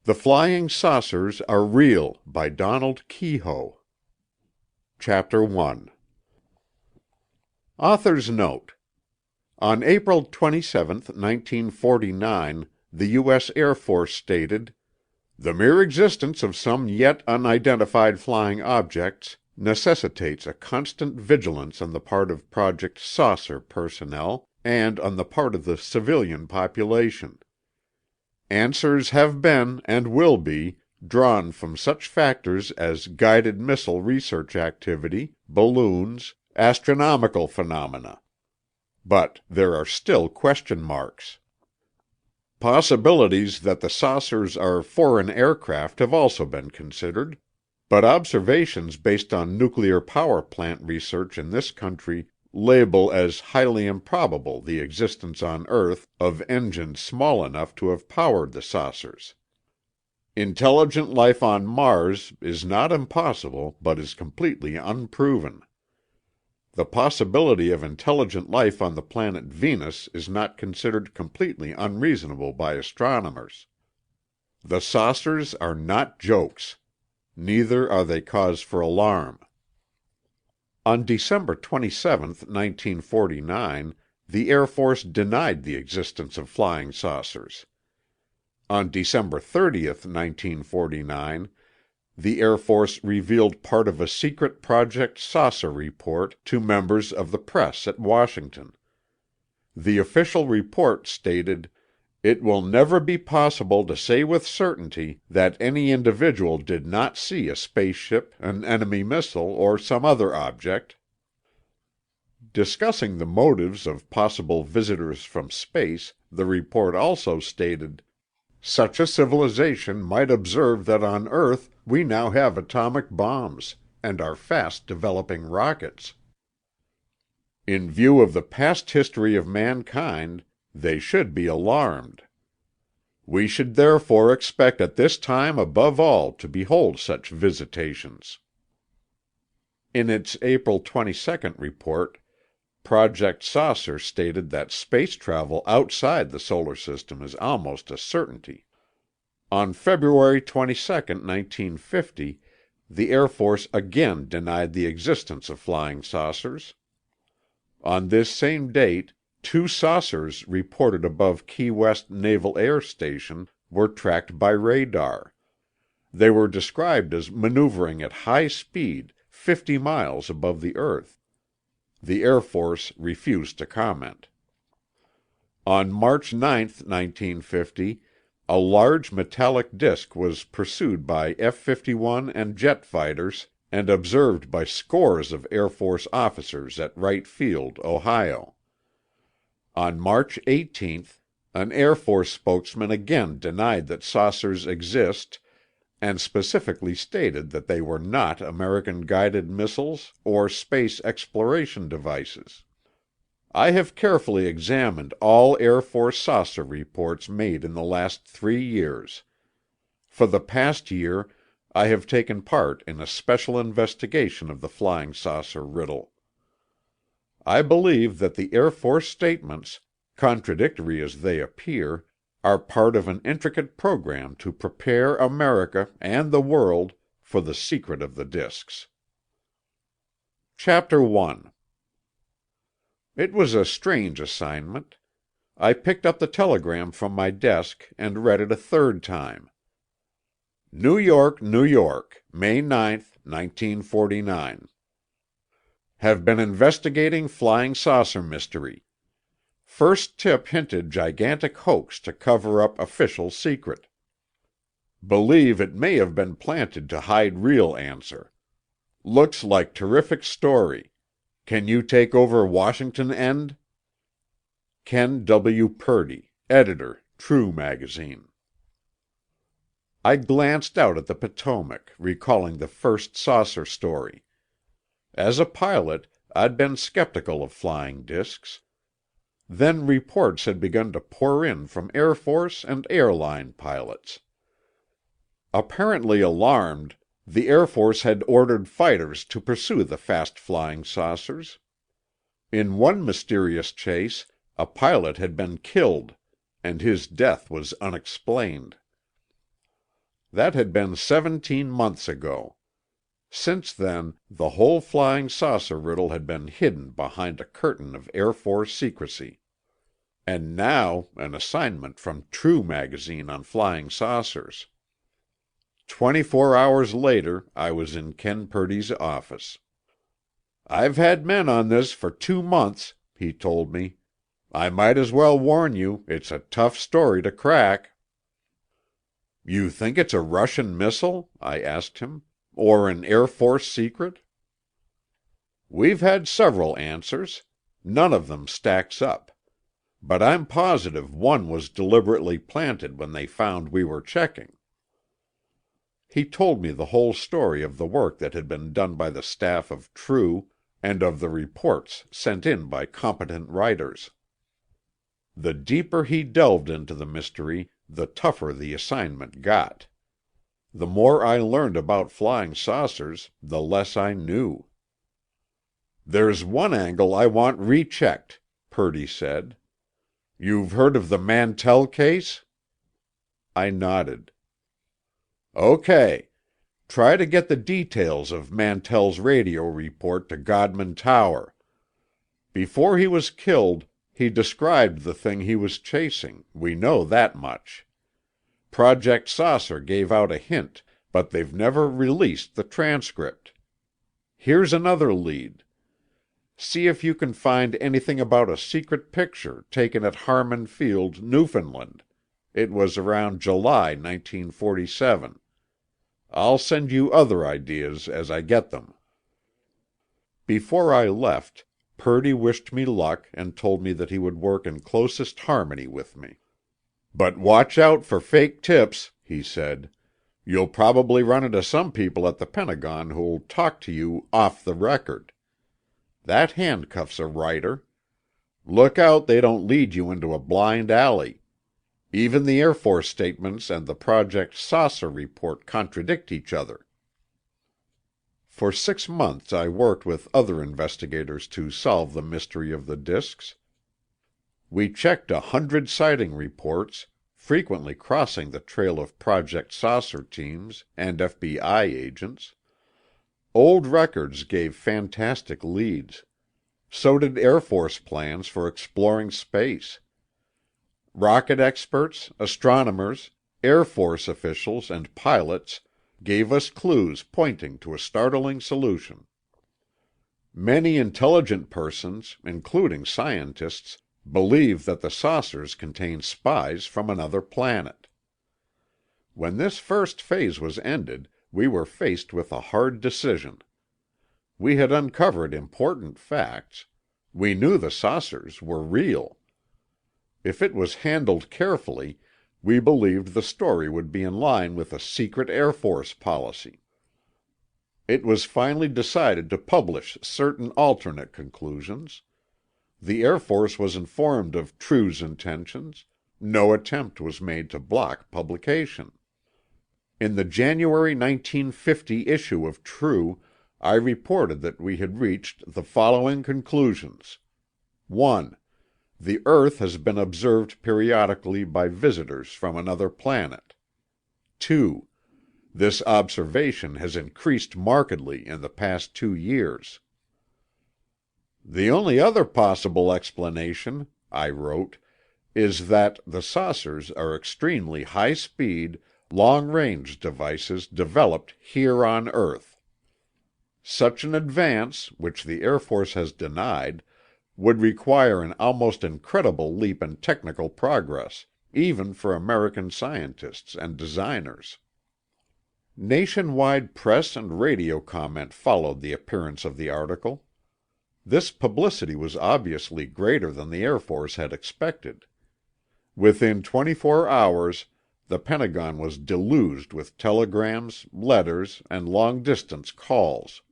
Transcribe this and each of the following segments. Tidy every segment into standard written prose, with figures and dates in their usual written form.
The Flying Saucers Are Real by Donald Keyhoe. Chapter 1. Author's Note: on April 27, 1949, the U.S. Air Force stated, "The mere existence of some yet unidentified flying objects necessitates a constant vigilance on the part of Project 'Saucer' personnel and on the part of the civilian population. Answers have been, and will be, drawn from such factors as guided missile research activity, balloons, astronomical phenomena. But there are still question marks. Possibilities that the saucers are foreign aircraft have also been considered, but observations based on nuclear power plant research in this country label as highly improbable the existence on Earth of engines small enough to have powered the saucers. Intelligent life on Mars is not impossible, but is completely unproven. The possibility of intelligent life on the planet Venus is not considered completely unreasonable by astronomers. The saucers are not jokes. Neither are they cause for alarm." On December 27, 1949, the Air Force denied the existence of flying saucers. On December 30, 1949, the Air Force revealed part of a secret Project 'Saucer' report to members of the press at Washington. The official report stated, "It will never be possible to say with certainty that any individual did not see a spaceship, an enemy missile, or some other object." Discussing the motives of possible visitors from space, the report also stated, "Such a civilization might observe that on Earth we now have atomic bombs, and are fast developing rockets. In view of the past history of mankind, they should be alarmed. We should therefore expect at this time above all to behold such visitations." In its April 22 report, Project 'Saucer' stated that space travel outside the solar system is almost a certainty. On February 22, 1950, the Air Force again denied the existence of flying saucers. On this same date, 2 saucers reported above Key West Naval Air Station were tracked by radar. They were described as maneuvering at high speed, 50 miles above the earth. The Air Force refused to comment. On March 9, 1950, a large metallic disk was pursued by F-51 and jet fighters and observed by scores of Air Force officers at Wright Field, Ohio. On March 18, an Air Force spokesman again denied that saucers exist and specifically stated that they were not American guided missiles or space exploration devices. I have carefully examined all Air Force saucer reports made in the last 3 years. For the past year, I have taken part in a special investigation of the flying saucer riddle. I believe that the Air Force statements, contradictory as they appear, are part of an intricate program to prepare America and the world for the secret of the disks. Chapter 1. It was a strange assignment. I picked up the telegram from my desk and read it a third time. New York, New York, May 9, 1949. Have been investigating flying saucer mystery. First tip hinted gigantic hoax to cover up official secret. Believe it may have been planted to hide real answer. Looks like terrific story. Can you take over Washington end? Ken W. Purdy, Editor, True Magazine. I glanced out at the Potomac, recalling the first saucer story. As a pilot, I'd been skeptical of flying disks. Then reports had begun to pour in from Air Force and airline pilots. Apparently alarmed, the Air Force had ordered fighters to pursue the fast-flying saucers. In one mysterious chase, a pilot had been killed, and his death was unexplained. That had been 17 months ago. Since then, the whole flying saucer riddle had been hidden behind a curtain of Air Force secrecy. And now, an assignment from True magazine on flying saucers. 24 hours later, I was in Ken Purdy's office. "I've had men on this for 2 months," he told me. "I might as well warn you, it's a tough story to crack." "You think it's a Russian missile?" I asked him. "Or an Air Force secret?" "We've had several answers. None of them stacks up. But I'm positive one was deliberately planted when they found we were checking." He told me the whole story of the work that had been done by the staff of True and of the reports sent in by competent writers. The deeper he delved into the mystery, the tougher the assignment got. The more I learned about flying saucers, the less I knew. "There's one angle I want rechecked," Purdy said. "You've heard of the Mantell case?" I nodded. "Okay. Try to get the details of Mantell's radio report to Godman Tower. Before he was killed, he described the thing he was chasing, we know that much. Project Saucer gave out a hint, but they've never released the transcript. Here's another lead. See if you can find anything about a secret picture taken at Harmon Field, Newfoundland. It was around July 1947. I'll send you other ideas as I get them." Before I left, Purdy wished me luck and told me that he would work in closest harmony with me. "But watch out for fake tips," he said. "You'll probably run into some people at the Pentagon who'll talk to you off the record. That handcuffs a writer. Look out they don't lead you into a blind alley. Even the Air Force statements and the Project Saucer report contradict each other." For 6 months I worked with other investigators to solve the mystery of the disks. We checked 100 sighting reports, frequently crossing the trail of Project Saucer teams and FBI agents. Old records gave fantastic leads. So did Air Force plans for exploring space. Rocket experts, astronomers, Air Force officials, and pilots gave us clues pointing to a startling solution. Many intelligent persons, including scientists, believe that the saucers contain spies from another planet. When this first phase was ended, we were faced with a hard decision. We had uncovered important facts. We knew the saucers were real. If it was handled carefully, we believed the story would be in line with a secret Air Force policy. It was finally decided to publish certain alternate conclusions. The Air Force was informed of True's intentions. No attempt was made to block publication. In the January 1950 issue of True, I reported that we had reached the following conclusions. 1. The Earth has been observed periodically by visitors from another planet. 2. This observation has increased markedly in the past 2 years. "The only other possible explanation," I wrote, "is that the saucers are extremely high-speed, long-range devices developed here on Earth. Such an advance, which the Air Force has denied, would require an almost incredible leap in technical progress, even for American scientists and designers." Nationwide press and radio comment followed the appearance of the article. This publicity was obviously greater than the Air Force had expected. Within 24 hours, the Pentagon was deluged with telegrams, letters, and long-distance calls.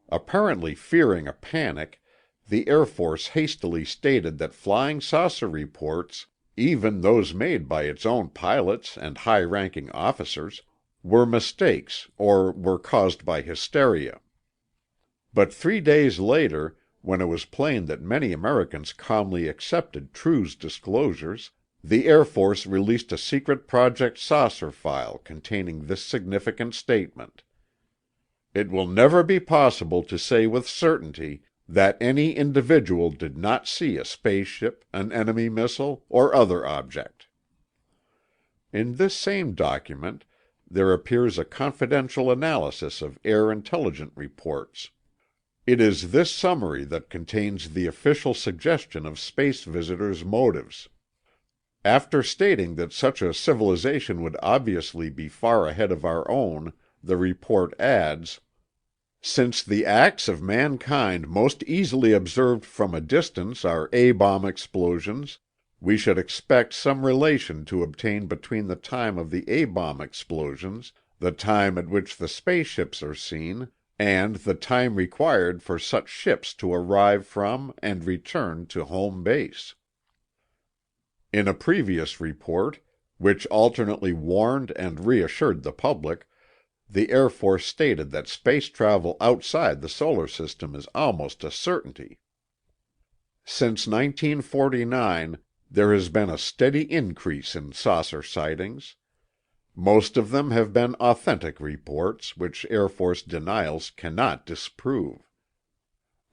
Apparently fearing a panic, the Air Force hastily stated that flying saucer reports, even those made by its own pilots and high-ranking officers, were mistakes or were caused by hysteria. But 3 days later, when it was plain that many Americans calmly accepted True's disclosures, The Air Force released a secret Project Saucer file containing this significant statement: "It will never be possible to say with certainty that any individual did not see a spaceship, an enemy missile, or other object." In this same document there appears a confidential analysis of Air Intelligence reports. It is this summary that contains the official suggestion of space visitors' motives. After stating that such a civilization would obviously be far ahead of our own, the report adds, "Since the acts of mankind most easily observed from a distance are A-bomb explosions, we should expect some relation to obtain between the time of the A-bomb explosions, the time at which the spaceships are seen, and the time required for such ships to arrive from and return to home base." In a previous report, which alternately warned and reassured the public, the Air Force stated that space travel outside the solar system is almost a certainty. Since 1949, there has been a steady increase in saucer sightings. Most of them have been authentic reports, which Air Force denials cannot disprove.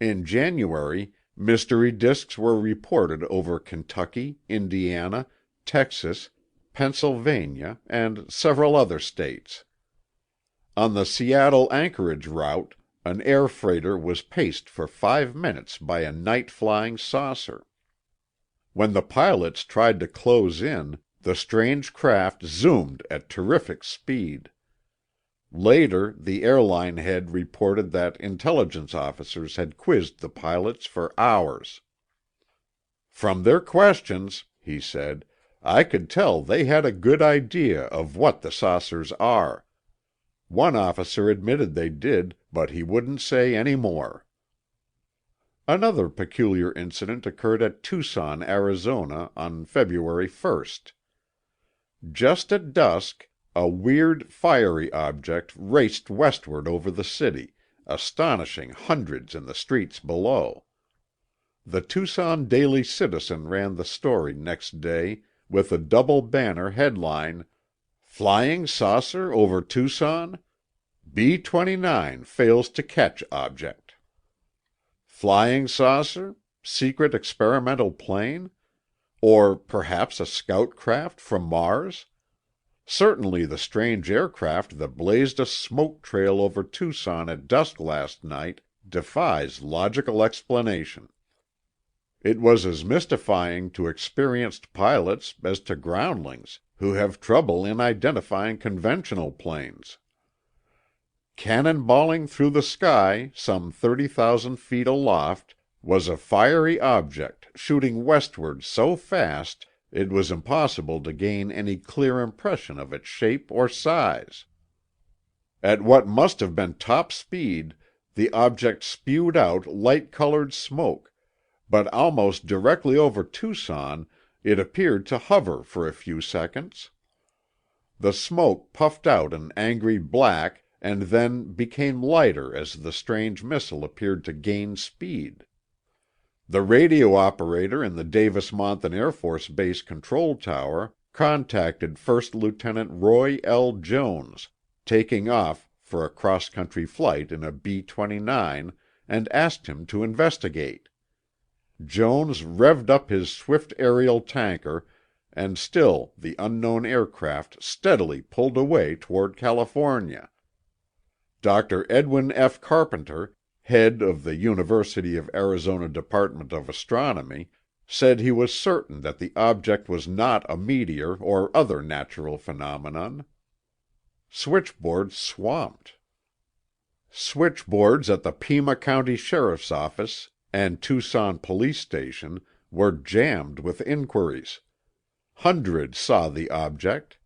In January, mystery disks were reported over Kentucky, Indiana, Texas, Pennsylvania, and several other states. On the Seattle-Anchorage route, an air freighter was paced for 5 minutes by a night-flying saucer. When the pilots tried to close in, the strange craft zoomed at terrific speed. Later, the airline head reported that intelligence officers had quizzed the pilots for hours. "From their questions," he said, "I could tell they had a good idea of what the saucers are. One officer admitted they did, but he wouldn't say any more." Another peculiar incident occurred at Tucson, Arizona, on February 1st. Just at dusk, a weird, fiery object raced westward over the city, astonishing hundreds in the streets below. The Tucson Daily Citizen ran the story next day with a double banner headline, "Flying Saucer Over Tucson? B-29 Fails to Catch Object." Flying saucer? Secret experimental plane? Or perhaps a scout craft from Mars? Certainly the strange aircraft that blazed a smoke trail over Tucson at dusk last night defies logical explanation. It was as mystifying to experienced pilots as to groundlings who have trouble in identifying conventional planes. Cannonballing through the sky, some 30,000 feet aloft, was a fiery object shooting westward so fast it was impossible to gain any clear impression of its shape or size. At what must have been top speed, the object spewed out light-colored smoke, but almost directly over Tucson it appeared to hover for a few seconds. The smoke puffed out an angry black and then became lighter as the strange missile appeared to gain speed. The radio operator in the Davis-Monthan Air Force Base control tower contacted First Lieutenant Roy L. Jones, taking off for a cross-country flight in a B-29, and asked him to investigate. Jones revved up his swift aerial tanker, and still the unknown aircraft steadily pulled away toward California. Dr. Edwin F. Carpenter, head of the University of Arizona Department of Astronomy, said he was certain that the object was not a meteor or other natural phenomenon. Switchboards swamped. Switchboards at the Pima County Sheriff's Office and Tucson Police Station were jammed with inquiries. Hundreds saw the object.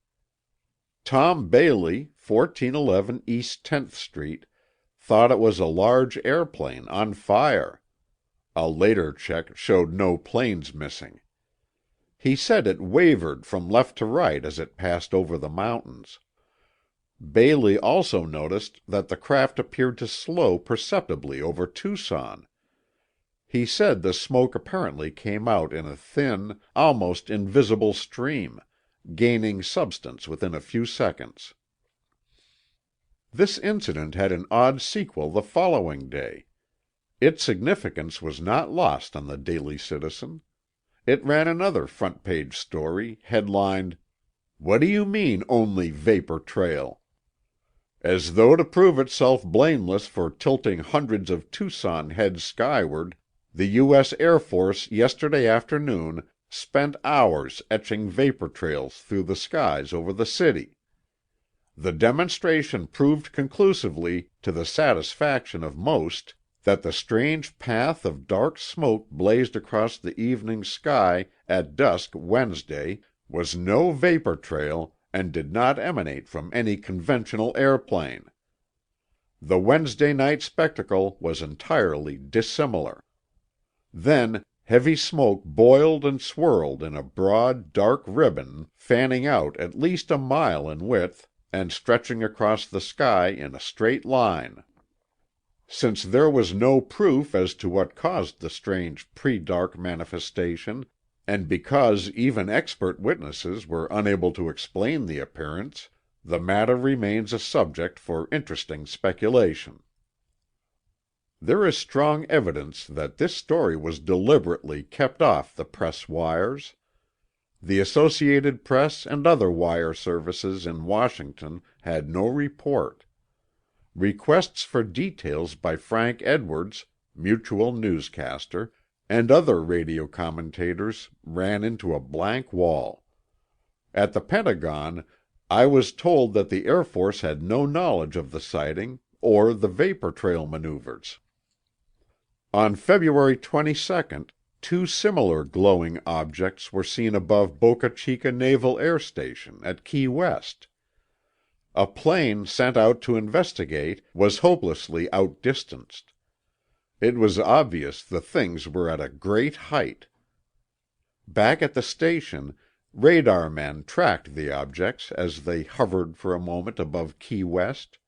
Tom Bailey, 1411 East 10th Street, thought it was a large airplane on fire. A later check showed no planes missing. He said it wavered from left to right as it passed over the mountains. Bailey also noticed that the craft appeared to slow perceptibly over Tucson. He said the smoke apparently came out in a thin, almost invisible stream, gaining substance within a few seconds. This incident had an odd sequel the following day. Its significance was not lost on the Daily Citizen. It ran another front-page story, headlined, "What do you mean only vapor trail?" As though to prove itself blameless for tilting hundreds of Tucson heads skyward, the U.S. Air Force yesterday afternoon spent hours etching vapor trails through the skies over the city. The demonstration proved conclusively, to the satisfaction of most, that the strange path of dark smoke blazed across the evening sky at dusk Wednesday was no vapor trail and did not emanate from any conventional airplane. The Wednesday night spectacle was entirely dissimilar. Then heavy smoke boiled and swirled in a broad, dark ribbon fanning out at least a mile in width and stretching across the sky in a straight line. Since there was no proof as to what caused the strange pre-dark manifestation, and because even expert witnesses were unable to explain the appearance, the matter remains a subject for interesting speculation. There is strong evidence that this story was deliberately kept off the press wires. The Associated Press and other wire services in Washington had no report. Requests for details by Frank Edwards, Mutual newscaster, and other radio commentators ran into a blank wall. At the Pentagon, I was told that the Air Force had no knowledge of the sighting or the vapor trail maneuvers. On February 22nd, two similar glowing objects were seen above Boca Chica Naval Air Station at Key West. A plane sent out to investigate was hopelessly outdistanced. It was obvious the things were at a great height. Back at the station, radar men tracked the objects as they hovered for a moment above Key West.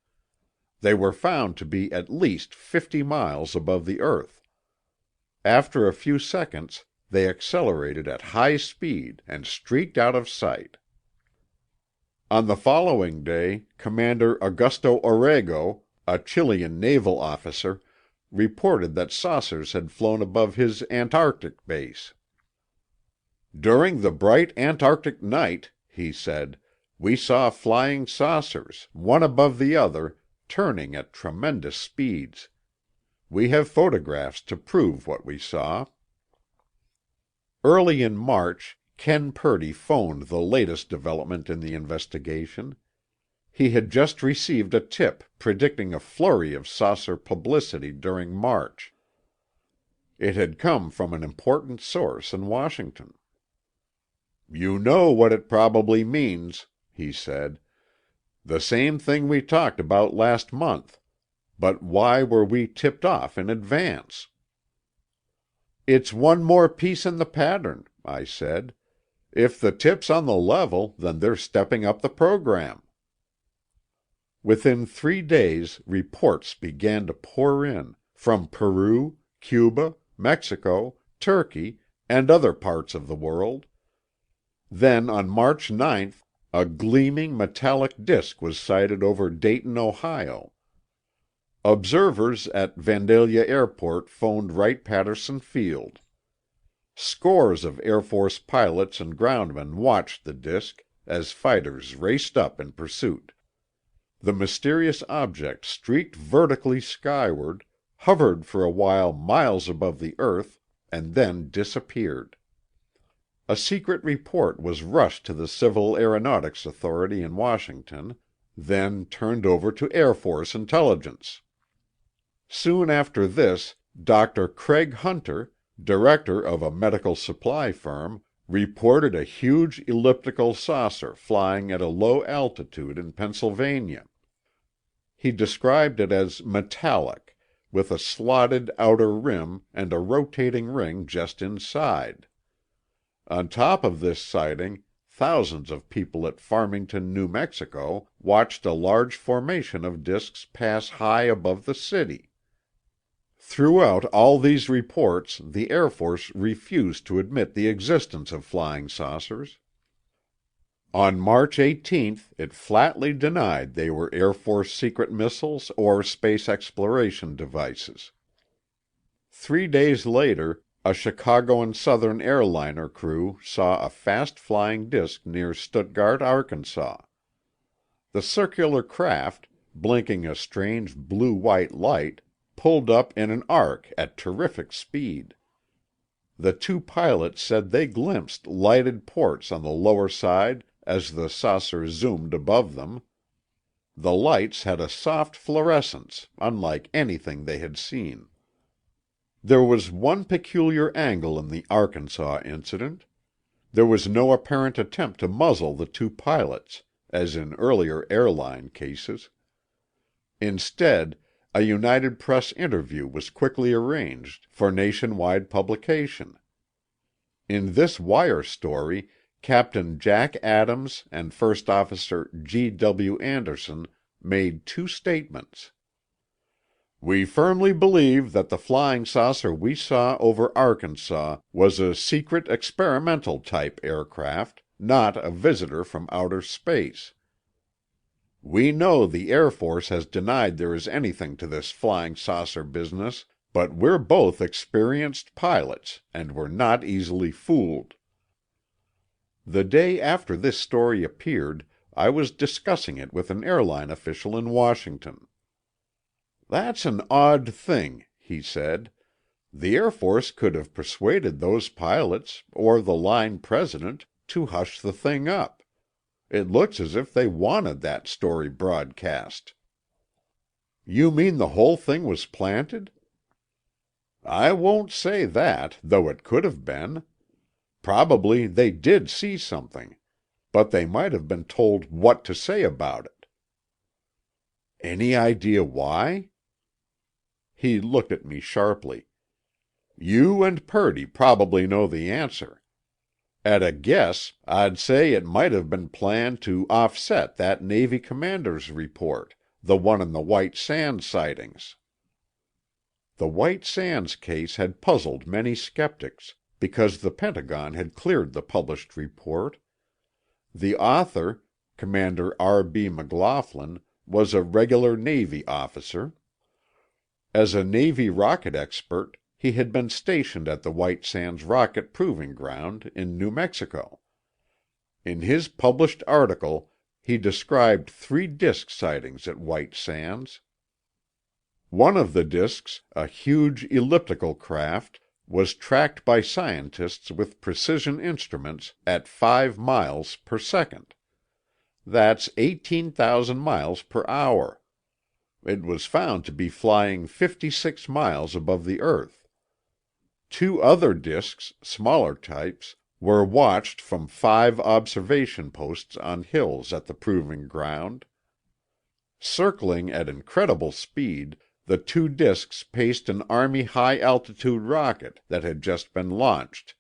They were found to be at least 50 miles above the earth. After a few seconds, they accelerated at high speed and streaked out of sight. On the following day, Commander Augusto Orrego, a Chilean naval officer, reported that saucers had flown above his Antarctic base. "During the bright Antarctic night," he said, "we saw flying saucers, one above the other, turning at tremendous speeds. We have photographs to prove what we saw." Early in March, Ken Purdy phoned the latest development in the investigation. He had just received a tip predicting a flurry of saucer publicity during March. It had come from an important source in Washington. "You know what it probably means," he said. "The same thing we talked about last month. But why were we tipped off in advance?" "It's one more piece in the pattern," I said. "If the tip's on the level, then they're stepping up the program." Within 3 days, reports began to pour in, from Peru, Cuba, Mexico, Turkey, and other parts of the world. Then on March 9th, a gleaming metallic disk was sighted over Dayton, Ohio. Observers at Vandalia Airport phoned Wright-Patterson Field. Scores of Air Force pilots and groundmen watched the disk as fighters raced up in pursuit. The mysterious object streaked vertically skyward, hovered for a while miles above the earth, and then disappeared. A secret report was rushed to the Civil Aeronautics Authority in Washington, then turned over to Air Force Intelligence. Soon after this, Dr. Craig Hunter, director of a medical supply firm, reported a huge elliptical saucer flying at a low altitude in Pennsylvania. He described it as metallic, with a slotted outer rim and a rotating ring just inside. On top of this sighting, thousands of people at Farmington, New Mexico, watched a large formation of disks pass high above the city. Throughout all these reports, the Air Force refused to admit the existence of flying saucers. On March 18th, it flatly denied they were Air Force secret missiles or space exploration devices. 3 days later, a Chicago and Southern airliner crew saw a fast-flying disk near Stuttgart, Arkansas. The circular craft, blinking a strange blue-white light, pulled up in an arc at terrific speed. The two pilots said they glimpsed lighted ports on the lower side as the saucer zoomed above them. The lights had a soft fluorescence, unlike anything they had seen. There was one peculiar angle in the Arkansas incident. There was no apparent attempt to muzzle the two pilots, as in earlier airline cases. Instead, a United Press interview was quickly arranged for nationwide publication. In this wire story, Captain Jack Adams and First Officer G. W. Anderson made two statements. "We firmly believe that the flying saucer we saw over Arkansas was a secret experimental type aircraft, not a visitor from outer space. We know the Air Force has denied there is anything to this flying saucer business, but we're both experienced pilots and we're not easily fooled." The day after this story appeared, I was discussing it with an airline official in Washington. "That's an odd thing," he said. "The Air Force could have persuaded those pilots, or the line president, to hush the thing up. It looks as if they wanted that story broadcast." "You mean the whole thing was planted?" "I won't say that, though it could have been. Probably they did see something, but they might have been told what to say about it." "Any idea why?" He looked at me sharply. "You and Purdy probably know the answer. At a guess, I'd say it might have been planned to offset that Navy commander's report, the one on the White Sands sightings." The White Sands case had puzzled many skeptics, because the Pentagon had cleared the published report. The author, Commander R.B. McLaughlin, was a regular Navy officer. As a Navy rocket expert, he had been stationed at the White Sands Rocket Proving Ground in New Mexico. In his published article, he described 3 disk sightings at White Sands. One of the disks, a huge elliptical craft, was tracked by scientists with precision instruments at 5 miles per second. That's 18,000 miles per hour. It was found to be flying 56 miles above the Earth. 2 other disks, smaller types, were watched from 5 observation posts on hills at the proving ground. Circling at incredible speed, the 2 disks paced an Army high-altitude rocket that had just been launched,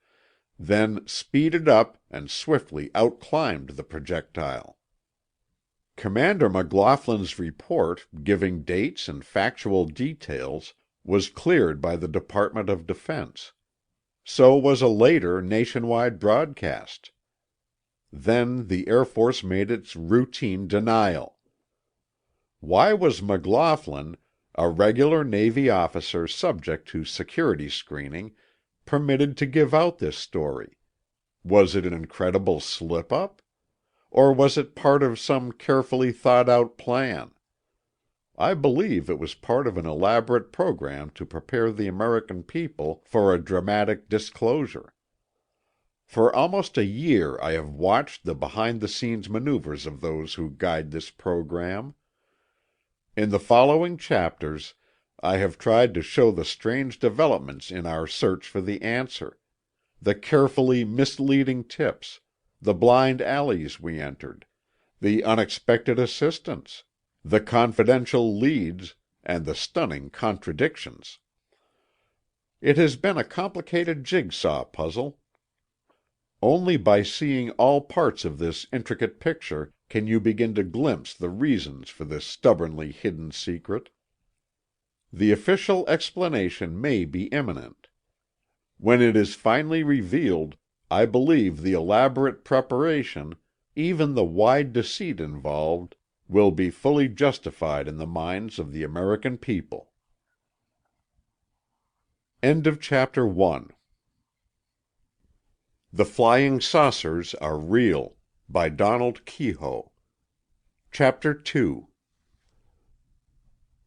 then speeded up and swiftly outclimbed the projectile. Commander McLaughlin's report, giving dates and factual details, was cleared by the Department of Defense. So was a later nationwide broadcast. Then the Air Force made its routine denial. Why was McLaughlin, a regular Navy officer subject to security screening, permitted to give out this story? Was it an incredible slip-up? Or was it part of some carefully thought-out plan? I believe it was part of an elaborate program to prepare the American people for a dramatic disclosure. For almost a year I have watched the behind-the-scenes maneuvers of those who guide this program. In the following chapters, I have tried to show the strange developments in our search for the answer, the carefully misleading tips, the blind alleys we entered, the unexpected assistance, the confidential leads, and the stunning contradictions. It has been a complicated jigsaw puzzle. Only by seeing all parts of this intricate picture can you begin to glimpse the reasons for this stubbornly hidden secret. The official explanation may be imminent. When it is finally revealed, I believe the elaborate preparation, even the wide deceit involved, will be fully justified in the minds of the American people. End of Chapter 1. The Flying Saucers Are Real by Donald Keyhoe. Chapter 2.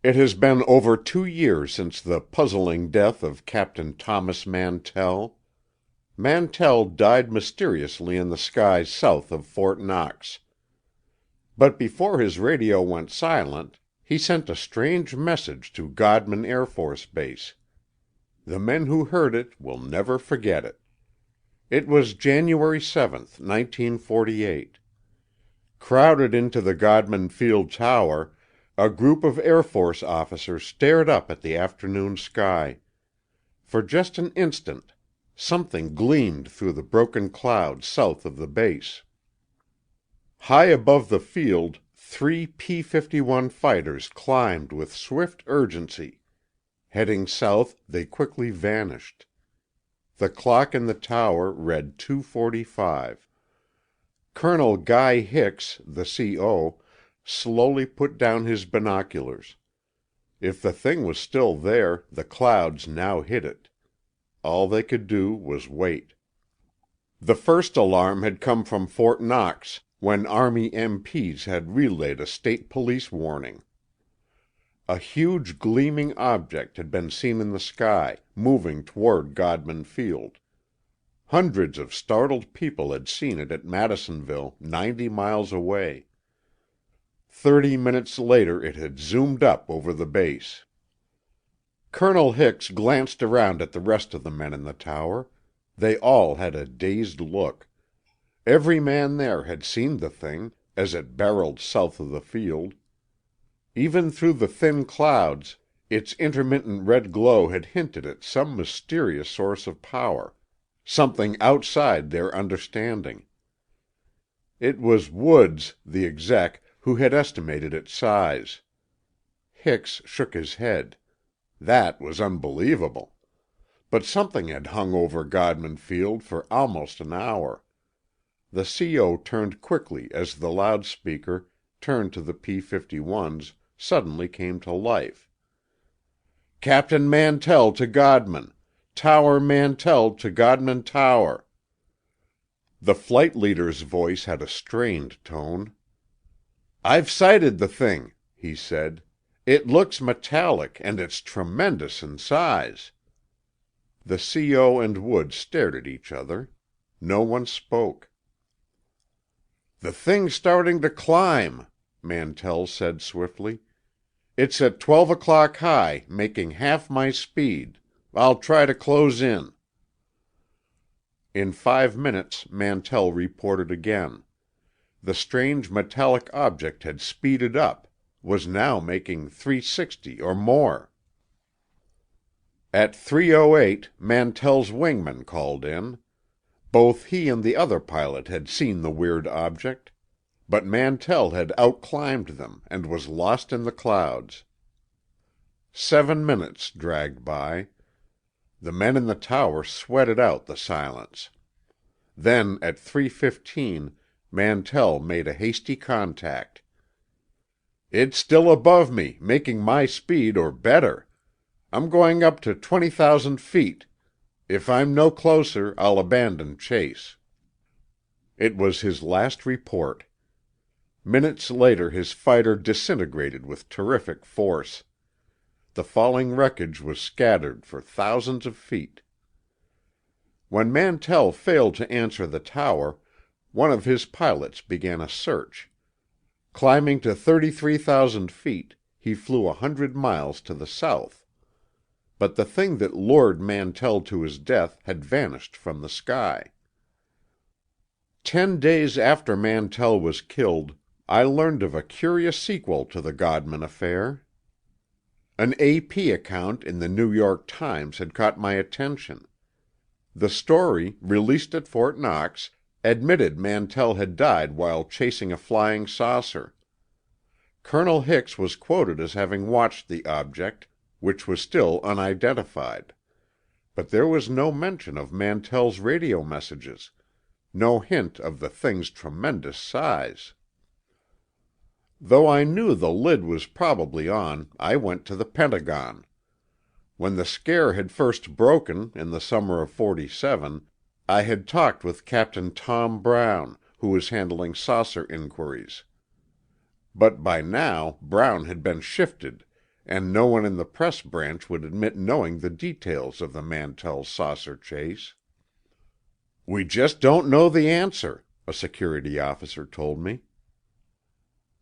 It has been over 2 years since the puzzling death of Captain Thomas Mantell. Mantell died mysteriously in the skies south of Fort Knox. But before his radio went silent, he sent a strange message to Godman Air Force Base. The men who heard it will never forget it. It was January 7th, 1948. Crowded into the Godman Field Tower, a group of Air Force officers stared up at the afternoon sky. For just an instant, something gleamed through the broken clouds south of the base. High above the field, 3 P-51 fighters climbed with swift urgency. Heading south, they quickly vanished. The clock in the tower read 2:45. Colonel Guy Hicks, the C.O., slowly put down his binoculars. If the thing was still there, the clouds now hid it. All they could do was wait. The first alarm had come from Fort Knox, when Army MPs had relayed a state police warning. A huge gleaming object had been seen in the sky, moving toward Godman Field. Hundreds of startled people had seen it at Madisonville, 90 miles away. 30 minutes later it had zoomed up over the base. Colonel Hicks glanced around at the rest of the men in the tower. They all had a dazed look. Every man there had seen the thing, as it barreled south of the field. Even through the thin clouds, its intermittent red glow had hinted at some mysterious source of power, something outside their understanding. It was Woods, the exec, who had estimated its size. Hicks shook his head. That was unbelievable. But something had hung over Godman Field for almost an hour. The C.O. turned quickly as the loudspeaker, turned to the P-51s, suddenly came to life. "Captain Mantell to Godman. Tower Mantell to Godman Tower." The flight leader's voice had a strained tone. "I've sighted the thing," he said. "It looks metallic, and it's tremendous in size." The C.O. and Woods stared at each other. No one spoke. "The thing's starting to climb," Mantell said swiftly. "It's at 12 o'clock high, making half my speed. I'll try to close in." In 5 minutes Mantell reported again. The strange metallic object had speeded up, was now making 360 or more. At 3:08 Mantell's wingman called in. Both he and the other pilot had seen the weird object, but Mantell had outclimbed them and was lost in the clouds. 7 minutes dragged by. The men in the tower sweated out the silence. Then at 3:15 Mantell made a hasty contact. "It's still above me, making my speed or better. I'm going up to 20,000 feet. If I'm no closer, I'll abandon chase." It was his last report. Minutes later his fighter disintegrated with terrific force. The falling wreckage was scattered for thousands of feet. When Mantell failed to answer the tower, one of his pilots began a search. Climbing to 33,000 feet, he flew 100 miles to the south. But the thing that lured Mantell to his death had vanished from the sky. 10 days after Mantell was killed, I learned of a curious sequel to the Godman affair. An AP account in the New York Times had caught my attention. The story, released at Fort Knox, admitted Mantell had died while chasing a flying saucer. Colonel Hicks was quoted as having watched the object, which was still unidentified. But there was no mention of Mantell's radio messages, no hint of the thing's tremendous size. Though I knew the lid was probably on, I went to the Pentagon. When the scare had first broken in the summer of '47, I had talked with Captain Tom Brown, who was handling saucer inquiries. But by now, Brown had been shifted, and no one in the press branch would admit knowing the details of the Mantell saucer chase. "We just don't know the answer," a security officer told me.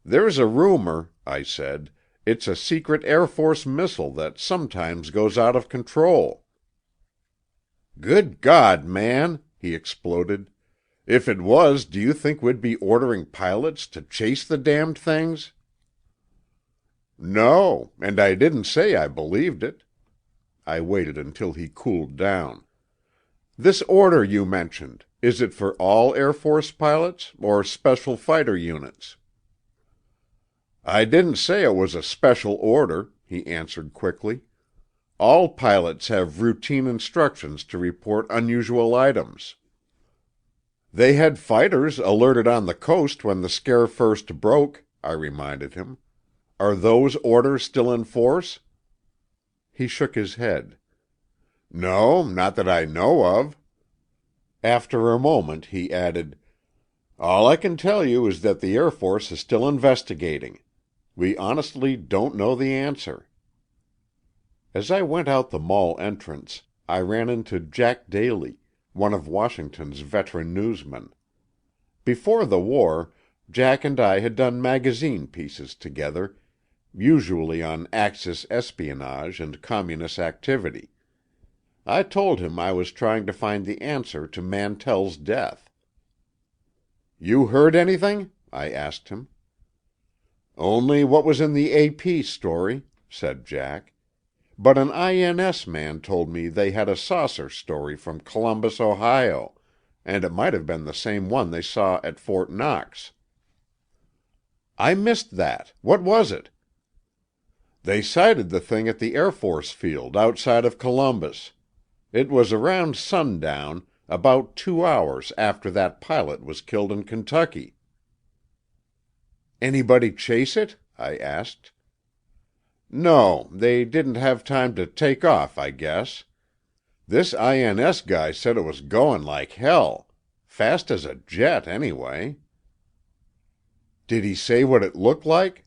"There's a rumor," I said, "it's a secret Air Force missile that sometimes goes out of control." "Good God, man!" he exploded. "If it was, do you think we'd be ordering pilots to chase the damned things?" "No, and I didn't say I believed it." I waited until he cooled down. "This order you mentioned, is it for all Air Force pilots or special fighter units?" "I didn't say it was a special order," he answered quickly. "All pilots have routine instructions to report unusual items." "They had fighters alerted on the coast when the scare first broke," I reminded him. "Are those orders still in force?" He shook his head. "No, not that I know of." After a moment he added, "All I can tell you is that the Air Force is still investigating. We honestly don't know the answer." As I went out the mall entrance, I ran into Jack Daly, one of Washington's veteran newsmen. Before the war, Jack and I had done magazine pieces together, usually on Axis espionage and communist activity. I told him I was trying to find the answer to Mantell's death. "You heard anything?" I asked him. "Only what was in the AP story," said Jack. "But an INS man told me they had a saucer story from Columbus, Ohio, and it might have been the same one they saw at Fort Knox." "I missed that. What was it?" "They sighted the thing at the Air Force field outside of Columbus. It was around sundown, about 2 hours after that pilot was killed in Kentucky." "Anybody chase it?" I asked. "No, they didn't have time to take off, I guess. This INS guy said it was going like hell. Fast as a jet, anyway." "Did he say what it looked like?"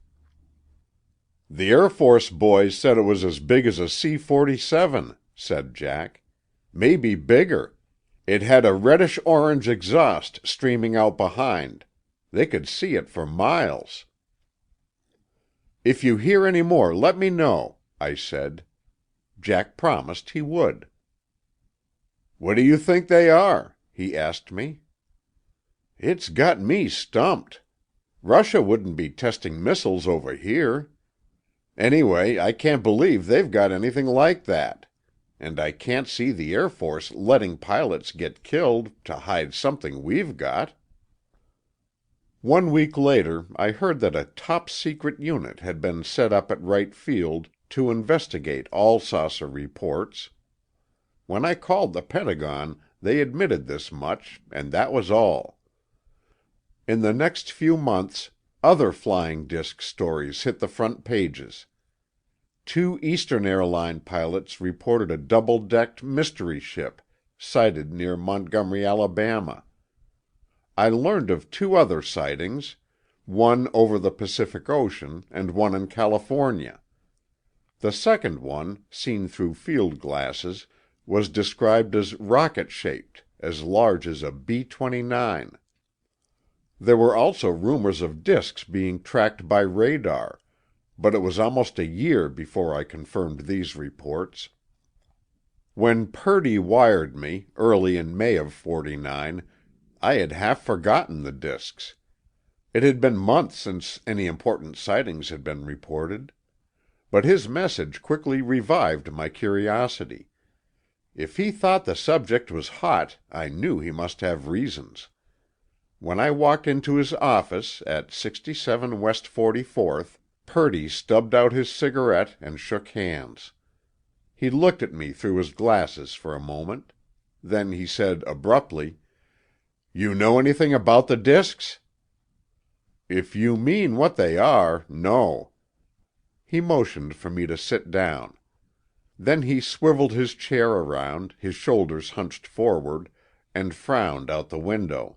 "The Air Force boys said it was as big as a C-47, said Jack. "Maybe bigger. It had a reddish-orange exhaust streaming out behind. They could see it for miles." "If you hear any more, let me know," I said. Jack promised he would. "What do you think they are?" he asked me. "It's got me stumped. Russia wouldn't be testing missiles over here. Anyway, I can't believe they've got anything like that. And I can't see the Air Force letting pilots get killed to hide something we've got." 1 week later, I heard that a top-secret unit had been set up at Wright Field to investigate all saucer reports. When I called the Pentagon, they admitted this much, and that was all. In the next few months, other flying disc stories hit the front pages. 2 Eastern Airline pilots reported a double-decked mystery ship sighted near Montgomery, Alabama. I learned of 2 other sightings, one over the Pacific Ocean and one in California. The second one, seen through field glasses, was described as rocket-shaped, as large as a B-29. There were also rumors of discs being tracked by radar, but it was almost a year before I confirmed these reports. When Purdy wired me, early in May of '49, I had half forgotten the discs. It had been months since any important sightings had been reported. But his message quickly revived my curiosity. If he thought the subject was hot, I knew he must have reasons. When I walked into his office at 67 West 44th, Purdy stubbed out his cigarette and shook hands. He looked at me through his glasses for a moment. Then he said abruptly, "You know anything about the disks?" "If you mean what they are, no." He motioned for me to sit down. Then he swiveled his chair around, his shoulders hunched forward, and frowned out the window.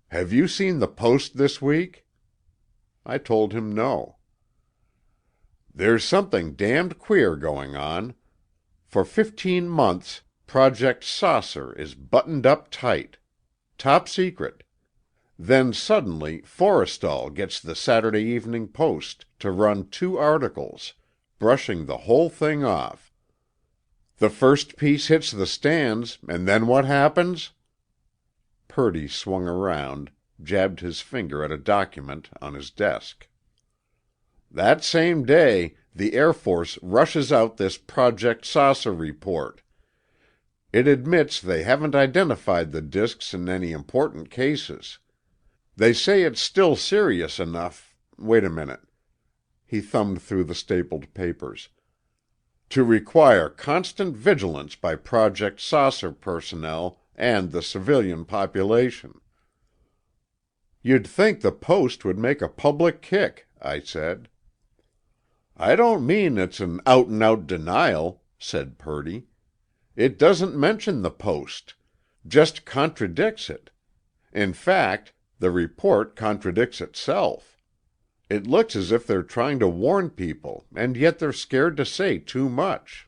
"Have you seen the Post this week?" I told him no. "There's something damned queer going on. For 15 months, Project 'Saucer' is buttoned up tight. Top secret. Then suddenly Forrestal gets the Saturday Evening Post to run 2 articles, brushing the whole thing off. The first piece hits the stands, and then what happens?" Purdy swung around, jabbed his finger at a document on his desk. "That same day, the Air Force rushes out this Project 'Saucer' report. It admits they haven't identified the disks in any important cases. They say it's still serious enough—wait a minute." He thumbed through the stapled papers. "To require constant vigilance by Project 'Saucer' personnel and the civilian population." "You'd think the Post would make a public kick," I said. "I don't mean it's an out-and-out denial," said Purdy. "It doesn't mention the Post. Just contradicts it. In fact, the report contradicts itself. It looks as if they're trying to warn people, and yet they're scared to say too much."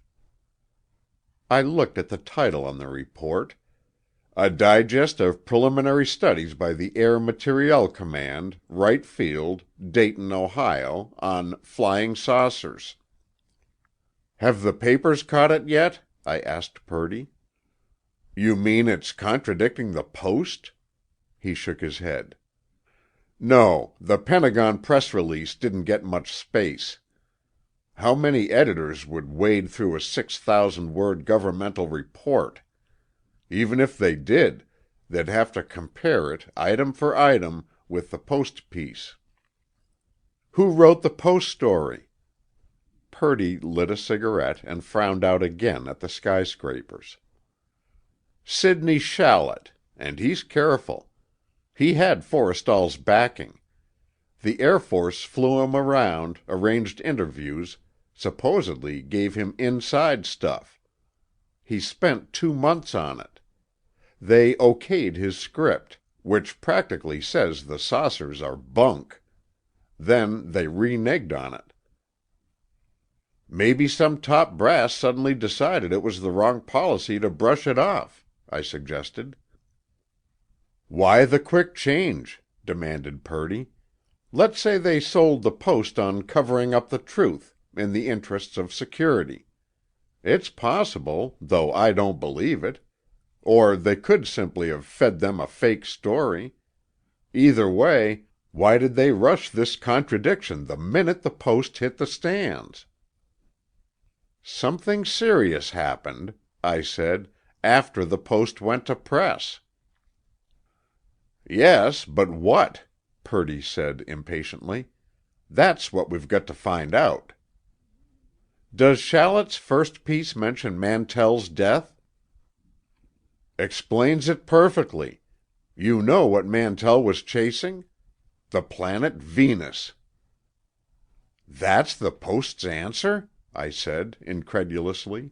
I looked at the title on the report. "A Digest of Preliminary Studies by the Air Materiel Command, Wright Field, Dayton, Ohio, on Flying Saucers." "Have the papers caught it yet?" I asked Purdy. "You mean it's contradicting the Post?" He shook his head. "No, the Pentagon press release didn't get much space. How many editors would wade through a 6,000-word governmental report? Even if they did, they'd have to compare it, item for item, with the Post piece." "Who wrote the Post story?" Purdy lit a cigarette and frowned out again at the skyscrapers. "Sidney Shallett, and he's careful. He had Forrestal's backing. The Air Force flew him around, arranged interviews, supposedly gave him inside stuff. He spent 2 months on it. They okayed his script, which practically says the saucers are bunk. Then they reneged on it." "Maybe some top brass suddenly decided it was the wrong policy to brush it off," I suggested. "Why the quick change?" demanded Purdy. "Let's say they sold the Post on covering up the truth, in the interests of security. It's possible, though I don't believe it. Or they could simply have fed them a fake story. Either way, why did they rush this contradiction the minute the Post hit the stands?" "Something serious happened," I said, "after the Post went to press." "Yes, but what?" Purdy said impatiently. "That's what we've got to find out." "Does Shallett's first piece mention Mantell's death?" "Explains it perfectly. You know what Mantell was chasing? The planet Venus." "That's the Post's answer?" I said, incredulously.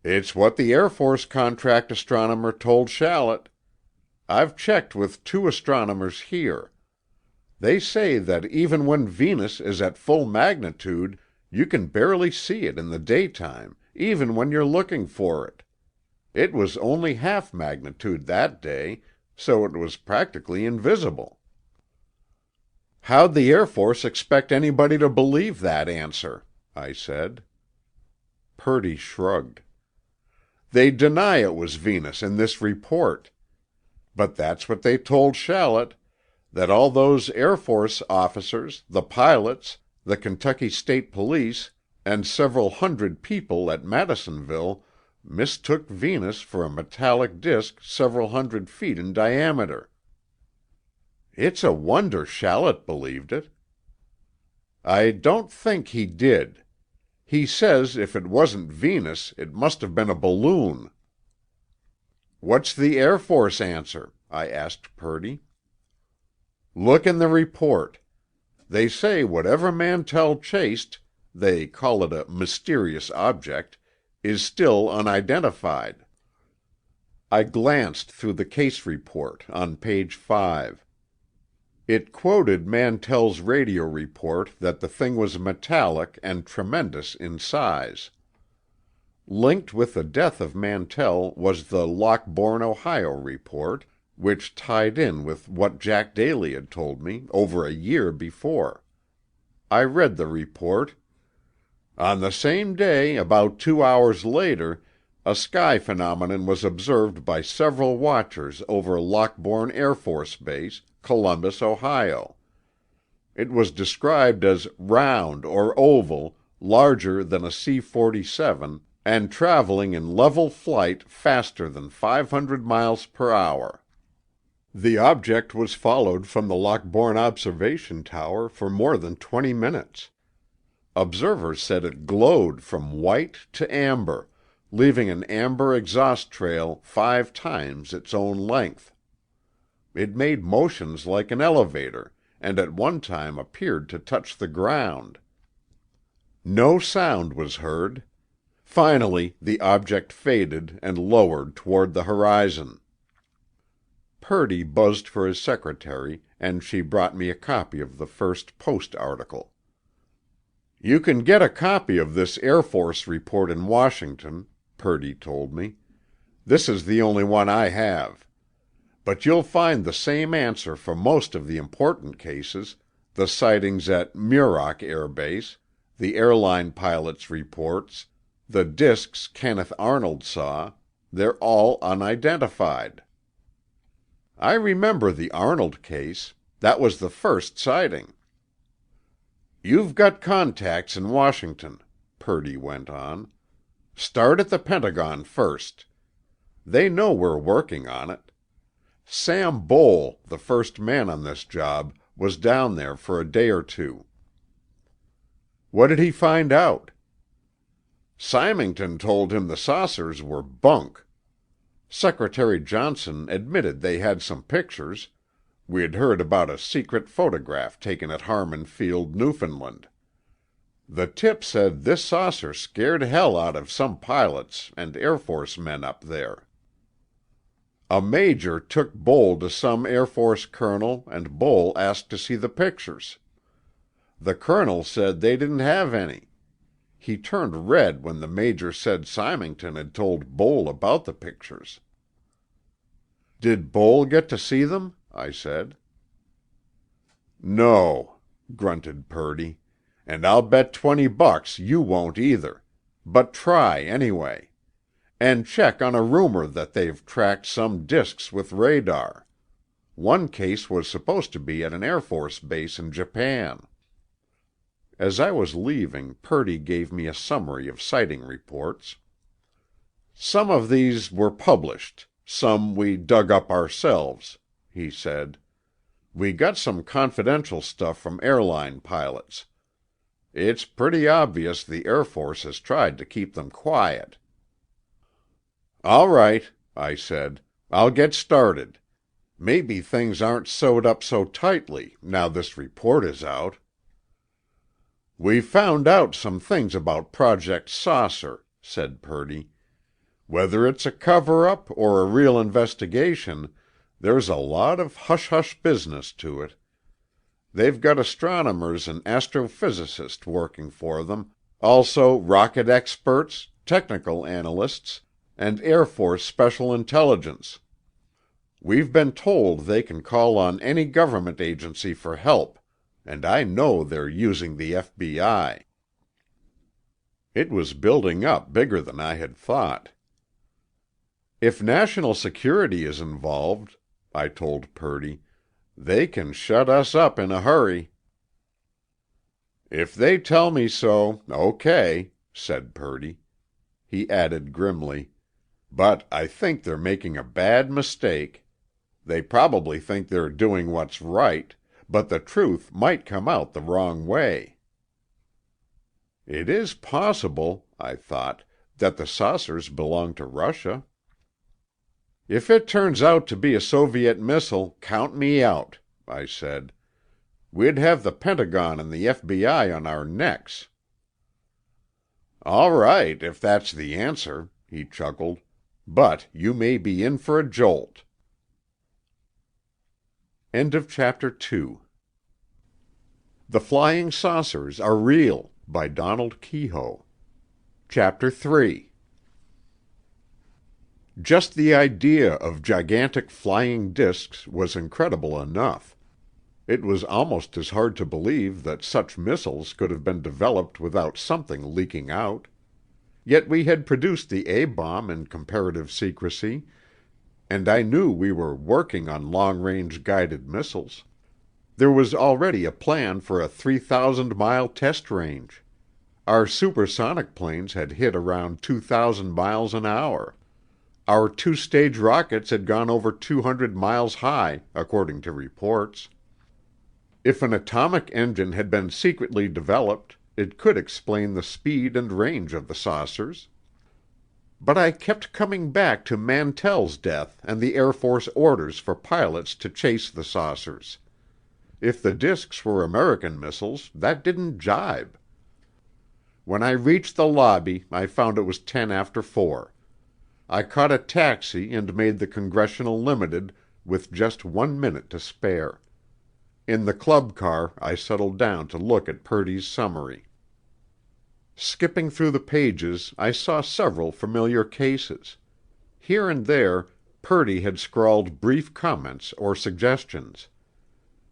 "It's what the Air Force contract astronomer told Shallett. I've checked with 2 astronomers here. They say that even when Venus is at full magnitude, you can barely see it in the daytime, even when you're looking for it. It was only half magnitude that day, so it was practically invisible." "How'd the Air Force expect anybody to believe that answer?" I said. Purdy shrugged. "They deny it was Venus in this report. But that's what they told Shallett, that all those Air Force officers, the pilots, the Kentucky State Police, and several hundred people at Madisonville mistook Venus for a metallic disk several hundred feet in diameter." "It's a wonder Shallett believed it." "I don't think he did. He says if it wasn't Venus, it must have been a balloon." "What's the Air Force answer?" I asked Purdy. "Look in the report. They say whatever Mantell chased—they call it a mysterious object—is still unidentified." I glanced through the case report on page 5. It quoted Mantell's radio report that the thing was metallic and tremendous in size. Linked with the death of Mantell was the Lockbourne, Ohio report, which tied in with what Jack Daly had told me over a year before. I read the report. "On the same day, about 2 hours later, a sky phenomenon was observed by several watchers over Lockbourne Air Force Base, Columbus, Ohio. It was described as round or oval, larger than a C-47, and traveling in level flight faster than 500 miles per hour. The object was followed from the Lockbourne observation tower for more than 20 minutes. Observers said it glowed from white to amber, leaving an amber exhaust trail 5 times its own length. It made motions like an elevator, and at one time appeared to touch the ground. No sound was heard. Finally, the object faded and lowered toward the horizon." Purdy buzzed for his secretary, and she brought me a copy of the first Post article. "You can get a copy of this Air Force report in Washington," Purdy told me. "This is the only one I have. But you'll find the same answer for most of the important cases, the sightings at Muroc Air Base, the airline pilots' reports, the discs Kenneth Arnold saw. They're all unidentified." "I remember the Arnold case. That was the first sighting." "You've got contacts in Washington," Purdy went on. "Start at the Pentagon first. They know we're working on it. Sam Bowl, the first man on this job, was down there for a day or two." "What did he find out?" "Symington told him the saucers were bunk. Secretary Johnson admitted they had some pictures. We'd heard about a secret photograph taken at Harmon Field, Newfoundland. The tip said this saucer scared hell out of some pilots and Air Force men up there. A major took Bowl to some Air Force colonel and Bowl asked to see the pictures. The colonel said they didn't have any. He turned red when the major said Symington had told Bowl about the pictures." "Did Bowl get to see them?" I said. "No," grunted Purdy, "and I'll bet $20 you won't either. But try anyway. And check on a rumor that they've tracked some disks with radar. One case was supposed to be at an Air Force base in Japan." As I was leaving, Purdy gave me a summary of sighting reports. "Some of these were published, some we dug up ourselves," he said. "We got some confidential stuff from airline pilots. It's pretty obvious the Air Force has tried to keep them quiet." "All right," I said. "I'll get started. Maybe things aren't sewed up so tightly, now this report is out." "We've found out some things about Project 'Saucer,'" said Purdy. "Whether it's a cover-up or a real investigation, there's a lot of hush-hush business to it. They've got astronomers and astrophysicists working for them, also rocket experts, technical analysts, and Air Force Special Intelligence. We've been told they can call on any government agency for help, and I know they're using the FBI." It was building up bigger than I had thought. "If national security is involved," I told Purdy, "they can shut us up in a hurry." "If they tell me so, okay," said Purdy. He added grimly, "But I think they're making a bad mistake. They probably think they're doing what's right, but the truth might come out the wrong way." It is possible, I thought, that the saucers belong to Russia. "If it turns out to be a Soviet missile, count me out," I said. "We'd have the Pentagon and the FBI on our necks." "All right, if that's the answer," he chuckled. "But you may be in for a jolt." End of chapter 2. The Flying Saucers Are Real by Donald Keyhoe. Chapter 3. Just the idea of gigantic flying disks was incredible enough. It was almost as hard to believe that such missiles could have been developed without something leaking out. Yet we had produced the A-bomb in comparative secrecy, and I knew we were working on long-range guided missiles. There was already a plan for a 3,000-mile test range. Our supersonic planes had hit around 2,000 miles an hour. Our two-stage rockets had gone over 200 miles high, according to reports. If an atomic engine had been secretly developed, it could explain the speed and range of the saucers. But I kept coming back to Mantell's death and the Air Force orders for pilots to chase the saucers. If the disks were American missiles, that didn't jibe. When I reached the lobby, I found it was 10 after 4. I caught a taxi and made the Congressional Limited with just 1 minute to spare. In the club car, I settled down to look at Purdy's summary. Skipping through the pages, I saw several familiar cases. Here and there, Purdy had scrawled brief comments or suggestions.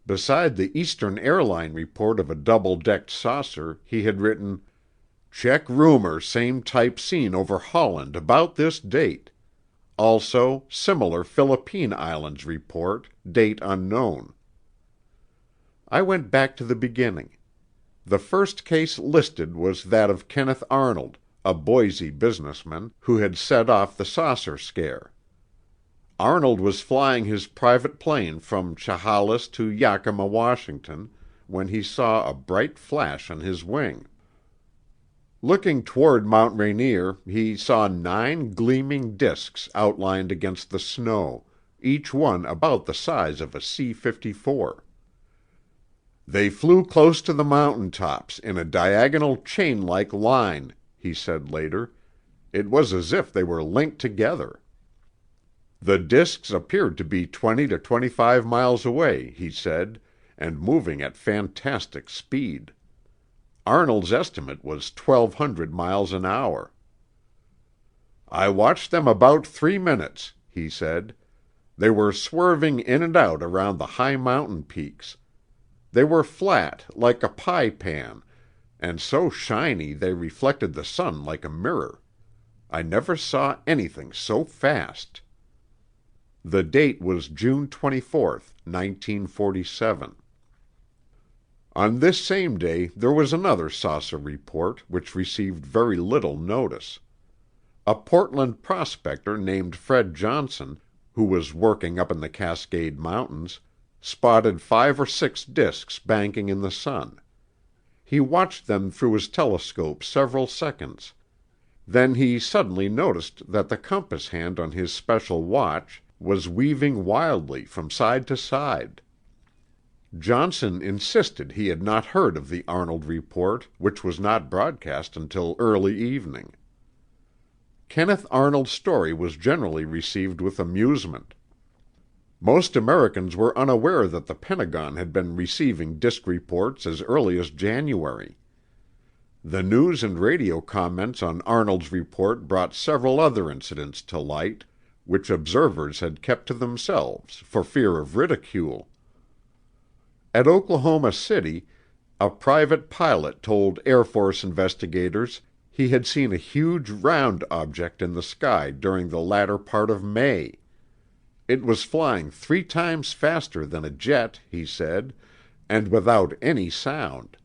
Beside the Eastern Airline report of a double-decked saucer, he had written, "Check rumor same type seen over Holland about this date." Also, similar Philippine Islands report, date unknown. I went back to the beginning. The first case listed was that of Kenneth Arnold, a Boise businessman, who had set off the saucer scare. Arnold was flying his private plane from Chehalis to Yakima, Washington, when he saw a bright flash on his wing. Looking toward Mount Rainier, he saw 9 gleaming disks outlined against the snow, each one about the size of a C-54. "They flew close to the mountain tops in a diagonal chain-like line," he said later. "It was as if they were linked together." "The disks appeared to be 20 to 25 miles away," he said, "and moving at fantastic speed. Arnold's estimate was 1,200 miles an hour. "I watched them about 3 minutes," he said. "They were swerving in and out around the high mountain peaks. They were flat, like a pie pan, and so shiny they reflected the sun like a mirror. I never saw anything so fast." The date was June 24, 1947. On this same day there was another saucer report which received very little notice. A Portland prospector named Fred Johnson, who was working up in the Cascade Mountains, spotted 5 or 6 disks banking in the sun. He watched them through his telescope several seconds. Then he suddenly noticed that the compass hand on his special watch was weaving wildly from side to side. Johnson insisted he had not heard of the Arnold report, which was not broadcast until early evening. Kenneth Arnold's story was generally received with amusement. Most Americans were unaware that the Pentagon had been receiving disk reports as early as January. The news and radio comments on Arnold's report brought several other incidents to light, which observers had kept to themselves for fear of ridicule. At Oklahoma City, a private pilot told Air Force investigators he had seen a huge round object in the sky during the latter part of May. It was flying 3 times faster than a jet, he said, and without any sound.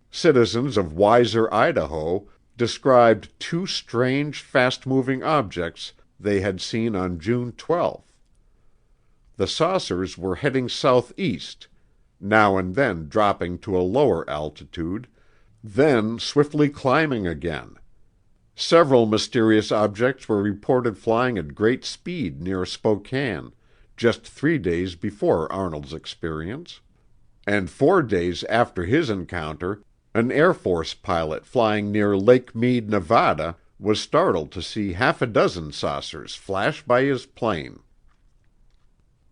Citizens of Weiser, Idaho, described 2 strange, fast-moving objects they had seen on June 12th. The saucers were heading southeast, now and then dropping to a lower altitude, then swiftly climbing again. Several mysterious objects were reported flying at great speed near Spokane, just 3 days before Arnold's experience. And 4 days after his encounter, an Air Force pilot flying near Lake Mead, Nevada, was startled to see half a dozen saucers flash by his plane.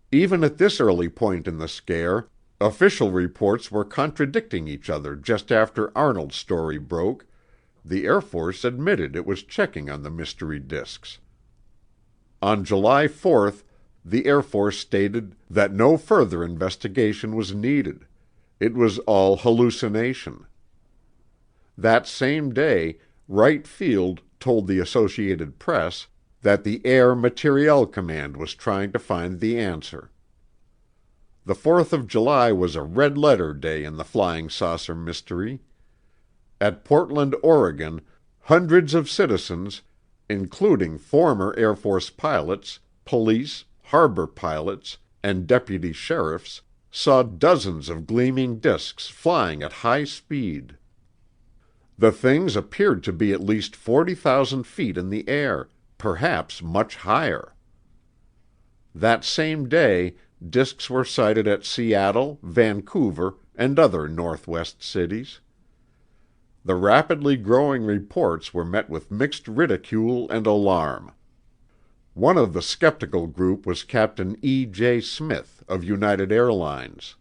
Even at this early point in the scare, official reports were contradicting each other. Just after Arnold's story broke, the Air Force admitted it was checking on the mystery disks. On July 4th, the Air Force stated that no further investigation was needed. It was all hallucination. That same day, Wright Field told the Associated Press that the Air Materiel Command was trying to find the answer. The 4th of July was a red-letter day in the flying saucer mystery. At Portland, Oregon, hundreds of citizens, including former Air Force pilots, police, harbor pilots, and deputy sheriffs, saw dozens of gleaming disks flying at high speed. The things appeared to be at least 40,000 feet in the air, perhaps much higher. That same day, disks were sighted at Seattle, Vancouver, and other Northwest cities. The rapidly growing reports were met with mixed ridicule and alarm. One of the skeptical group was Captain E.J. Smith of United Airlines.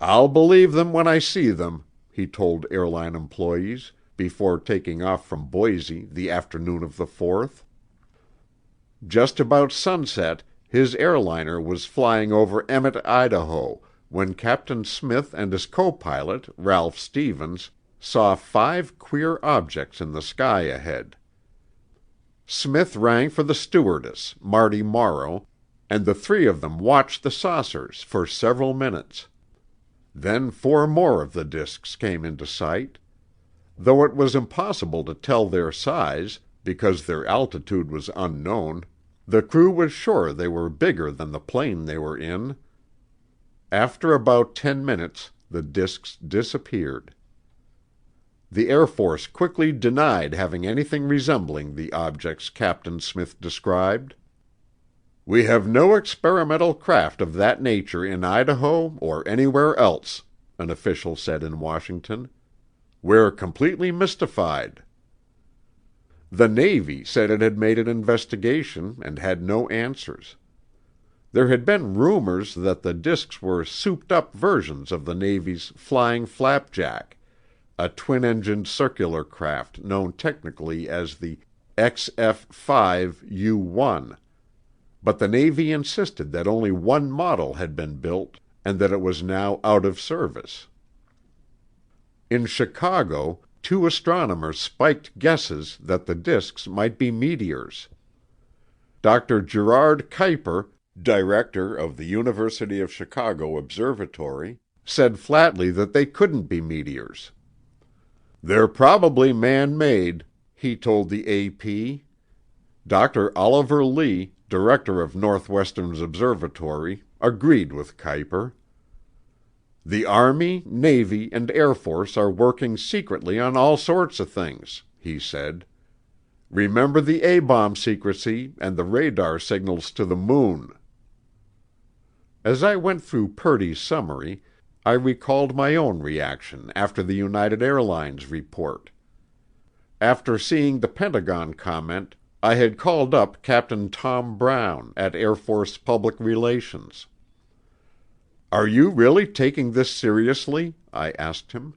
"I'll believe them when I see them," he told airline employees before taking off from Boise the afternoon of the 4th. Just about sunset, his airliner was flying over Emmett, Idaho, when Captain Smith and his co-pilot, Ralph Stevens, saw 5 queer objects in the sky ahead. Smith rang for the stewardess, Marty Morrow, and the 3 of them watched the saucers for several minutes. Then 4 more of the disks came into sight. Though it was impossible to tell their size, because their altitude was unknown, the crew was sure they were bigger than the plane they were in. After about 10 minutes, the disks disappeared. The Air Force quickly denied having anything resembling the objects Captain Smith described. "We have no experimental craft of that nature in Idaho or anywhere else," an official said in Washington. "We're completely mystified." The Navy said it had made an investigation and had no answers. There had been rumors that the disks were souped-up versions of the Navy's Flying Flapjack, a twin-engined circular craft known technically as the XF-5U-1. But the Navy insisted that only one model had been built and that it was now out of service. In Chicago, 2 astronomers spiked guesses that the disks might be meteors. Dr. Gerard Kuiper, director of the University of Chicago Observatory, said flatly that they couldn't be meteors. "They're probably man-made," he told the AP. Dr. Oliver Lee, director of Northwestern's observatory, agreed with Kuiper. "The Army, Navy, and Air Force are working secretly on all sorts of things," he said. "Remember the A-bomb secrecy and the radar signals to the moon." As I went through Purdy's summary, I recalled my own reaction after the United Airlines report. After seeing the Pentagon comment, I had called up Captain Tom Brown at Air Force Public Relations. "Are you really taking this seriously?" I asked him.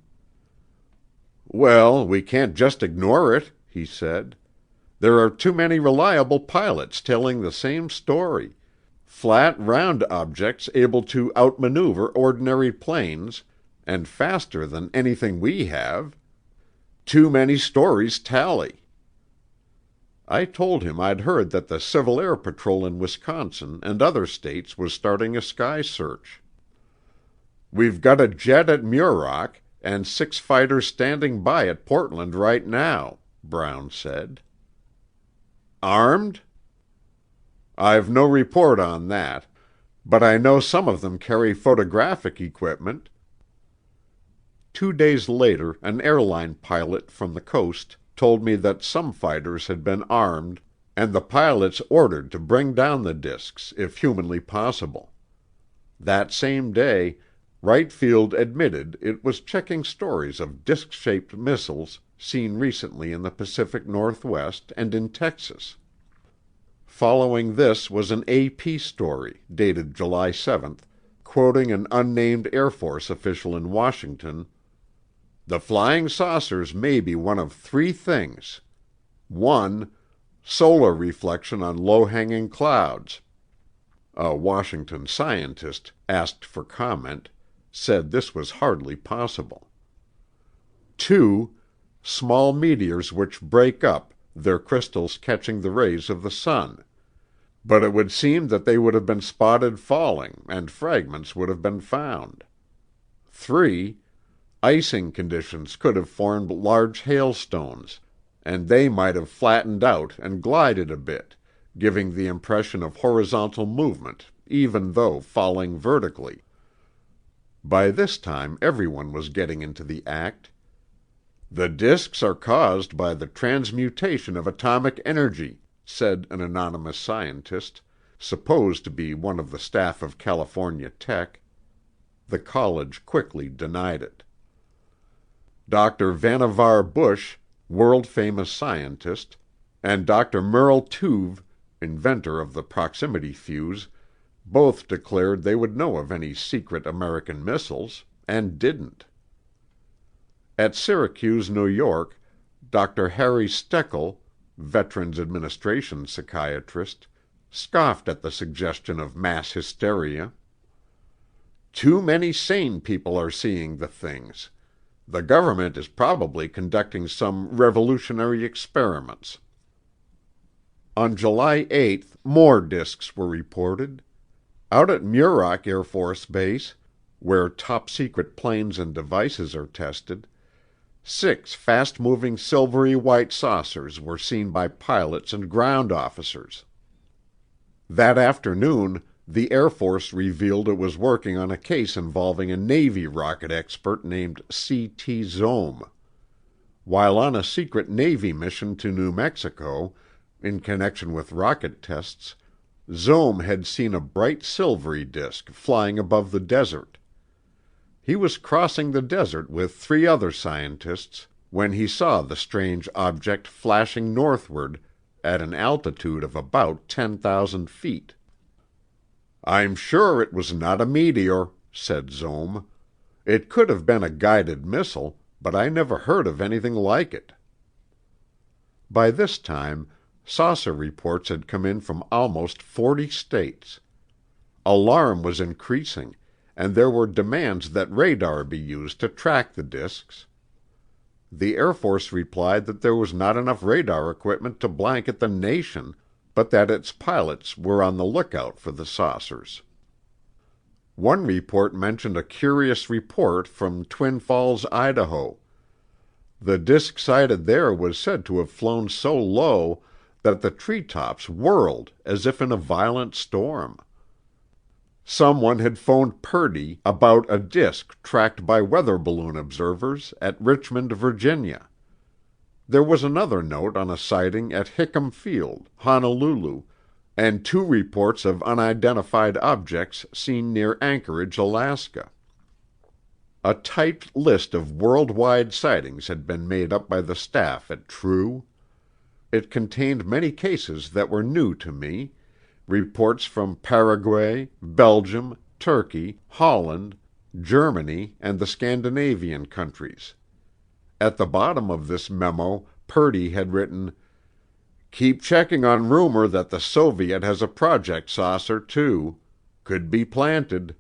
"Well, we can't just ignore it," he said. "There are too many reliable pilots telling the same story. Flat, round objects able to outmaneuver ordinary planes, and faster than anything we have. Too many stories tally." I told him I'd heard that the Civil Air Patrol in Wisconsin and other states was starting a sky search. "We've got a jet at Muroc and 6 fighters standing by at Portland right now," Brown said. "Armed?" "I've no report on that, but I know some of them carry photographic equipment." 2 days later an airline pilot from the coast told me that some fighters had been armed and the pilots ordered to bring down the disks if humanly possible. That same day, Wright Field admitted it was checking stories of disc-shaped missiles seen recently in the Pacific Northwest and in Texas. Following this was an AP story, dated July 7th, quoting an unnamed Air Force official in Washington. "The flying saucers may be one of three things. 1. Solar reflection on low-hanging clouds." A Washington scientist, asked for comment, said this was hardly possible. 2. Small meteors which break up, their crystals catching the rays of the sun. But it would seem that they would have been spotted falling, and fragments would have been found. 3. Icing conditions could have formed large hailstones, and they might have flattened out and glided a bit, giving the impression of horizontal movement even though falling vertically. By this time everyone was getting into the act. "The disks are caused by the transmutation of atomic energy," said an anonymous scientist, supposed to be one of the staff of California Tech. The college quickly denied it. Dr. Vannevar Bush, world-famous scientist, and Dr. Merle Tuve, inventor of the proximity fuse, both declared they would know of any secret American missiles, and didn't. At Syracuse, New York, Dr. Harry Steckel, Veterans Administration psychiatrist, scoffed at the suggestion of mass hysteria. "Too many sane people are seeing the things. The government is probably conducting some revolutionary experiments." On July 8th, more disks were reported. Out at Muroc Air Force Base, where top-secret planes and devices are tested, 6 fast-moving silvery white saucers were seen by pilots and ground officers. That afternoon, the Air Force revealed it was working on a case involving a Navy rocket expert named C.T. Zohm. While on a secret Navy mission to New Mexico, in connection with rocket tests, Zohm had seen a bright silvery disk flying above the desert. He was crossing the desert with 3 other scientists when he saw the strange object flashing northward at an altitude of about 10,000 feet. "I'm sure it was not a meteor," said Zohm. "It could have been a guided missile, but I never heard of anything like it." By this time, saucer reports had come in from almost 40 states. Alarm was increasing, and there were demands that radar be used to track the disks. The Air Force replied that there was not enough radar equipment to blanket the nation, but that its pilots were on the lookout for the saucers. One report mentioned a curious report from Twin Falls, Idaho. The disk sighted there was said to have flown so low that the treetops whirled as if in a violent storm. Someone had phoned Purdy about a disk tracked by weather balloon observers at Richmond, Virginia. There was another note on a sighting at Hickam Field, Honolulu, and 2 reports of unidentified objects seen near Anchorage, Alaska. A typed list of worldwide sightings had been made up by the staff at True. It contained many cases that were new to me, reports from Paraguay, Belgium, Turkey, Holland, Germany, and the Scandinavian countries. At the bottom of this memo, Purdy had written, "Keep checking on rumor that the Soviet has a project saucer, too. Could be planted."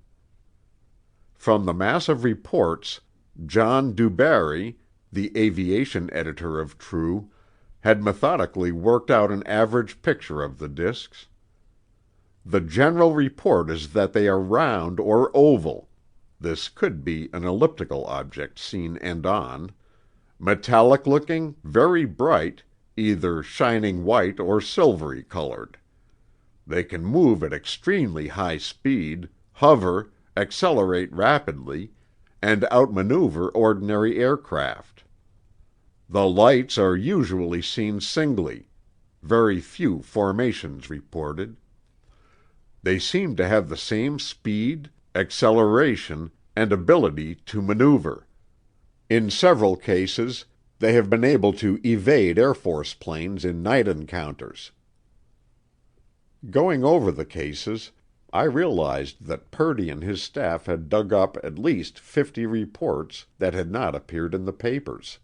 From the mass of reports, John DuBarry, the aviation editor of True, had methodically worked out an average picture of the disks. The general report is that they are round or oval. This could be an elliptical object seen end on. Metallic looking, very bright, either shining white or silvery colored. They can move at extremely high speed, hover, accelerate rapidly, and outmaneuver ordinary aircraft. The lights are usually seen singly, very few formations reported. They seem to have the same speed, acceleration, and ability to maneuver. In several cases, they have been able to evade Air Force planes in night encounters. Going over the cases, I realized that Purdy and his staff had dug up at least 50 reports that had not appeared in the papers.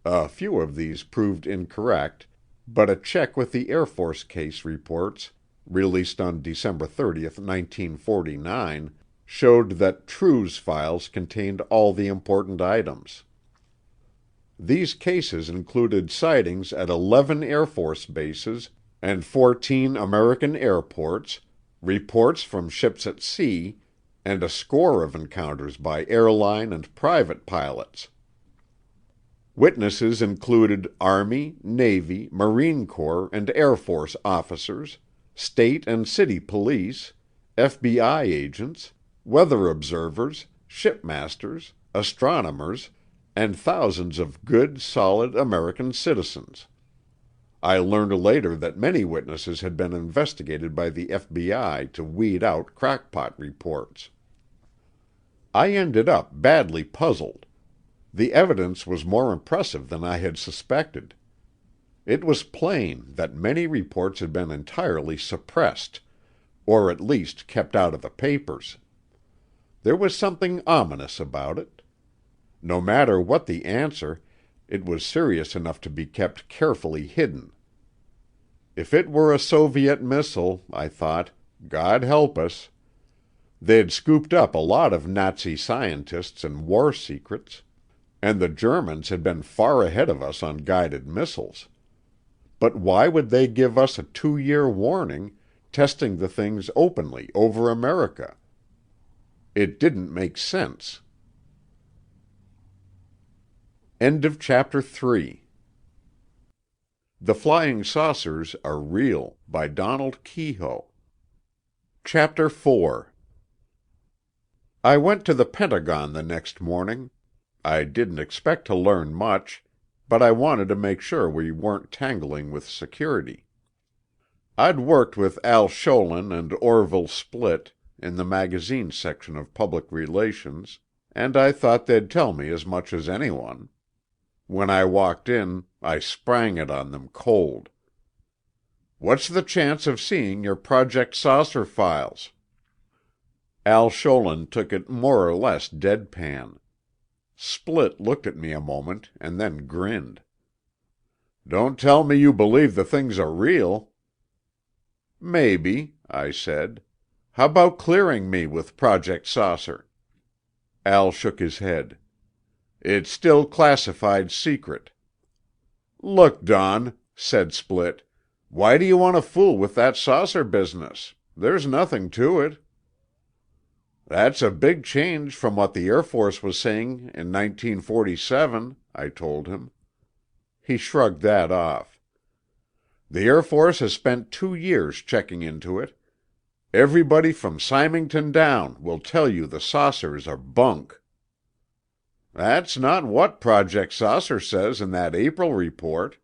A few of these proved incorrect, but a check with the Air Force case reports, released on December 30, 1949, showed that True's files contained all the important items. These cases included sightings at 11 Air Force bases and 14 American airports, reports from ships at sea, and a score of encounters by airline and private pilots. Witnesses included Army, Navy, Marine Corps, and Air Force officers, state and city police, FBI agents, weather observers, shipmasters, astronomers, and thousands of good, solid American citizens. I learned later that many witnesses had been investigated by the FBI to weed out crackpot reports. I ended up badly puzzled. The evidence was more impressive than I had suspected. It was plain that many reports had been entirely suppressed, or at least kept out of the papers. There was something ominous about it. No matter what the answer, it was serious enough to be kept carefully hidden. If it were a Soviet missile, I thought, God help us. They'd scooped up a lot of Nazi scientists and war secrets, and the Germans had been far ahead of us on guided missiles. But why would they give us a 2-year warning, testing the things openly over America? It didn't make sense. End of Chapter 3. The Flying Saucers Are Real by Donald Keyhoe. Chapter 4. I went to the Pentagon the next morning. I didn't expect to learn much, but I wanted to make sure we weren't tangling with security. I'd worked with Al Sholin and Orville Splitt in the magazine section of public relations, and I thought they'd tell me as much as anyone. When I walked in, I sprang it on them cold. "What's the chance of seeing your Project Saucer files?" Al Sholin took it more or less deadpan. Splitt looked at me a moment and then grinned. "Don't tell me you believe the things are real." "Maybe," I said. "How about clearing me with Project Saucer?" Al shook his head. "It's still classified secret." "Look, Don," said Splitt, "why do you want to fool with that saucer business? There's nothing to it." "That's a big change from what the Air Force was saying in 1947, I told him. He shrugged that off. "The Air Force has spent 2 years checking into it. Everybody from Symington down will tell you the saucers are bunk." "That's not what Project Saucer says in that April report."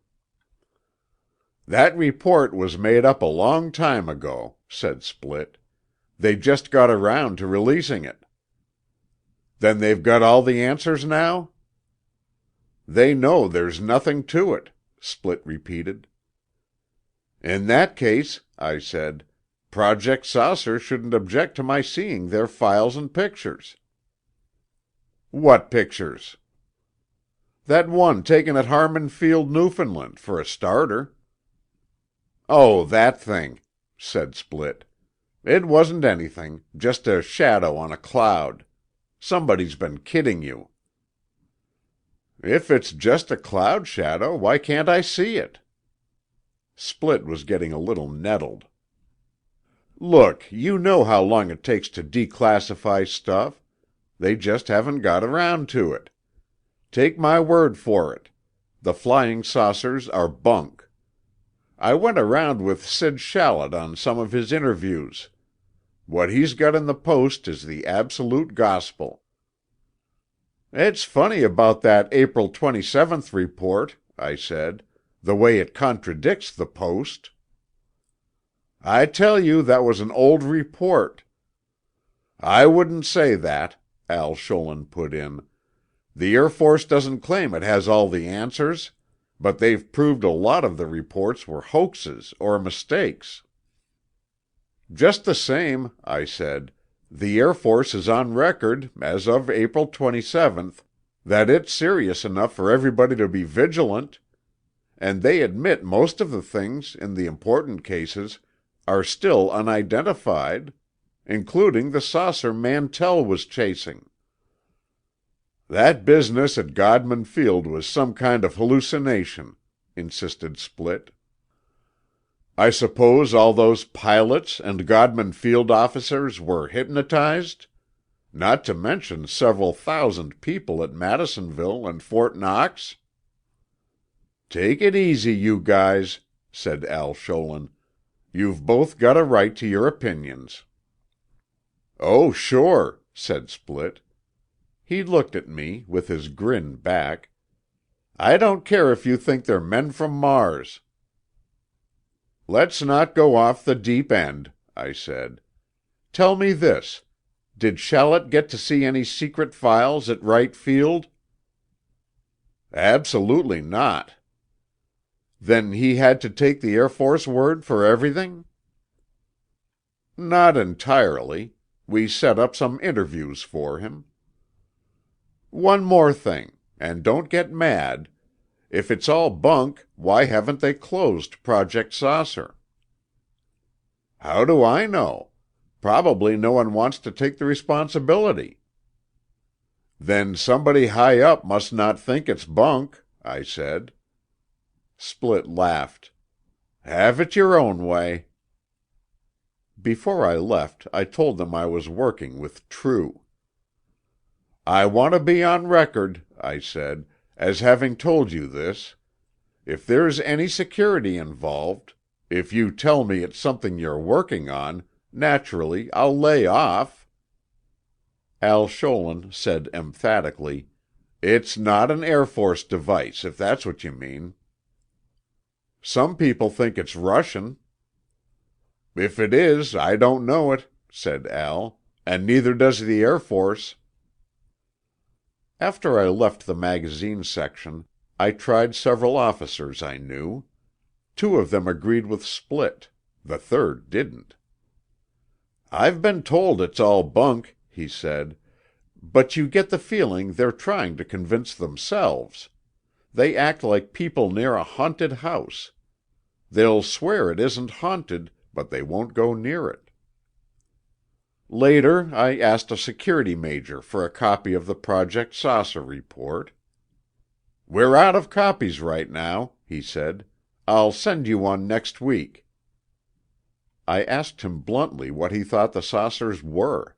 "That report was made up a long time ago," said Splitt. "They just got around to releasing it." "Then they've got all the answers now?" "They know there's nothing to it," Splitt repeated. "In that case," I said, "Project Saucer shouldn't object to my seeing their files and pictures." "What pictures?" "That one taken at Harmon Field, Newfoundland, for a starter." "Oh, that thing," said Splitt. "It wasn't anything, just a shadow on a cloud. Somebody's been kidding you." "If it's just a cloud shadow, why can't I see it?" Splitt was getting a little nettled. "Look, you know how long it takes to declassify stuff. They just haven't got around to it. Take my word for it. The flying saucers are bunk. I went around with Sid Shallot on some of his interviews. What he's got in the Post is the absolute gospel." "It's funny about that April 27th report," I said, "the way it contradicts the Post." "I tell you that was an old report." "I wouldn't say that," Al Scholin put in. "The Air Force doesn't claim it has all the answers, but they've proved a lot of the reports were hoaxes or mistakes." "Just the same," I said, "the Air Force is on record, as of April 27th, that it's serious enough for everybody to be vigilant. And they admit most of the things, in the important cases, are still unidentified, including the saucer Mantell was chasing." "That business at Godman Field was some kind of hallucination," insisted Splitt. "I suppose all those pilots and Godman Field officers were hypnotized? Not to mention several thousand people at Madisonville and Fort Knox?" "Take it easy, you guys," said Al Scholin. "You've both got a right to your opinions." "Oh, sure," said Splitt. He looked at me, with his grin back. "I don't care if you think they're men from Mars." "Let's not go off the deep end," I said. "Tell me this. Did Shallett get to see any secret files at Wright Field?" "Absolutely not." "Then he had to take the Air Force word for everything?" "Not entirely. We set up some interviews for him." "One more thing, and don't get mad. If it's all bunk, why haven't they closed Project Saucer?" "How do I know? Probably no one wants to take the responsibility." "Then somebody high up must not think it's bunk," I said. Splitt laughed. "Have it your own way." Before I left, I told them I was working with True. "I want to be on record," I said, "as having told you this. If there's any security involved, if you tell me it's something you're working on, naturally I'll lay off." Al Scholin said emphatically, "It's not an Air Force device, if that's what you mean." "Some people think it's Russian." "If it is, I don't know it," said Al, "and neither does the Air Force." After I left the magazine section, I tried several officers I knew. 2 of them agreed with Splitt. The third didn't. "I've been told it's all bunk," he said, "but you get the feeling they're trying to convince themselves. They act like people near a haunted house. They'll swear it isn't haunted, but they won't go near it." Later, I asked a security major for a copy of the Project Saucer report. "We're out of copies right now," he said. "I'll send you one next week." I asked him bluntly what he thought the saucers were.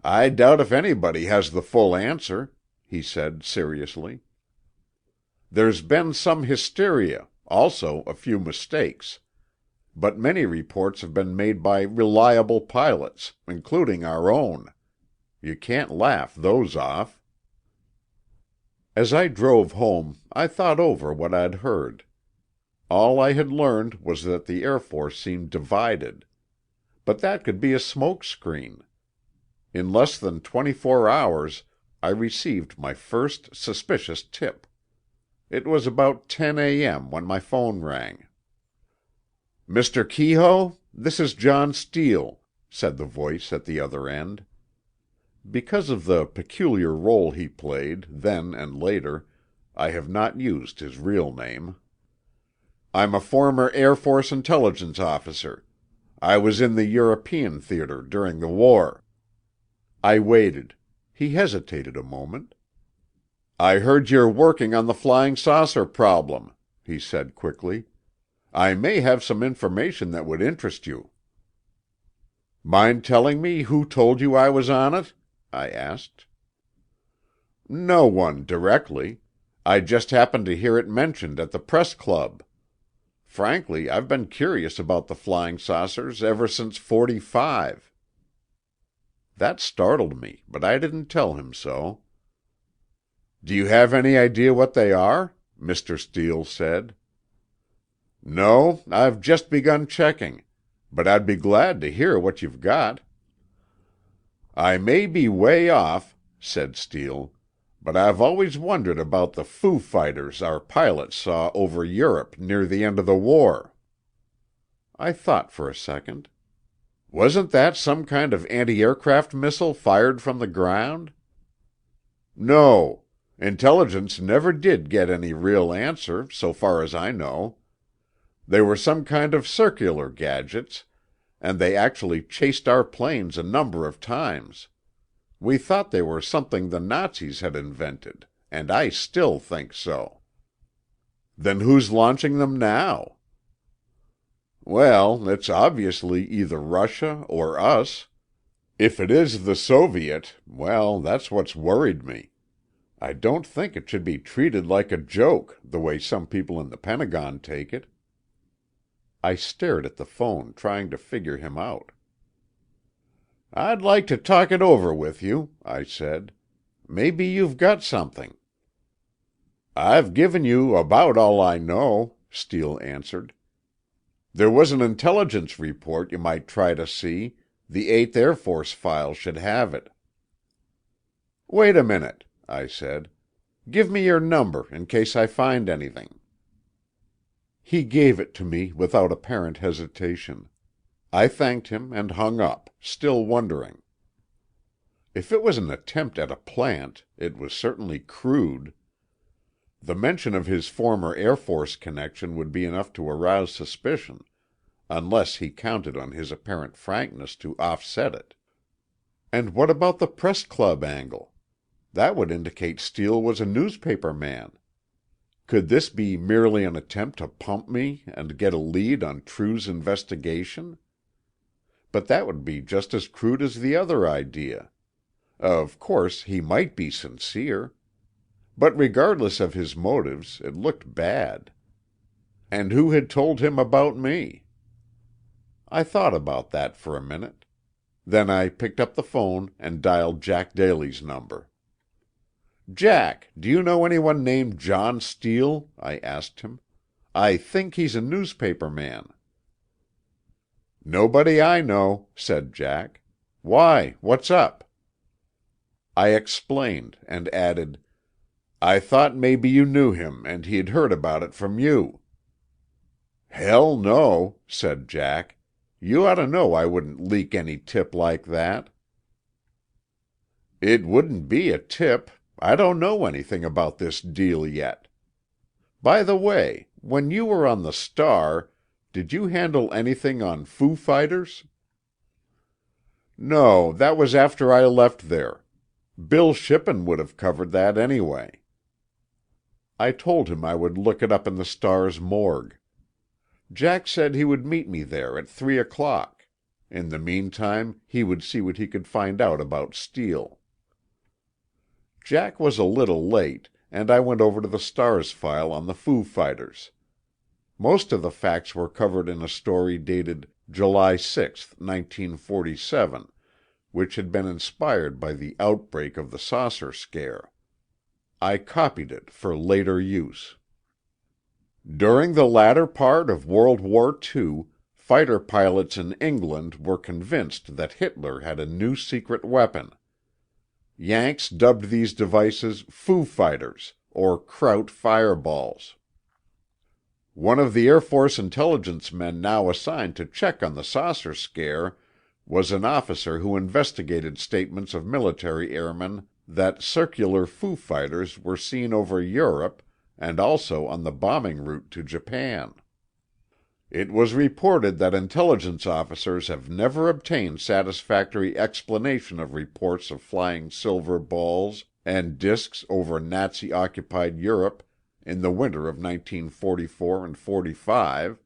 "I doubt if anybody has the full answer," he said seriously. "There's been some hysteria, also a few mistakes. But many reports have been made by reliable pilots, including our own. You can't laugh those off." As I drove home, I thought over what I'd heard. All I had learned was that the Air Force seemed divided. But that could be a smokescreen. In less than 24 hours, I received my first suspicious tip. It was about 10 a.m. when my phone rang. "Mr. Keyhoe, this is John Steele," said the voice at the other end. Because of the peculiar role he played, then and later, I have not used his real name. "I'm a former Air Force intelligence officer. I was in the European theater during the war." I waited. He hesitated a moment. "I heard you're working on the flying saucer problem," he said quickly. "I may have some information that would interest you." "Mind telling me who told you I was on it?" I asked. "No one, directly. I just happened to hear it mentioned at the press club. Frankly, I've been curious about the flying saucers ever since '45. That startled me, but I didn't tell him so. "Do you have any idea what they are?" Mr. Steele said. "No, I've just begun checking, but I'd be glad to hear what you've got." "I may be way off," said Steele, "but I've always wondered about the foo fighters our pilots saw over Europe near the end of the war." I thought for a second. "Wasn't that some kind of anti-aircraft missile fired from the ground?" "No. Intelligence never did get any real answer, so far as I know. They were some kind of circular gadgets, and they actually chased our planes a number of times. We thought they were something the Nazis had invented, and I still think so." "Then who's launching them now?" "Well, it's obviously either Russia or us. If it is the Soviet, well, that's what's worried me. I don't think it should be treated like a joke, the way some people in the Pentagon take it." I stared at the phone, trying to figure him out. "I'd like to talk it over with you," I said. "Maybe you've got something." "I've given you about all I know," Steele answered. "There was an intelligence report you might try to see. The 8th Air Force file should have it." "Wait a minute," I said. "Give me your number in case I find anything." He gave it to me without apparent hesitation. I thanked him and hung up, still wondering. If it was an attempt at a plant, it was certainly crude. The mention of his former Air Force connection would be enough to arouse suspicion, unless he counted on his apparent frankness to offset it. And what about the press club angle? That would indicate Steele was a newspaper man. Could this be merely an attempt to pump me and get a lead on True's investigation? But that would be just as crude as the other idea. Of course, he might be sincere. But regardless of his motives, it looked bad. And who had told him about me? I thought about that for a minute. Then I picked up the phone and dialed Jack Daly's number. "Jack, do you know anyone named John Steele?" I asked him. "I think he's a newspaper man." "Nobody I know," said Jack. "Why? What's up?" I explained, and added, "I thought maybe you knew him and he'd heard about it from you." "Hell no," said Jack. "You ought to know I wouldn't leak any tip like that." "It wouldn't be a tip. I don't know anything about this deal yet. By the way, when you were on the Star, did you handle anything on foo fighters?" "No, that was after I left there. Bill Shippen would have covered that anyway." I told him I would look it up in the Star's morgue. Jack said he would meet me there at 3 o'clock. In the meantime, he would see what he could find out about Steele. Jack was a little late, and I went over to the Star's file on the Foo Fighters. Most of the facts were covered in a story dated July 6, 1947, which had been inspired by the outbreak of the saucer scare. I copied it for later use. During the latter part of World War II, fighter pilots in England were convinced that Hitler had a new secret weapon. Yanks dubbed these devices Foo Fighters, or Kraut fireballs. One of the Air Force intelligence men now assigned to check on the saucer scare was an officer who investigated statements of military airmen that circular Foo Fighters were seen over Europe and also on the bombing route to Japan. It was reported that intelligence officers have never obtained satisfactory explanation of reports of flying silver balls and discs over Nazi-occupied Europe in the winter of 1944 and 45.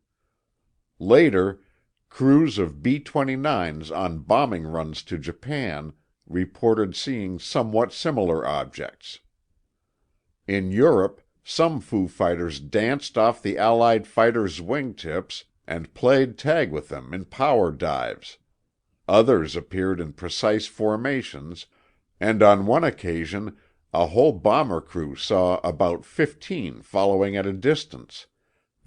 Later, crews of B-29s on bombing runs to Japan reported seeing somewhat similar objects. In Europe, some Foo Fighters danced off the Allied fighters' wingtips and played tag with them in power dives. Others appeared in precise formations, and on one occasion A whole bomber crew saw about 15 following at a distance,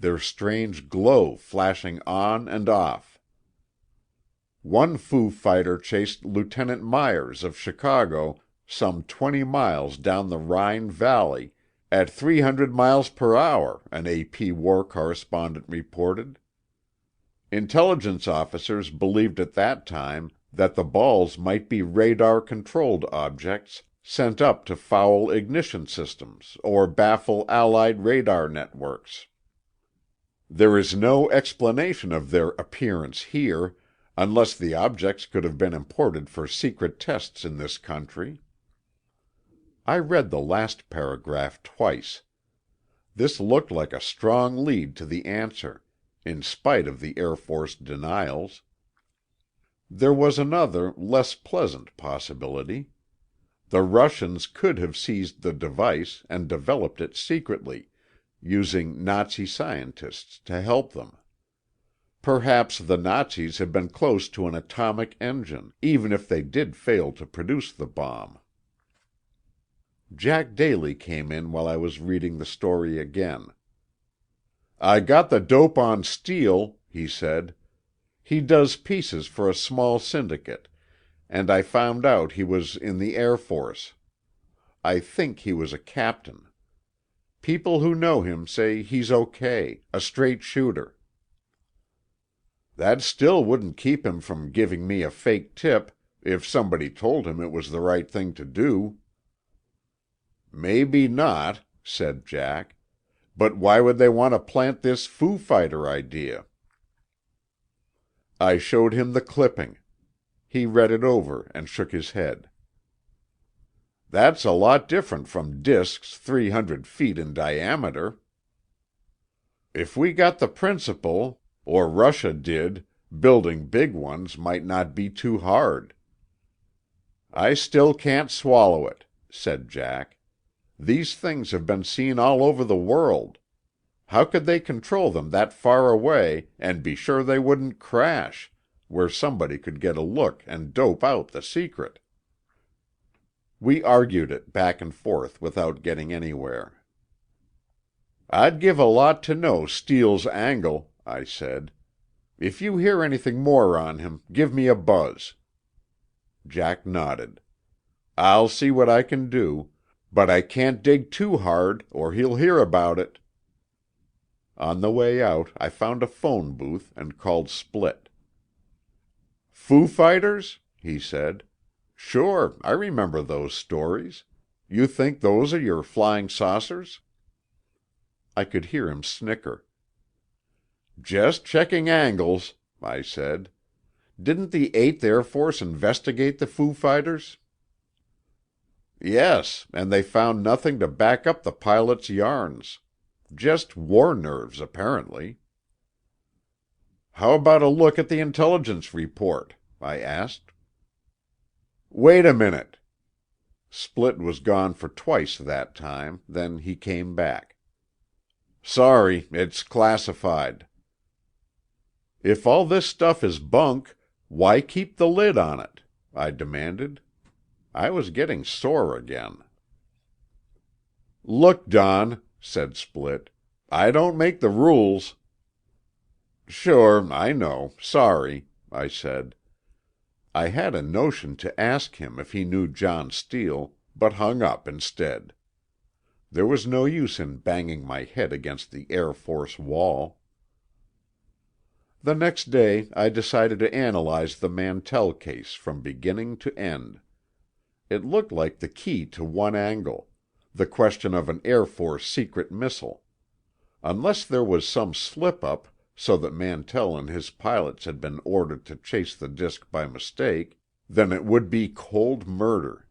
their strange glow flashing on and off. One foo fighter chased Lieutenant Myers of Chicago some 20 miles down the Rhine Valley at 300 miles per hour, an AP war correspondent reported. Intelligence officers believed at that time that the balls might be radar-controlled objects sent up to foul ignition systems or baffle Allied radar networks. There is no explanation of their appearance here, unless the objects could have been imported for secret tests in this country. I read the last paragraph twice. This looked like a strong lead to the answer, in spite of the Air Force denials. There was another, less pleasant possibility. The Russians could have seized the device and developed it secretly, using Nazi scientists to help them. Perhaps the Nazis had been close to an atomic engine, even if they did fail to produce the bomb. Jack Daly came in while I was reading the story again. "I got the dope on Steele," he said. "He does pieces for a small syndicate, and I found out he was in the Air Force. I think he was a captain. People who know him say he's okay, a straight shooter." "That still wouldn't keep him from giving me a fake tip, if somebody told him it was the right thing to do." "Maybe not," said Jack. "But why would they want to plant this foo fighter idea?" I showed him the clipping. He read it over and shook his head. "That's a lot different from disks 300 feet in diameter. If we got the principle, or Russia did, building big ones might not be too hard." "I still can't swallow it," said Jack. "These things have been seen all over the world. How could they control them that far away and be sure they wouldn't crash, where somebody could get a look and dope out the secret?" We argued it back and forth without getting anywhere. "I'd give a lot to know Steele's angle," I said. "If you hear anything more on him, give me a buzz." Jack nodded. "I'll see what I can do, but I can't dig too hard or he'll hear about it." On the way out, I found a phone booth and called Split. "Foo Fighters?" he said. "Sure, I remember those stories. You think those are your flying saucers?" I could hear him snicker. "Just checking angles," I said. "Didn't the 8th Air Force investigate the Foo Fighters?" "Yes, and they found nothing to back up the pilot's yarns. Just war nerves, apparently." "How about a look at the intelligence report?" I asked. "Wait a minute." Split was gone for twice that time, then he came back. "Sorry, it's classified." "If all this stuff is bunk, why keep the lid on it?" I demanded. I was getting sore again. "Look, Don," said Split, "I don't make the rules." "Sure, I know. Sorry," I said. I had a notion to ask him if he knew John Steele, but hung up instead. There was no use in banging my head against the Air Force wall. The next day I decided to analyze the Mantell case from beginning to end. It looked like the key to one angle, the question of an Air Force secret missile. Unless there was some slip-up, so that Mantell and his pilots had been ordered to chase the disk by mistake, then it would be cold murder.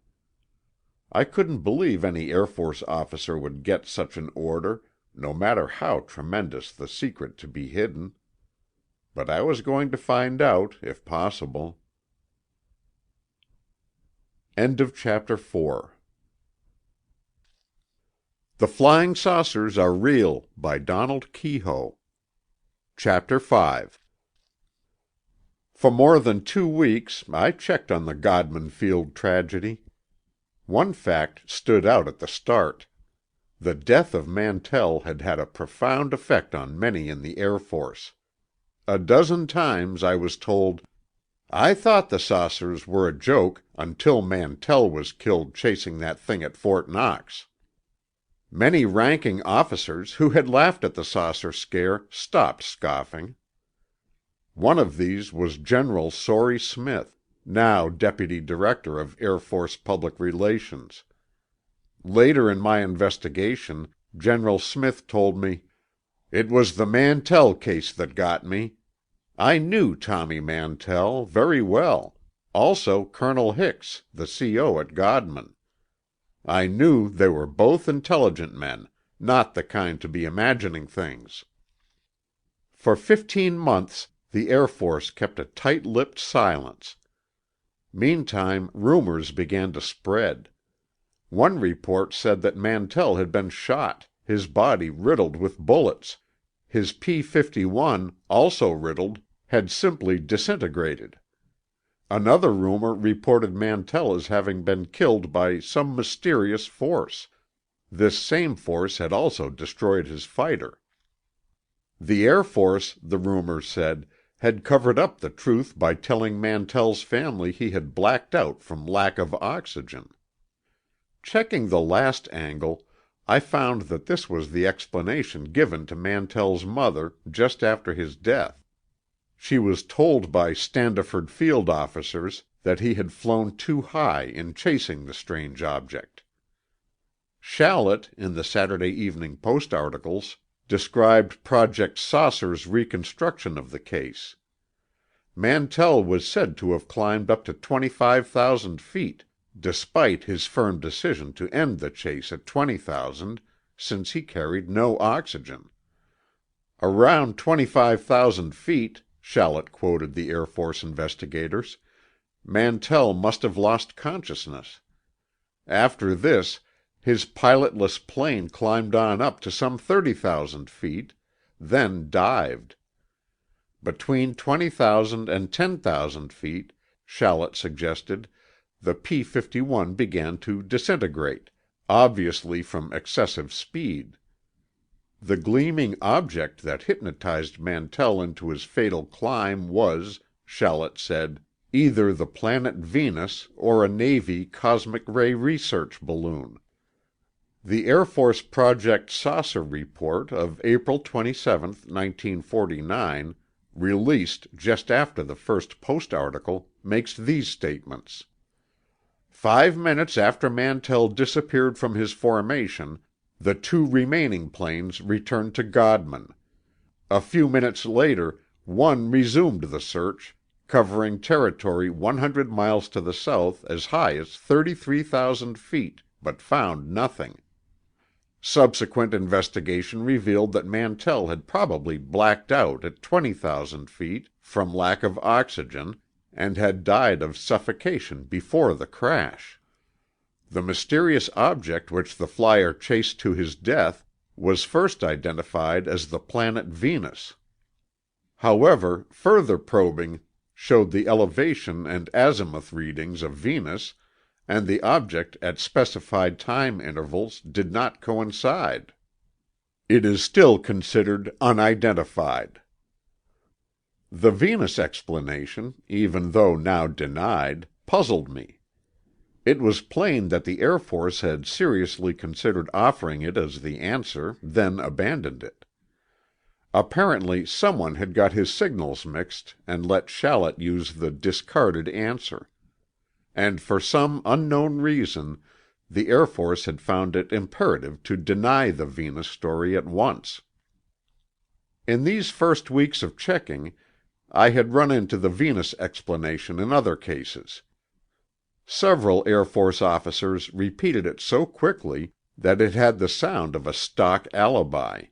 I couldn't believe any Air Force officer would get such an order, no matter how tremendous the secret to be hidden. But I was going to find out, if possible. End of chapter 4. The Flying Saucers Are Real by Donald Keyhoe. Chapter 5. For more than 2 weeks I checked on the Godman Field tragedy. One fact stood out at the start. The death of Mantell had had a profound effect on many in the Air Force. A dozen times I was told, "I thought the saucers were a joke until Mantell was killed chasing that thing at Fort Knox." Many ranking officers who had laughed at the saucer scare stopped scoffing. One of these was General Sory Smith, now Deputy Director of Air Force Public Relations. Later in my investigation, General Smith told me, "It was the Mantell case that got me. I knew Tommy Mantell very well, also Colonel Hicks, the CO at Godman. I knew they were both intelligent men, not the kind to be imagining things." For 15 months, the Air Force kept a tight-lipped silence. Meantime, rumors began to spread. One report said that Mantell had been shot, his body riddled with bullets. His P-51, also riddled, had simply disintegrated. Another rumor reported Mantell as having been killed by some mysterious force. This same force had also destroyed his fighter. The Air Force, the rumors said, had covered up the truth by telling Mantell's family he had blacked out from lack of oxygen. Checking the last angle, I found that this was the explanation given to Mantell's mother just after his death. She was told by Standiford Field officers that he had flown too high in chasing the strange object. Shallot, in the Saturday Evening Post articles, described Project Saucer's reconstruction of the case. Mantell was said to have climbed up to 25,000 feet, despite his firm decision to end the chase at 20,000, since he carried no oxygen. Around 25,000 feet, Shallot quoted the Air Force investigators, Mantell must have lost consciousness. After this, his pilotless plane climbed on up to some 30,000 feet, then dived. Between 20,000 and 10,000 feet, Shallot suggested, the P-51 began to disintegrate, obviously from excessive speed. The gleaming object that hypnotized Mantell into his fatal climb was, Shallot said, either the planet Venus or a Navy cosmic ray research balloon. The Air Force Project Saucer report of April 27, 1949, released just after the first Post article, makes these statements. 5 minutes after Mantell disappeared from his formation, the 2 remaining planes returned to Godman. A few minutes later, one resumed the search, covering territory 100 miles to the south as high as 33,000 feet, but found nothing. Subsequent investigation revealed that Mantell had probably blacked out at 20,000 feet from lack of oxygen and had died of suffocation before the crash. The mysterious object which the flyer chased to his death was first identified as the planet Venus. However, further probing showed the elevation and azimuth readings of Venus and the object at specified time intervals did not coincide. It is still considered unidentified. The Venus explanation, even though now denied, puzzled me. It was plain that the Air Force had seriously considered offering it as the answer, then abandoned it. Apparently someone had got his signals mixed and let Shallot use the discarded answer. And for some unknown reason, the Air Force had found it imperative to deny the Venus story at once. In these first weeks of checking, I had run into the Venus explanation in other cases. Several Air Force officers repeated it so quickly that it had the sound of a stock alibi.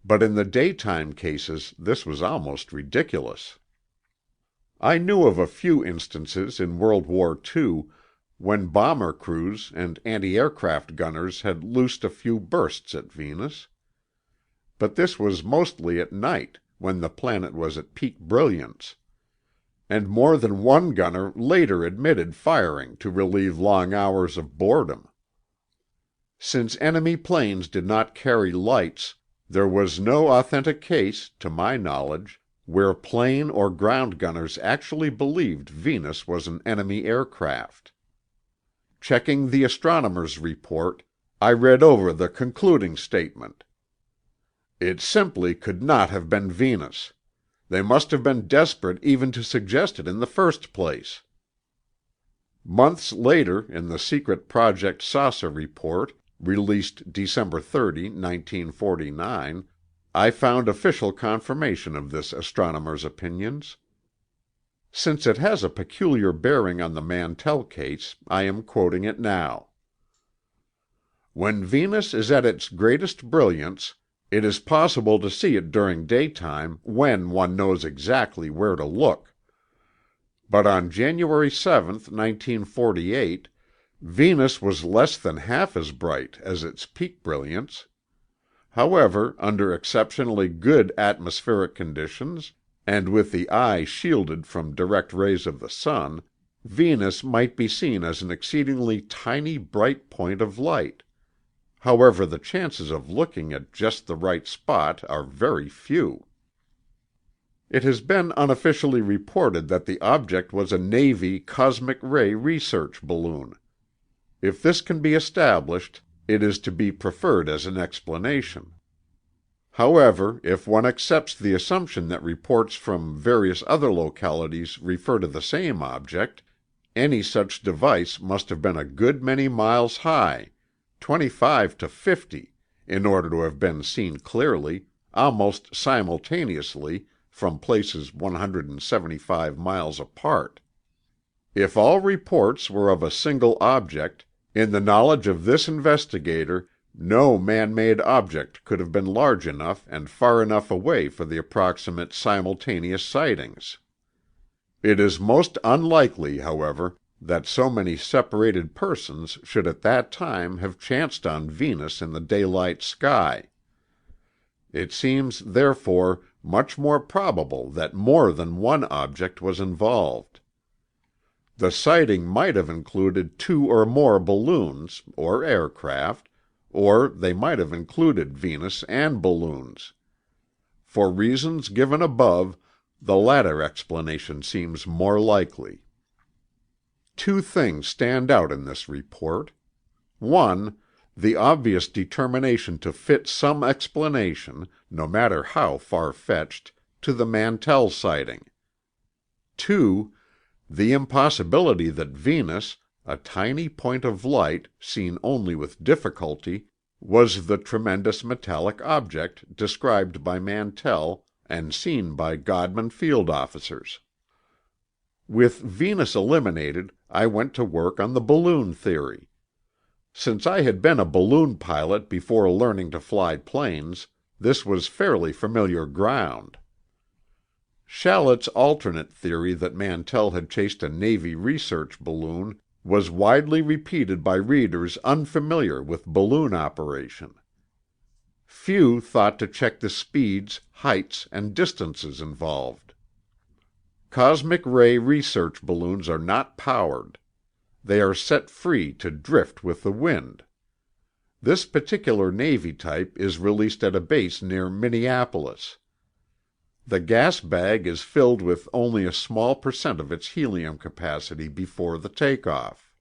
But in the daytime cases this was almost ridiculous. I knew of a few instances in World War II when bomber crews and anti-aircraft gunners had loosed a few bursts at Venus. But this was mostly at night, when the planet was at peak brilliance. and more than one gunner later admitted firing to relieve long hours of boredom. Since enemy planes did not carry lights, there was no authentic case, to my knowledge, where plane or ground gunners actually believed Venus was an enemy aircraft. Checking the astronomer's report, I read over the concluding statement. "It simply could not have been Venus. They must have been desperate even to suggest it in the first place." Months later, in the secret Project Saucer report, released December 30, 1949, I found official confirmation of this astronomer's opinions. Since it has a peculiar bearing on the Mantell case, I am quoting it now. "When Venus is at its greatest brilliance, it is possible to see it during daytime when one knows exactly where to look. But on January 7, 1948, Venus was less than half as bright as its peak brilliance. However, under exceptionally good atmospheric conditions, and with the eye shielded from direct rays of the sun, Venus might be seen as an exceedingly tiny bright point of light. However, the chances of looking at just the right spot are very few." It has been unofficially reported that the object was a Navy cosmic ray research balloon. If this can be established, it is to be preferred as an explanation. However, if one accepts the assumption that reports from various other localities refer to the same object, any such device must have been a good many miles high, 25 to 50, in order to have been seen clearly, almost simultaneously, from places 175 miles apart. If all reports were of a single object, in the knowledge of this investigator, no man-made object could have been large enough and far enough away for the approximate simultaneous sightings. It is most unlikely, however, that so many separated persons should at that time have chanced on Venus in the daylight sky. It seems, therefore, much more probable that more than one object was involved. The sighting might have included two or more balloons, or aircraft, or they might have included Venus and balloons. For reasons given above, the latter explanation seems more likely. Two things stand out in this report. One, the obvious determination to fit some explanation, no matter how far-fetched, to the Mantell sighting. Two, the impossibility that Venus, a tiny point of light, seen only with difficulty, was the tremendous metallic object described by Mantell and seen by Godman field officers. With Venus eliminated, I went to work on the balloon theory. Since I had been a balloon pilot before learning to fly planes, this was fairly familiar ground. Shallett's alternate theory that Mantell had chased a Navy research balloon was widely repeated by readers unfamiliar with balloon operation. Few thought to check the speeds, heights, and distances involved. Cosmic ray research balloons are not powered. They are set free to drift with the wind. This particular Navy type is released at a base near Minneapolis. The gas bag is filled with only a small percent of its helium capacity before the takeoff.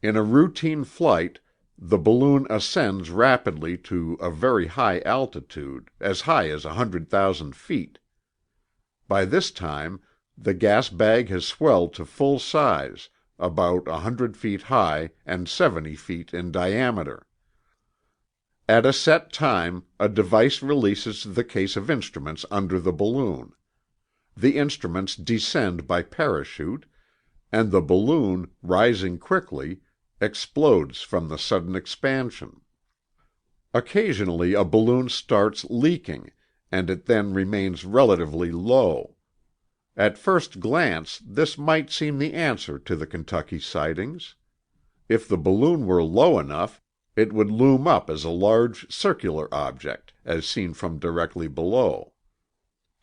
In a routine flight, the balloon ascends rapidly to a very high altitude, as high as 100,000 feet. By this time, the gas bag has swelled to full size, about 100 feet high and 70 feet in diameter. At a set time, a device releases the case of instruments under the balloon. The instruments descend by parachute, and the balloon, rising quickly, explodes from the sudden expansion. Occasionally a balloon starts leaking, and it then remains relatively low. At first glance, this might seem the answer to the Kentucky sightings. If the balloon were low enough, it would loom up as a large circular object, as seen from directly below.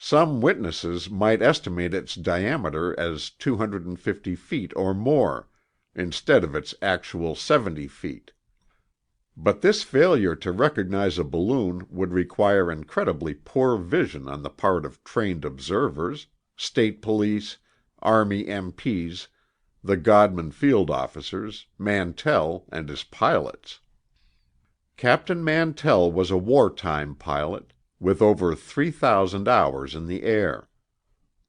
Some witnesses might estimate its diameter as 250 feet or more, instead of its actual 70 feet. But this failure to recognize a balloon would require incredibly poor vision on the part of trained observers, state police, Army MPs, the Godman field officers, Mantell, and his pilots. Captain Mantell was a wartime pilot, with over 3,000 hours in the air.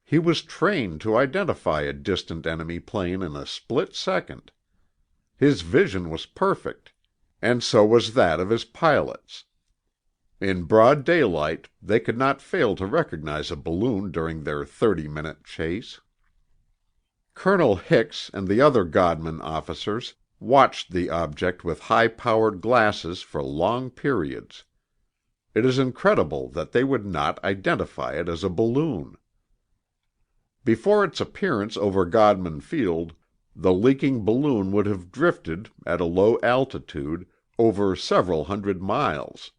He was trained to identify a distant enemy plane in a split second. His vision was perfect, and so was that of his pilots. In broad daylight, they could not fail to recognize a balloon during their 30-minute chase. Colonel Hicks and the other Godman officers watched the object with high-powered glasses for long periods. It is incredible that they would not identify it as a balloon. Before its appearance over Godman Field, the leaking balloon would have drifted, at a low altitude, over several hundred miles.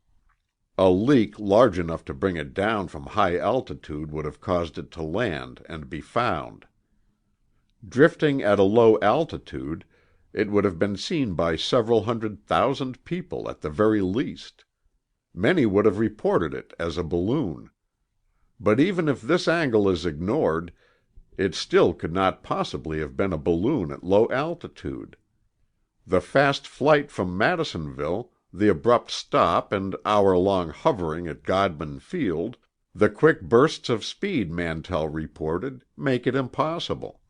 A leak large enough to bring it down from high altitude would have caused it to land and be found. Drifting at a low altitude, it would have been seen by several 100,000 people at the very least. Many would have reported it as a balloon. But even if this angle is ignored, it still could not possibly have been a balloon at low altitude. The fast flight from Madisonville, the abrupt stop and hour-long hovering at Godman Field, the quick bursts of speed Mantell reported, make it impossible.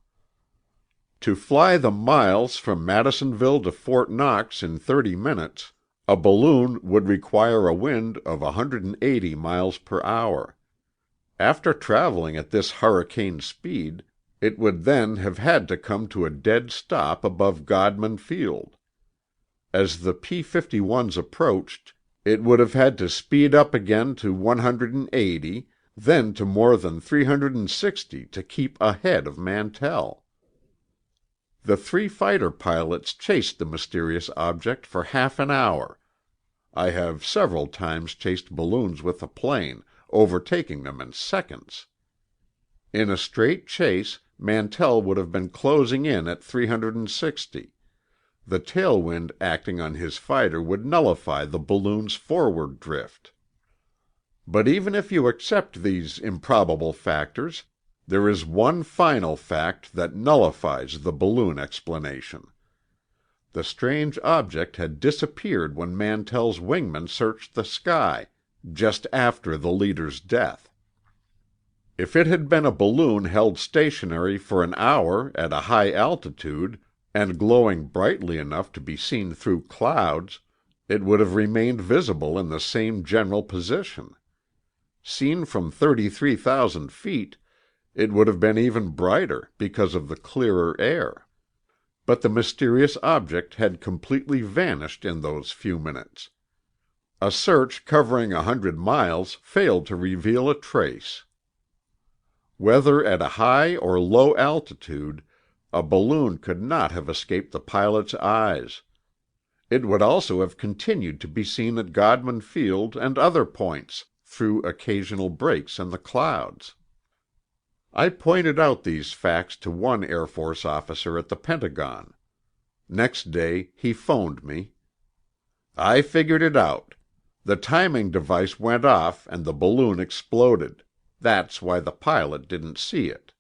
To fly the miles from Madisonville to Fort Knox in 30 minutes, a balloon would require a wind of 180 miles per hour. After traveling at this hurricane speed, it would then have had to come to a dead stop above Godman Field. As the P-51s approached, it would have had to speed up again to 180, then to more than 360 to keep ahead of Mantell. The 3 fighter pilots chased the mysterious object for half an hour. I have several times chased balloons with a plane, overtaking them in seconds. In a straight chase, Mantell would have been closing in at 360. The tailwind acting on his fighter would nullify the balloon's forward drift. But even if you accept these improbable factors, there is one final fact that nullifies the balloon explanation. The strange object had disappeared when Mantell's wingman searched the sky, just after the leader's death. If it had been a balloon held stationary for an hour at a high altitude, and glowing brightly enough to be seen through clouds, it would have remained visible in the same general position. Seen from 33,000 feet, it would have been even brighter because of the clearer air. But the mysterious object had completely vanished in those few minutes. A search covering 100 miles failed to reveal a trace. Whether at a high or low altitude, a balloon could not have escaped the pilot's eyes. It would also have continued to be seen at Godman Field and other points, through occasional breaks in the clouds. I pointed out these facts to one Air Force officer at the Pentagon. Next day he phoned me. "I figured it out. The timing device went off and the balloon exploded. That's why the pilot didn't see it."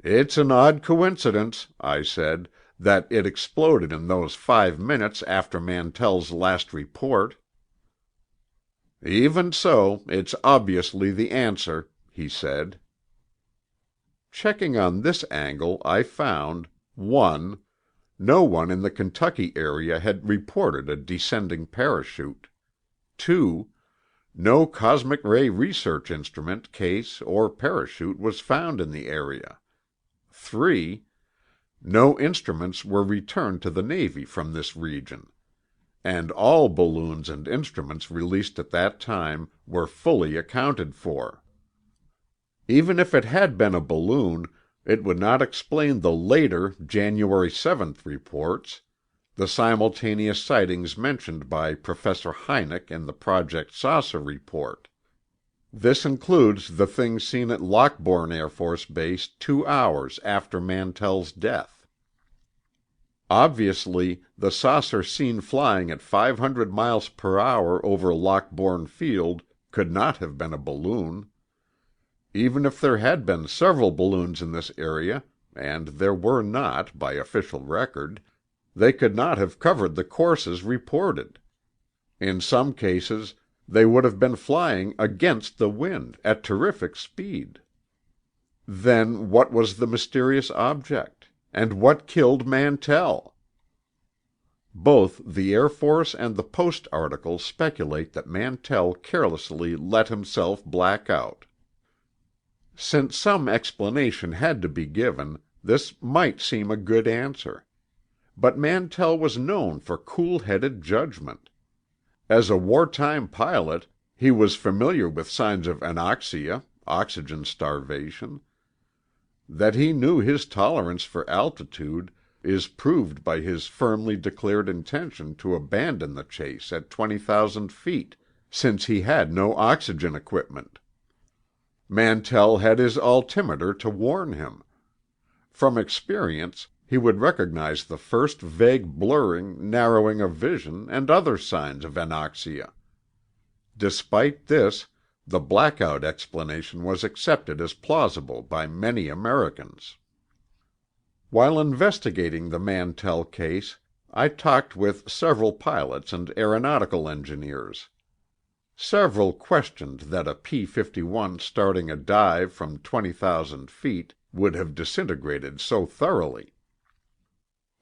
"It's an odd coincidence," I said, "that it exploded in those 5 minutes after Mantell's last report." "Even so, it's obviously the answer," he said. Checking on this angle, I found: 1. No one in the Kentucky area had reported a descending parachute. 2. No cosmic ray research instrument, case, or parachute was found in the area. 3. No instruments were returned to the Navy from this region. And all balloons and instruments released at that time were fully accounted for. Even if it had been a balloon, it would not explain the later January 7th reports, the simultaneous sightings mentioned by Professor Hynek in the Project Saucer report. This includes the things seen at Lockbourne Air Force Base 2 hours after Mantell's death. Obviously, the saucer seen flying at 500 miles per hour over Lockbourne Field could not have been a balloon. Even if there had been several balloons in this area, and there were not by official record, they could not have covered the courses reported. In some cases, they would have been flying against the wind at terrific speed. Then what was the mysterious object? And what killed Mantell? Both the Air Force and the Post articles speculate that Mantell carelessly let himself black out. Since some explanation had to be given, this might seem a good answer. But Mantell was known for cool-headed judgment. As a wartime pilot, he was familiar with signs of anoxia, oxygen starvation. That he knew his tolerance for altitude is proved by his firmly declared intention to abandon the chase at 20,000 feet, since he had no oxygen equipment. Mantell had his altimeter to warn him. From experience, he would recognize the first vague blurring, narrowing of vision, and other signs of anoxia. Despite this, the blackout explanation was accepted as plausible by many Americans. While investigating the Mantell case, I talked with several pilots and aeronautical engineers. Several questioned that a P-51 starting a dive from 20,000 feet would have disintegrated so thoroughly.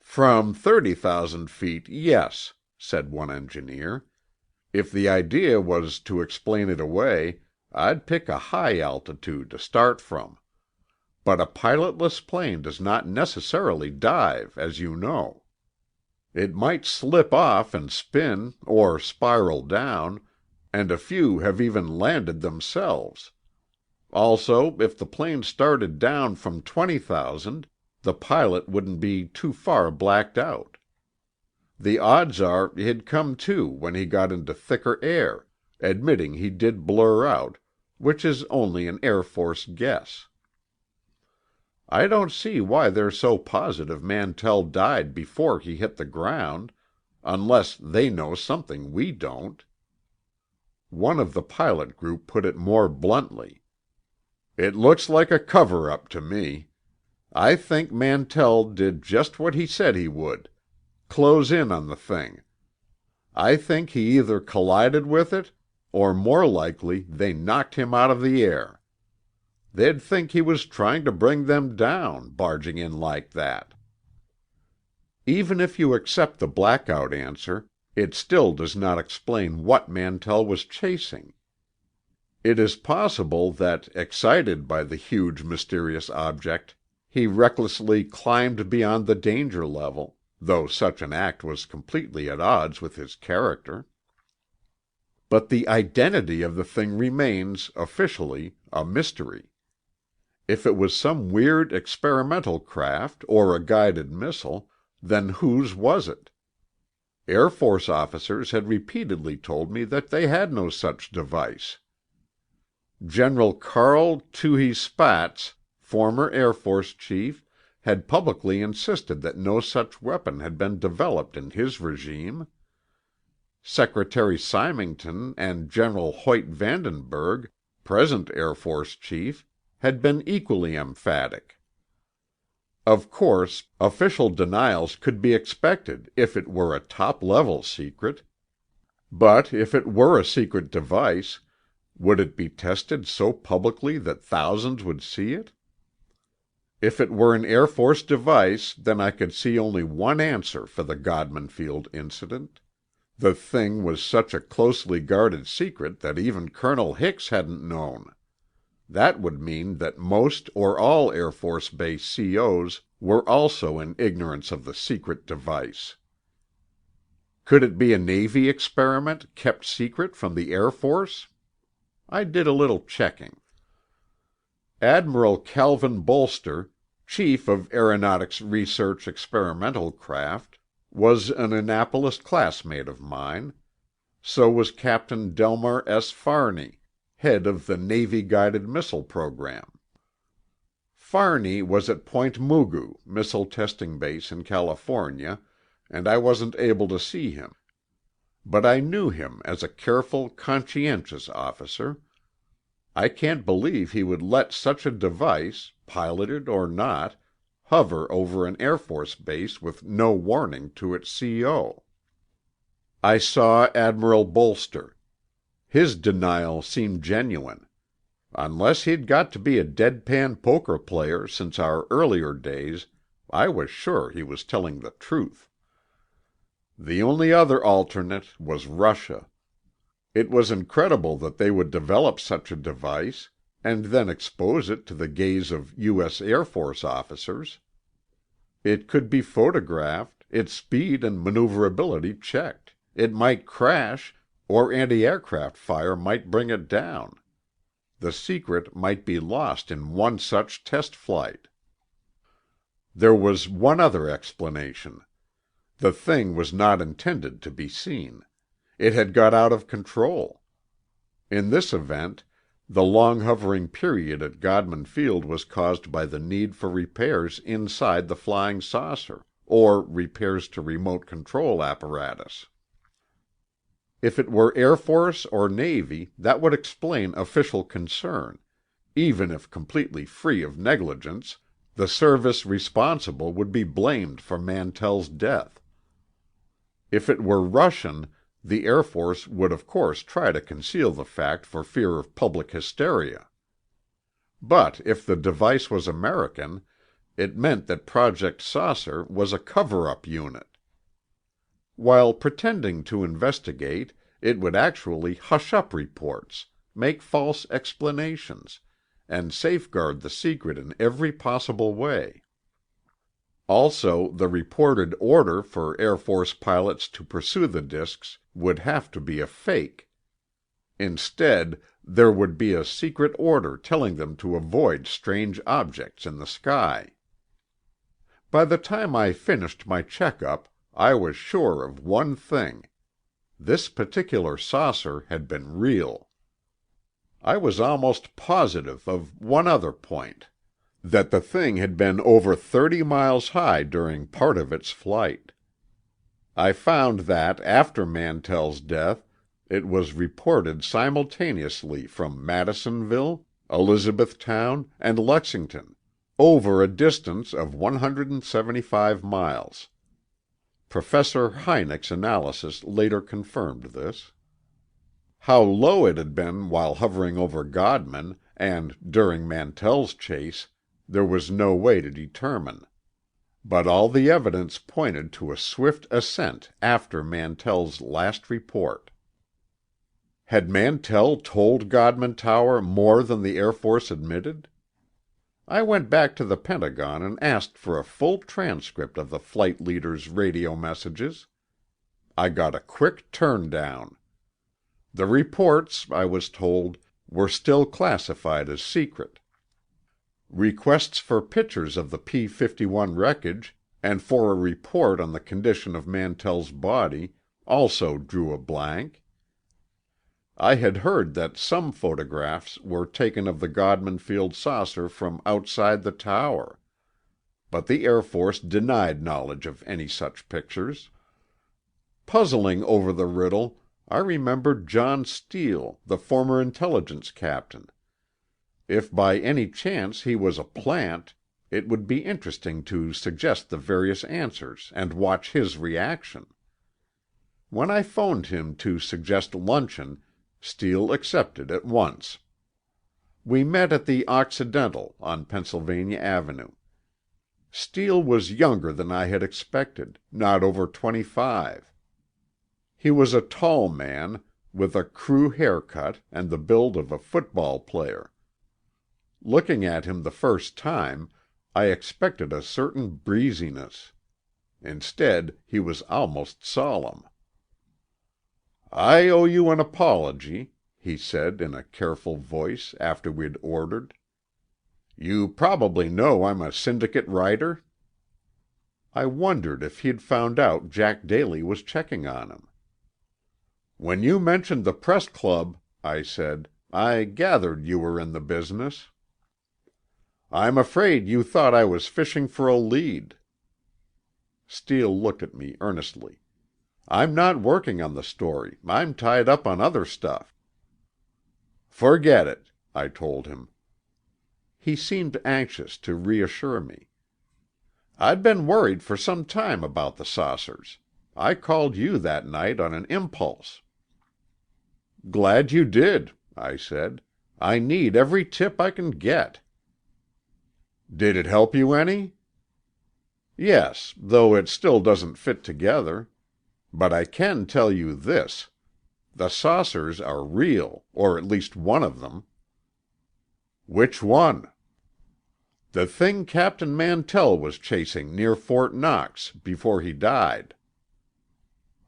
"From 30,000 feet, yes," said one engineer. "If the idea was to explain it away, I'd pick a high altitude to start from. But a pilotless plane does not necessarily dive, as you know. It might slip off and spin, or spiral down, and a few have even landed themselves. Also, if the plane started down from 20,000, the pilot wouldn't be too far blacked out. The odds are he'd come to when he got into thicker air, admitting he did blur out, which is only an Air Force guess. I don't see why they're so positive Mantell died before he hit the ground, unless they know something we don't." One of the pilot group put it more bluntly. "It looks like a cover-up to me. I think Mantell did just what he said he would: close in on the thing. I think he either collided with it, or more likely they knocked him out of the air. They'd think he was trying to bring them down, barging in like that." Even if you accept the blackout answer, it still does not explain what Mantell was chasing. It is possible that, excited by the huge mysterious object, he recklessly climbed beyond the danger level, though such an act was completely at odds with his character. But the identity of the thing remains, officially, a mystery. If it was some weird experimental craft or a guided missile, then whose was it? Air Force officers had repeatedly told me that they had no such device. General Carl Toohey Spatz, former Air Force chief, had publicly insisted that no such weapon had been developed in his regime. Secretary Symington and General Hoyt Vandenberg, present Air Force chief, had been equally emphatic. Of course, official denials could be expected if it were a top-level secret. But if it were a secret device, would it be tested so publicly that thousands would see it? If it were an Air Force device, then I could see only one answer for the Godman Field incident. The thing was such a closely guarded secret that even Colonel Hicks hadn't known. That would mean that most or all Air Force Base COs were also in ignorance of the secret device. Could it be a Navy experiment kept secret from the Air Force? I did a little checking. Admiral Calvin Bolster, Chief of Aeronautics Research Experimental Craft, was an Annapolis classmate of mine. So was Captain Delmar S. Farney. head of the Navy guided missile program. Farney was at Point Mugu, missile testing base in California, and I wasn't able to see him. But I knew him as a careful, conscientious officer. I can't believe he would let such a device, piloted or not, hover over an Air Force base with no warning to its CO. I saw Admiral Bolster. His denial seemed genuine. Unless he'd got to be a deadpan poker player since our earlier days, I was sure he was telling the truth. The only other alternate was Russia. It was incredible that they would develop such a device, and then expose it to the gaze of U.S. Air Force officers. It could be photographed, its speed and maneuverability checked, it might crash, or anti-aircraft fire might bring it down. The secret might be lost in one such test flight. There was one other explanation. The thing was not intended to be seen. It had got out of control. In this event, the long hovering period at Godman Field was caused by the need for repairs inside the flying saucer, or repairs to remote control apparatus. If it were Air Force or Navy, that would explain official concern. Even if completely free of negligence, the service responsible would be blamed for Mantell's death. If it were Russian, the Air Force would of course try to conceal the fact for fear of public hysteria. But if the device was American, it meant that Project Saucer was a cover-up unit. While pretending to investigate, it would actually hush up reports, make false explanations, and safeguard the secret in every possible way. Also, the reported order for Air Force pilots to pursue the disks would have to be a fake. Instead, there would be a secret order telling them to avoid strange objects in the sky. By the time I finished my checkup, I was sure of one thing. This particular saucer had been real. I was almost positive of one other point, that the thing had been over 30 miles high during part of its flight. I found that, after Mantell's death, it was reported simultaneously from Madisonville, Elizabethtown, and Lexington, over a distance of 175 miles. Professor Hynek's analysis later confirmed this. How low it had been while hovering over Godman, and during Mantell's chase, there was no way to determine. But all the evidence pointed to a swift ascent after Mantell's last report. Had Mantell told Godman Tower more than the Air Force admitted? I went back to the Pentagon and asked for a full transcript of the flight leader's radio messages. I got a quick turn-down. The reports, I was told, were still classified as secret. Requests for pictures of the P-51 wreckage and for a report on the condition of Mantell's body also drew a blank. I had heard that some photographs were taken of the Godman Field saucer from outside the tower, but the Air Force denied knowledge of any such pictures. Puzzling over the riddle, I remembered John Steele, the former intelligence captain. If by any chance he was a plant, it would be interesting to suggest the various answers and watch his reaction. When I phoned him to suggest luncheon, Steele accepted at once. We met at the Occidental on Pennsylvania Avenue. Steele was younger than I had expected, not over 25. He was a tall man, with a crew haircut and the build of a football player. Looking at him the first time, I expected a certain breeziness. Instead, he was almost solemn. "I owe you an apology," he said in a careful voice after we'd ordered. "You probably know I'm a syndicate writer?" I wondered if he'd found out Jack Daly was checking on him. "When you mentioned the press club," I said, I gathered you were in the business." "I'm afraid you thought I was fishing for a lead." Steele looked at me earnestly. "I'm not working on the story. I'm tied up on other stuff." "Forget it," I told him. He seemed anxious to reassure me. "I'd been worried for some time about the saucers. I called you that night on an impulse." "Glad you did," I said. "I need every tip I can get." "Did it help you any?" "Yes, though it still doesn't fit together. But I can tell you this. The saucers are real, or at least one of them." "Which one?" "The thing Captain Mantell was chasing near Fort Knox, before he died."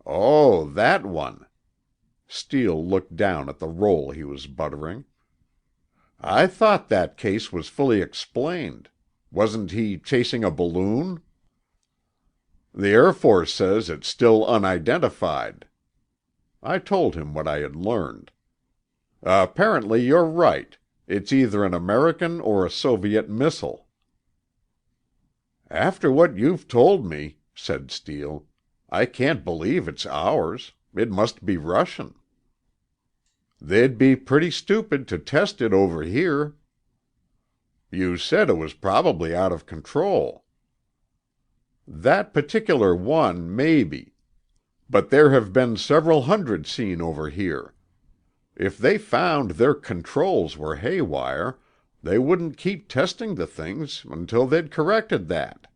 "Oh, that one." Steele looked down at the roll he was buttering. "I thought that case was fully explained. Wasn't he chasing a balloon?" "The Air Force says it's still unidentified." I told him what I had learned. "Apparently you're right. It's either an American or a Soviet missile." "After what you've told me," said Steele, "I can't believe it's ours. It must be Russian." "They'd be pretty stupid to test it over here." "You said it was probably out of control." "That particular one, maybe. But there have been several hundred seen over here. If they found their controls were haywire, they wouldn't keep testing the things until they'd corrected that."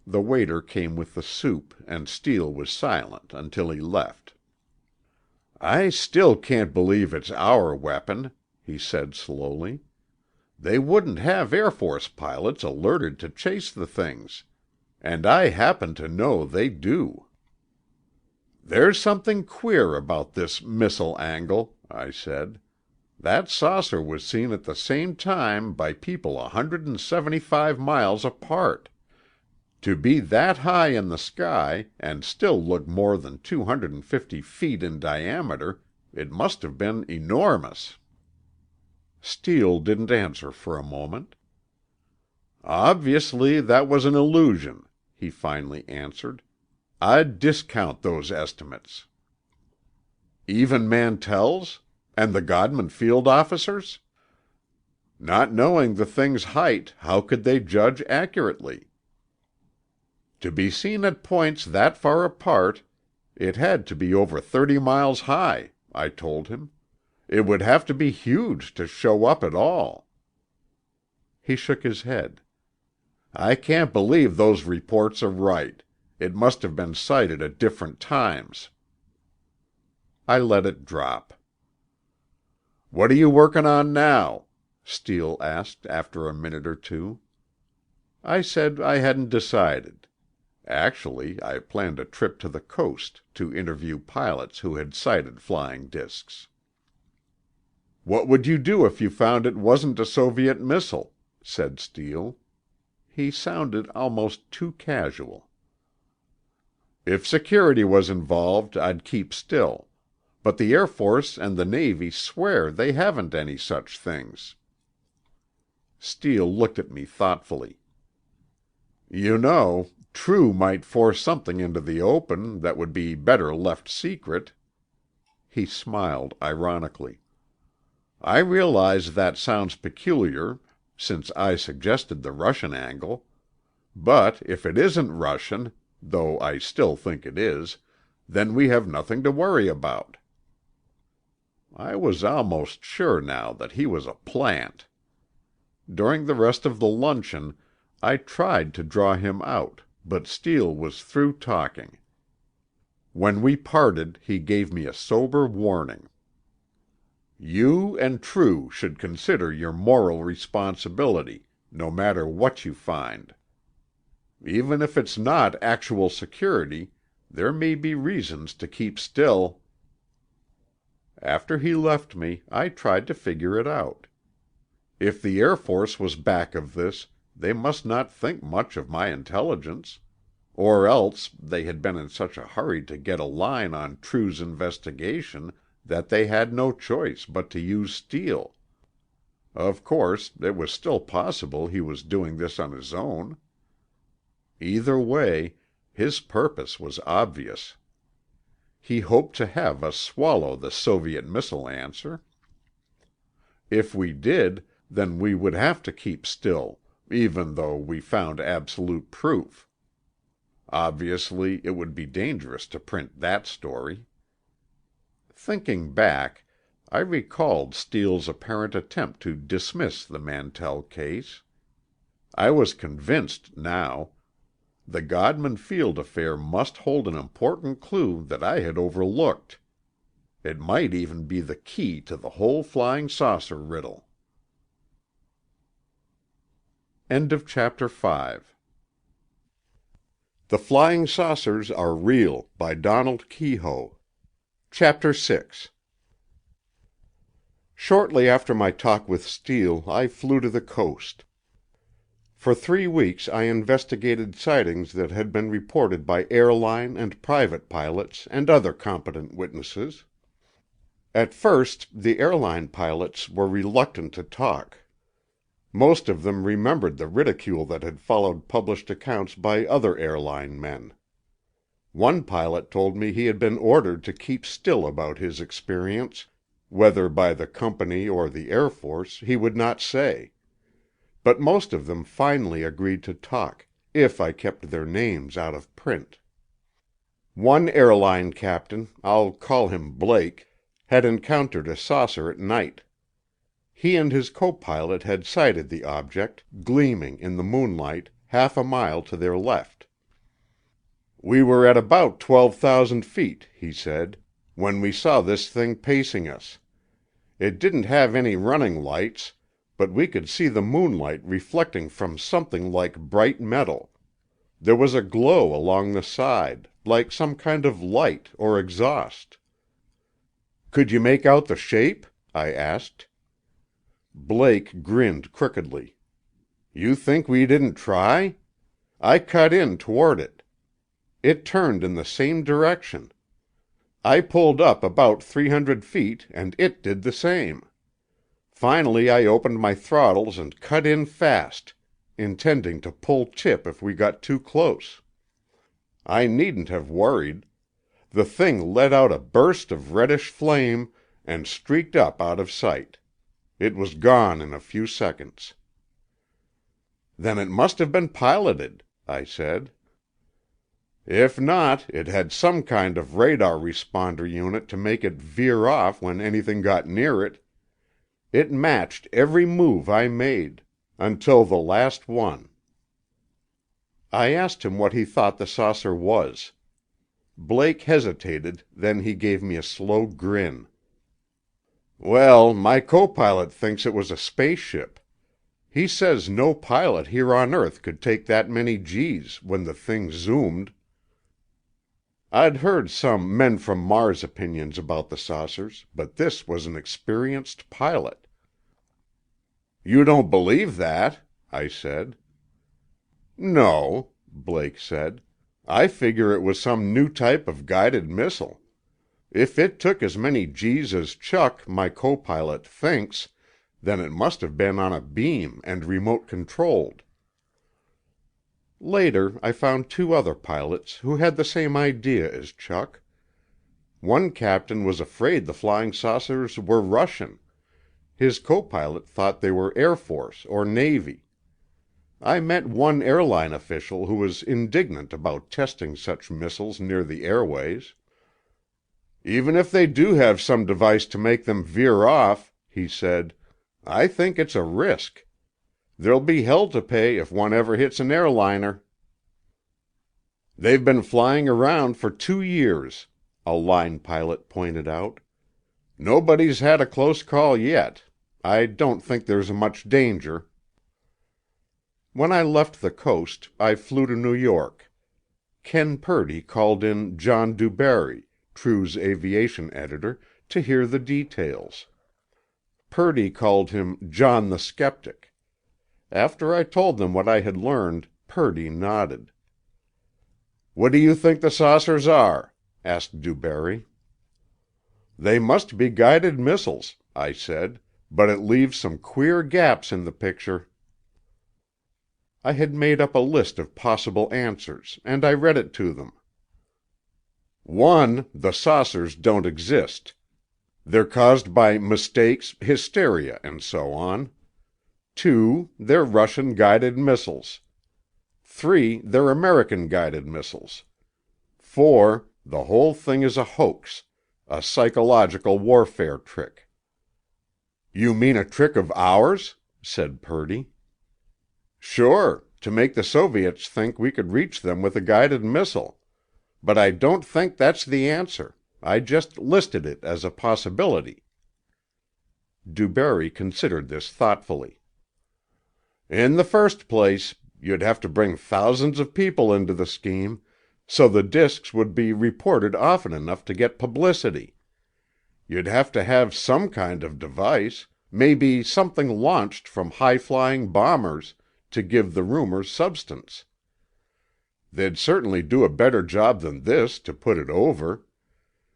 The waiter came with the soup, and Steele was silent until he left. "I still can't believe it's our weapon," he said slowly. "They wouldn't have Air Force pilots alerted to chase the things. And I happen to know they do." "There's something queer about this missile angle," I said. "That saucer was seen at the same time by people 175 miles apart. To be that high in the sky, and still look more than 250 feet in diameter, it must have been enormous." Steele didn't answer for a moment. "Obviously that was an illusion," he finally answered. "I'd discount those estimates." "Even Mantell's? And the Godman Field officers'?" "Not knowing the thing's height, how could they judge accurately?" "To be seen at points that far apart, it had to be over 30 miles high," I told him. "It would have to be huge to show up at all." He shook his head. "I can't believe those reports are right. It must have been sighted at different times." I let it drop. "What are you working on now?" Steele asked after a minute or two. I said I hadn't decided. Actually, I planned a trip to the coast to interview pilots who had sighted flying discs. "What would you do if you found it wasn't a Soviet missile?" said Steele. He sounded almost too casual. "If security was involved, I'd keep still. But the Air Force and the Navy swear they haven't any such things." Steele looked at me thoughtfully. "You know, True might force something into the open that would be better left secret." He smiled ironically. "I realize that sounds peculiar, since I suggested the Russian angle. But if it isn't Russian, though I still think it is, then we have nothing to worry about." I was almost sure now that he was a plant. During the rest of the luncheon I tried to draw him out, but Steele was through talking. When we parted he gave me a sober warning. "You and True should consider your moral responsibility, no matter what you find. Even if it's not actual security, there may be reasons to keep still." After he left me, I tried to figure it out. If the Air Force was back of this, they must not think much of my intelligence. Or else they had been in such a hurry to get a line on True's investigation that they had no choice but to use steel. Of course, it was still possible he was doing this on his own. Either way, his purpose was obvious. He hoped to have us swallow the Soviet missile answer. If we did, then we would have to keep still, even though we found absolute proof. Obviously, it would be dangerous to print that story. Thinking back, I recalled Steele's apparent attempt to dismiss the Mantell case. I was convinced now. The Godman Field affair must hold an important clue that I had overlooked. It might even be the key to the whole flying saucer riddle. End of chapter 5. The Flying Saucers Are Real by Donald Keyhoe. Chapter 6. Shortly after my talk with Steele, I flew to the coast. For 3 weeks I investigated sightings that had been reported by airline and private pilots and other competent witnesses. At first, the airline pilots were reluctant to talk. Most of them remembered the ridicule that had followed published accounts by other airline men. One pilot told me he had been ordered to keep still about his experience, whether by the company or the Air Force he would not say. But most of them finally agreed to talk, if I kept their names out of print. One airline captain, I'll call him Blake, had encountered a saucer at night. He and his co-pilot had sighted the object, gleaming in the moonlight, half a mile to their left. "We were at about 12,000 feet," he said, "when we saw this thing pacing us. It didn't have any running lights, but we could see the moonlight reflecting from something like bright metal. There was a glow along the side, like some kind of light or exhaust." "Could you make out the shape?" I asked. Blake grinned crookedly. "You think we didn't try? I cut in toward it. It turned in the same direction. I pulled up about 300 feet and it did the same. Finally I opened my throttles and cut in fast, intending to pull tip if we got too close. I needn't have worried. The thing let out a burst of reddish flame and streaked up out of sight. It was gone in a few seconds." "Then it must have been piloted," I said. "If not, it had some kind of radar responder unit to make it veer off when anything got near it. It matched every move I made, until the last one." I asked him what he thought the saucer was. Blake hesitated, then he gave me a slow grin. "Well, my co-pilot thinks it was a spaceship. He says no pilot here on Earth could take that many G's when the thing zoomed." I'd heard some men from Mars opinions about the saucers, but this was an experienced pilot. "You don't believe that?" I said. "No," Blake said. "I figure it was some new type of guided missile. If it took as many G's as Chuck, my co-pilot, thinks, then it must have been on a beam and remote controlled." Later, I found 2 other pilots who had the same idea as Chuck. One captain was afraid the flying saucers were Russian. His co-pilot thought they were Air Force or Navy. I met one airline official who was indignant about testing such missiles near the airways. "Even if they do have some device to make them veer off," he said, "I think it's a risk. There'll be hell to pay if one ever hits an airliner." "They've been flying around for 2 years," a line pilot pointed out. "Nobody's had a close call yet. I don't think there's much danger." When I left the coast, I flew to New York. Ken Purdy called in John DuBarry, True's aviation editor, to hear the details. Purdy called him John the Skeptic. After I told them what I had learned, Purdy nodded. "What do you think the saucers are?" asked DuBarry. "They must be guided missiles," I said, "but it leaves some queer gaps in the picture." I had made up a list of possible answers, and I read it to them. 1. The saucers don't exist. They're caused by mistakes, hysteria, and so on. 2. They're Russian guided missiles. 3. They're American guided missiles. 4. The whole thing is a hoax, a psychological warfare trick. "You mean a trick of ours?" said Purdy. "Sure, to make the Soviets think we could reach them with a guided missile. But I don't think that's the answer. I just listed it as a possibility." DuBarry considered this thoughtfully. "In the first place, you'd have to bring thousands of people into the scheme, so the disks would be reported often enough to get publicity. You'd have to have some kind of device, maybe something launched from high-flying bombers, to give the rumors substance. They'd certainly do a better job than this to put it over.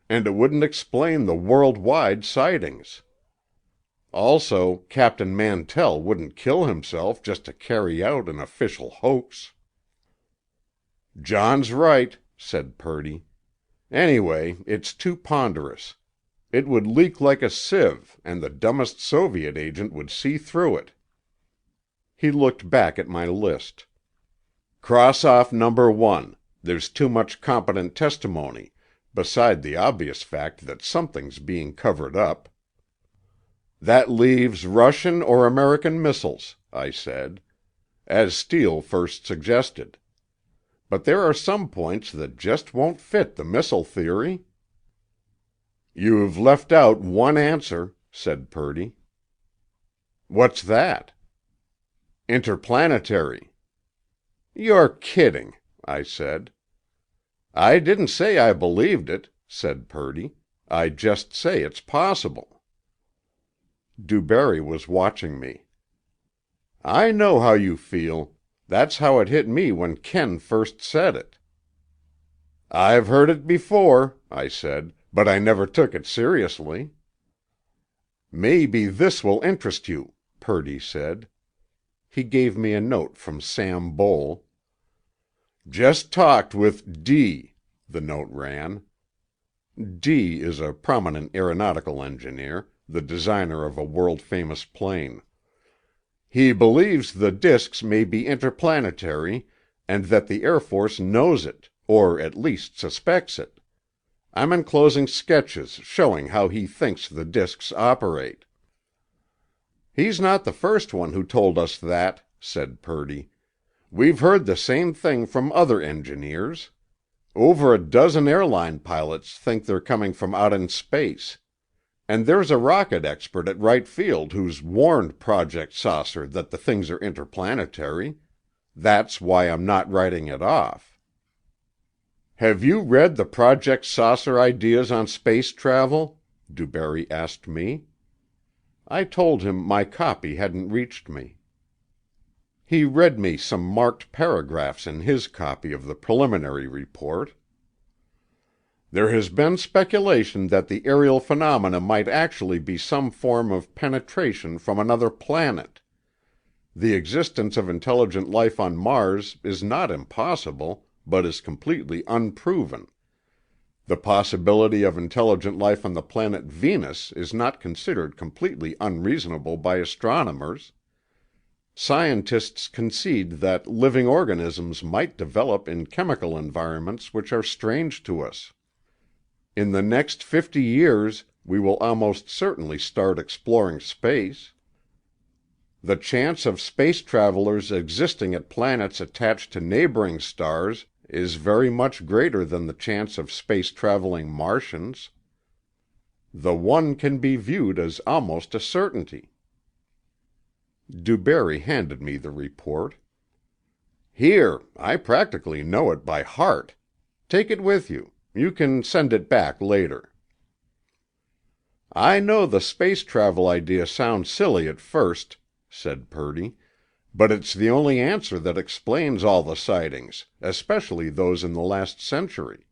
And it wouldn't explain the worldwide sightings. Also, Captain Mantell wouldn't kill himself just to carry out an official hoax." "John's right," said Purdy. "Anyway, it's too ponderous. It would leak like a sieve, and the dumbest Soviet agent would see through it." He looked back at my list. "Cross off number 1. There's too much competent testimony, beside the obvious fact that something's being covered up." "That leaves Russian or American missiles," I said, "as Steele first suggested. But there are some points that just won't fit the missile theory." "You've left out one answer," said Purdy. "What's that?" "Interplanetary." "You're kidding," I said. "I didn't say I believed it," said Purdy. "I just say it's possible." DuBarry was watching me. "I know how you feel. That's how it hit me when Ken first said it." "I've heard it before," I said, "but I never took it seriously." "Maybe this will interest you," Purdy said. He gave me a note from Sam Bowl. "Just talked with D," the note ran. D is a prominent aeronautical engineer, the designer of a world-famous plane. "He believes the disks may be interplanetary, and that the Air Force knows it, or at least suspects it. I'm enclosing sketches showing how he thinks the disks operate." "He's not the first one who told us that," said Purdy. "We've heard the same thing from other engineers. Over a dozen airline pilots think they're coming from out in space. And there's a rocket expert at Wright Field who's warned Project Saucer that the things are interplanetary. That's why I'm not writing it off." "Have you read the Project Saucer ideas on space travel?" DuBarry asked me. I told him my copy hadn't reached me. He read me some marked paragraphs in his copy of the preliminary report. "There has been speculation that the aerial phenomena might actually be some form of penetration from another planet. The existence of intelligent life on Mars is not impossible, but is completely unproven. The possibility of intelligent life on the planet Venus is not considered completely unreasonable by astronomers. Scientists concede that living organisms might develop in chemical environments which are strange to us. In the next 50 years, we will almost certainly start exploring space. The chance of space travelers existing at planets attached to neighboring stars is very much greater than the chance of space-traveling Martians. The one can be viewed as almost a certainty." DuBarry handed me the report. "Here, I practically know it by heart. Take it with you. You can send it back later." "I know the space travel idea sounds silly at first," said Purdy, "but it's the only answer that explains all the sightings, especially those in the last century."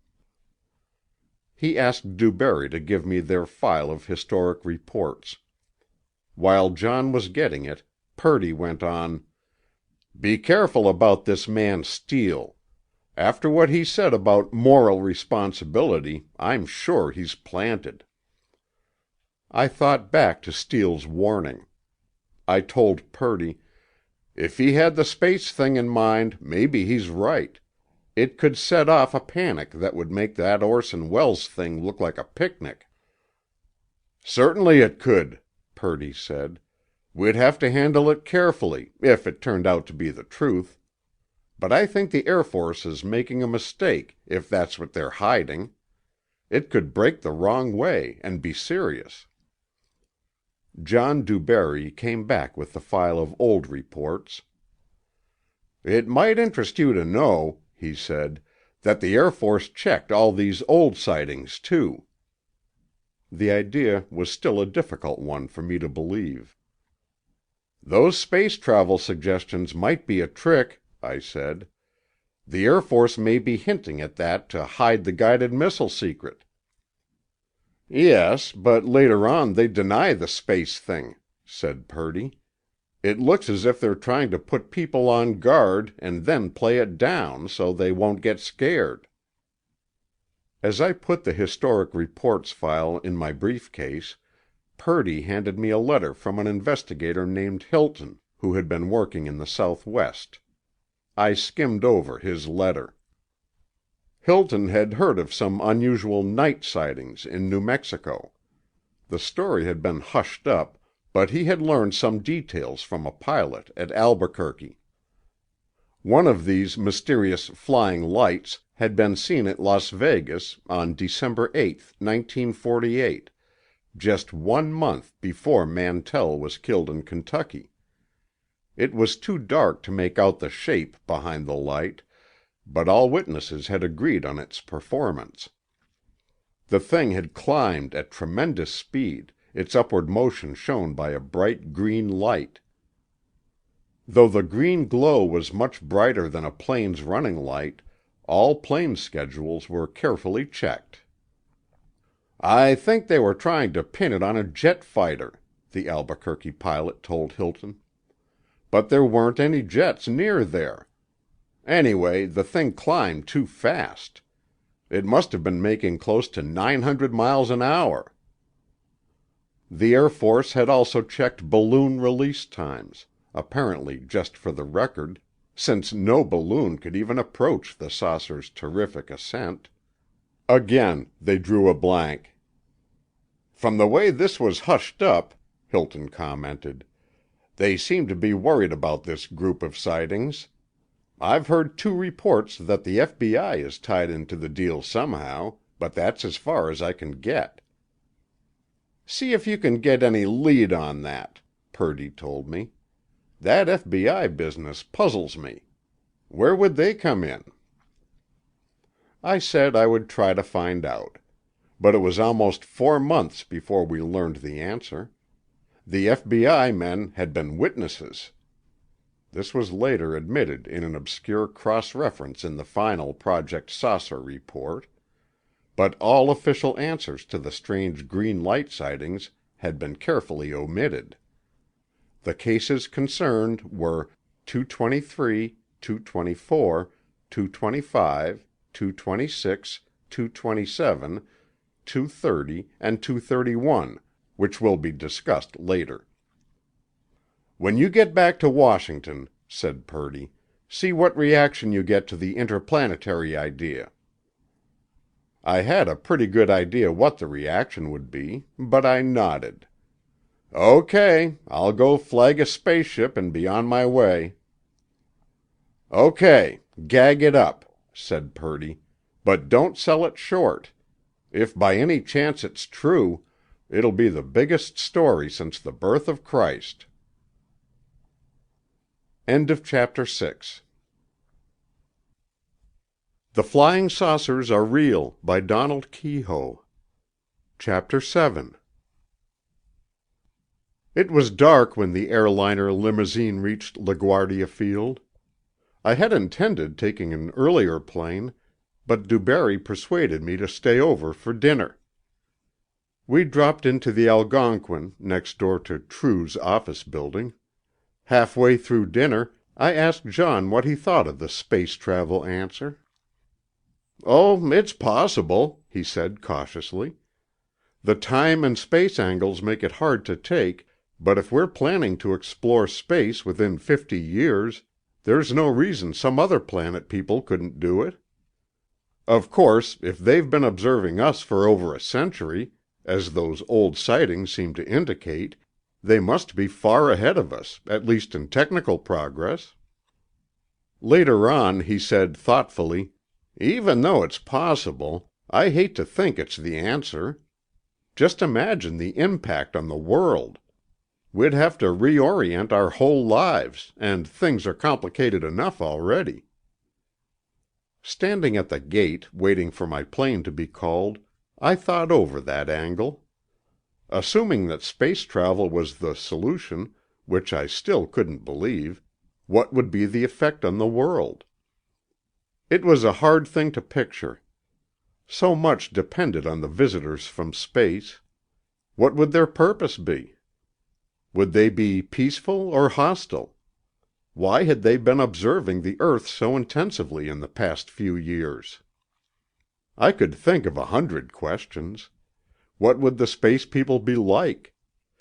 He asked DuBarry to give me their file of historic reports. While John was getting it, Purdy went on, "Be careful about this man Steele. After what he said about moral responsibility, I'm sure he's planted." I thought back to Steele's warning. I told Purdy, "If he had the space thing in mind, maybe he's right. It could set off a panic that would make that Orson Welles thing look like a picnic." "Certainly it could," Purdy said. "We'd have to handle it carefully, if it turned out to be the truth. But I think the Air Force is making a mistake, if that's what they're hiding. It could break the wrong way and be serious." John DuBarry came back with the file of old reports. "It might interest you to know," he said, "that the Air Force checked all these old sightings, too." The idea was still a difficult one for me to believe. "Those space travel suggestions might be a trick," I said. "The Air Force may be hinting at that to hide the guided missile secret." "Yes, but later on they deny the space thing," said Purdy. "It looks as if they're trying to put people on guard and then play it down so they won't get scared." As I put the historic reports file in my briefcase, Purdy handed me a letter from an investigator named Hilton, who had been working in the Southwest. I skimmed over his letter. Hilton had heard of some unusual night sightings in New Mexico. The story had been hushed up, but he had learned some details from a pilot at Albuquerque. One of these mysterious flying lights had been seen at Las Vegas on December 8, 1948, just 1 month before Mantell was killed in Kentucky. It was too dark to make out the shape behind the light, but all witnesses had agreed on its performance. The thing had climbed at tremendous speed, its upward motion shown by a bright green light. Though the green glow was much brighter than a plane's running light, all plane schedules were carefully checked. "I think they were trying to pin it on a jet fighter," the Albuquerque pilot told Hilton. "But there weren't any jets near there. Anyway, the thing climbed too fast. It must have been making close to 900 miles an hour. The Air Force had also checked balloon release times, apparently just for the record, since no balloon could even approach the saucer's terrific ascent. Again, they drew a blank. "From the way this was hushed up," Hilton commented, "they seem to be worried about this group of sightings. I've heard 2 reports that the FBI is tied into the deal somehow, but that's as far as I can get." "See if you can get any lead on that," Purdy told me. "That FBI business puzzles me. Where would they come in?" I said I would try to find out. But it was almost 4 months before we learned the answer. The FBI men had been witnesses. This was later admitted in an obscure cross-reference in the final Project Saucer report. But all official answers to the strange green light sightings had been carefully omitted. The cases concerned were 223, 224, 225, 226, 227, 230, and 231, which will be discussed later. "When you get back to Washington," said Purdy, "see what reaction you get to the interplanetary idea." I had a pretty good idea what the reaction would be, but I nodded. "Okay, I'll go flag a spaceship and be on my way." "Okay, gag it up," said Purdy, "but don't sell it short. If by any chance it's true, it'll be the biggest story since the birth of Christ." End of chapter 6. The Flying Saucers Are Real by Donald Keyhoe. Chapter 7. It was dark when the airliner limousine reached LaGuardia Field. I had intended taking an earlier plane, but DuBarry persuaded me to stay over for dinner. We dropped into the Algonquin, next door to True's office building. Halfway through dinner, I asked John what he thought of the space travel answer. "Oh, it's possible," he said cautiously. "The time and space angles make it hard to take, but if we're planning to explore space within 50 years, there's no reason some other planet people couldn't do it. Of course, if they've been observing us for over a century, as those old sightings seem to indicate, they must be far ahead of us, at least in technical progress." Later on, he said thoughtfully, "Even though it's possible, I hate to think it's the answer. Just imagine the impact on the world. We'd have to reorient our whole lives, and things are complicated enough already." Standing at the gate, waiting for my plane to be called, I thought over that angle. Assuming that space travel was the solution, which I still couldn't believe, what would be the effect on the world? It was a hard thing to picture. So much depended on the visitors from space. What would their purpose be? Would they be peaceful or hostile? Why had they been observing the Earth so intensively in the past few years? I could think of 100 questions. What would the space people be like?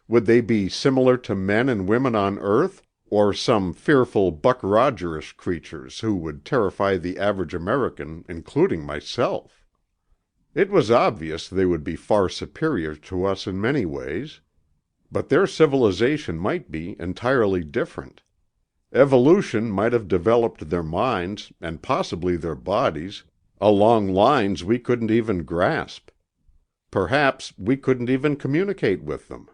Would they be similar to men and women on Earth, or some fearful Buck Rogerish creatures who would terrify the average American, including myself? It was obvious they would be far superior to us in many ways. But their civilization might be entirely different. Evolution might have developed their minds, and possibly their bodies, along lines we couldn't even grasp. Perhaps we couldn't even communicate with them.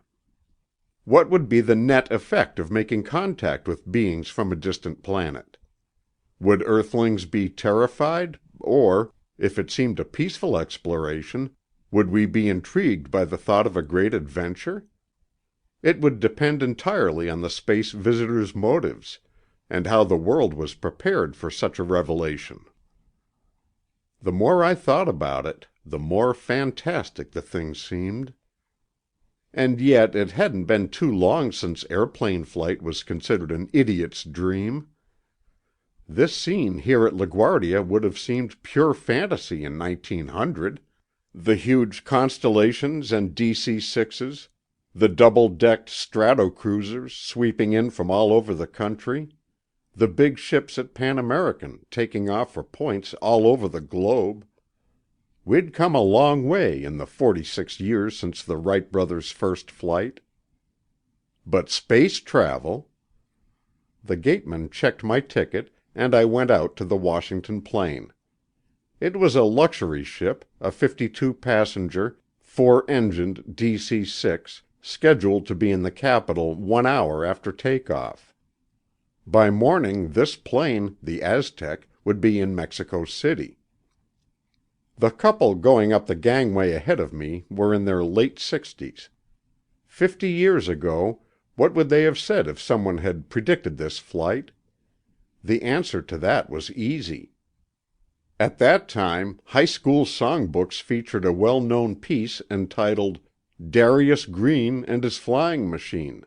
What would be the net effect of making contact with beings from a distant planet? Would Earthlings be terrified, or, if it seemed a peaceful exploration, would we be intrigued by the thought of a great adventure? It would depend entirely on the space visitors' motives, and how the world was prepared for such a revelation. The more I thought about it, the more fantastic the thing seemed. And yet it hadn't been too long since airplane flight was considered an idiot's dream. This scene here at LaGuardia would have seemed pure fantasy in 1900. The huge Constellations and DC-6s, the double-decked Stratocruisers sweeping in from all over the country, the big ships at Pan American taking off for points all over the globe. We'd come a long way in the 46 years since the Wright brothers' first flight. But space travel! The gateman checked my ticket, and I went out to the Washington plane. It was a luxury ship, a 52-passenger, 4-engined DC-6, scheduled to be in the capital 1 hour after takeoff. By morning, this plane, the Aztec, would be in Mexico City. The couple going up the gangway ahead of me were in their late 60s. 50 years ago, what would they have said if someone had predicted this flight? The answer to that was easy. At that time, high school songbooks featured a well-known piece entitled "Darius Green and His Flying Machine."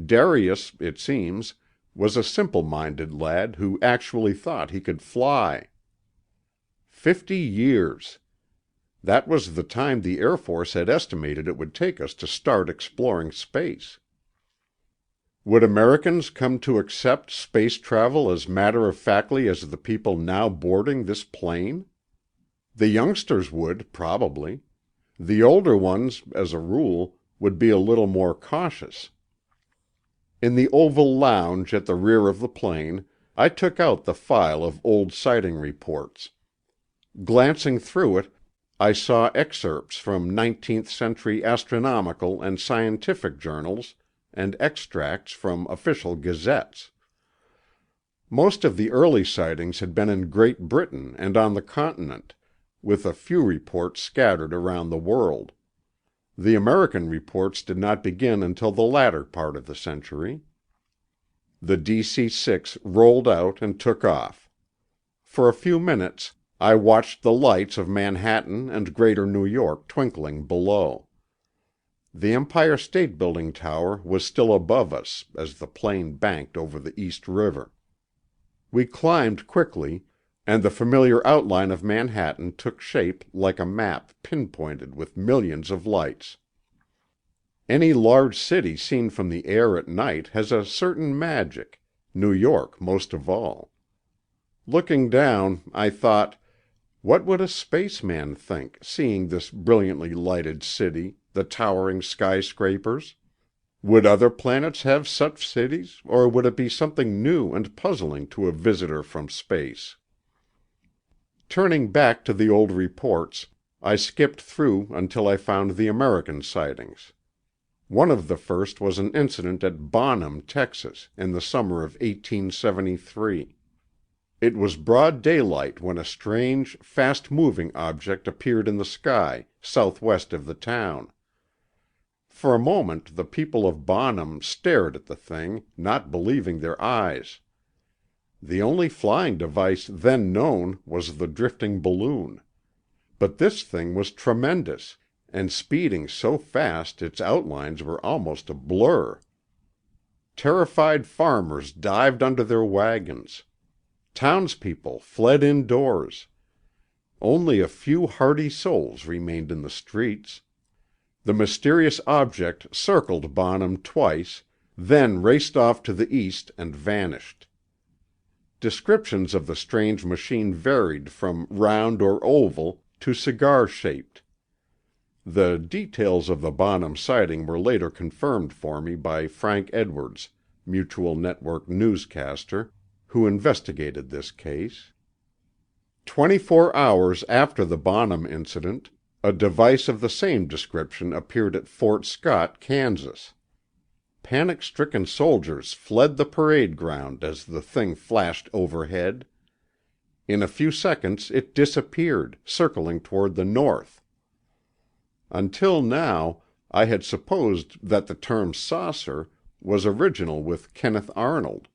Darius, it seems, was a simple-minded lad who actually thought he could fly. 50 years. That was the time the Air Force had estimated it would take us to start exploring space. Would Americans come to accept space travel as matter-of-factly as the people now boarding this plane? The youngsters would, probably. The older ones, as a rule, would be a little more cautious. In the oval lounge at the rear of the plane, I took out the file of old sighting reports. Glancing through it, I saw excerpts from 19th century astronomical and scientific journals and extracts from official gazettes. Most of the early sightings had been in Great Britain and on the continent, with a few reports scattered around the world. The American reports did not begin until the latter part of the century. The DC-6 rolled out and took off. For a few minutes, I watched the lights of Manhattan and Greater New York twinkling below. The Empire State Building tower was still above us as the plane banked over the East River. We climbed quickly, and the familiar outline of Manhattan took shape like a map pinpointed with millions of lights. Any large city seen from the air at night has a certain magic, New York most of all. Looking down, I thought, what would a spaceman think, seeing this brilliantly lighted city, the towering skyscrapers? Would other planets have such cities, or would it be something new and puzzling to a visitor from space? Turning back to the old reports, I skipped through until I found the American sightings. One of the first was an incident at Bonham, Texas, in the summer of 1873. It was broad daylight when a strange, fast-moving object appeared in the sky, southwest of the town. For a moment the people of Bonham stared at the thing, not believing their eyes. The only flying device then known was the drifting balloon. But this thing was tremendous, and speeding so fast its outlines were almost a blur. Terrified farmers dived under their wagons. Townspeople fled indoors. Only a few hardy souls remained in the streets. The mysterious object circled Bonham twice, then raced off to the east and vanished. Descriptions of the strange machine varied from round or oval to cigar-shaped. The details of the Bonham sighting were later confirmed for me by Frank Edwards, Mutual Network newscaster, who investigated this case. 24 hours after the Bonham incident, a device of the same description appeared at Fort Scott, Kansas. Panic-stricken soldiers fled the parade ground as the thing flashed overhead. In a few seconds it disappeared, circling toward the north. Until now, I had supposed that the term saucer was original with Kenneth Arnold.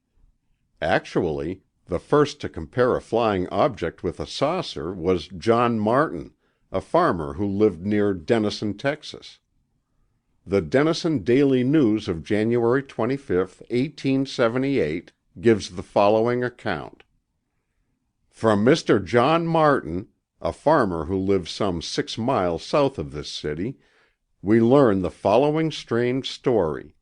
Actually, the first to compare a flying object with a saucer was John Martin, a farmer who lived near Denison, Texas. The Denison Daily News of January 25, 1878, gives the following account. From Mr. John Martin, a farmer who lives some 6 miles south of this city, we learn the following strange story.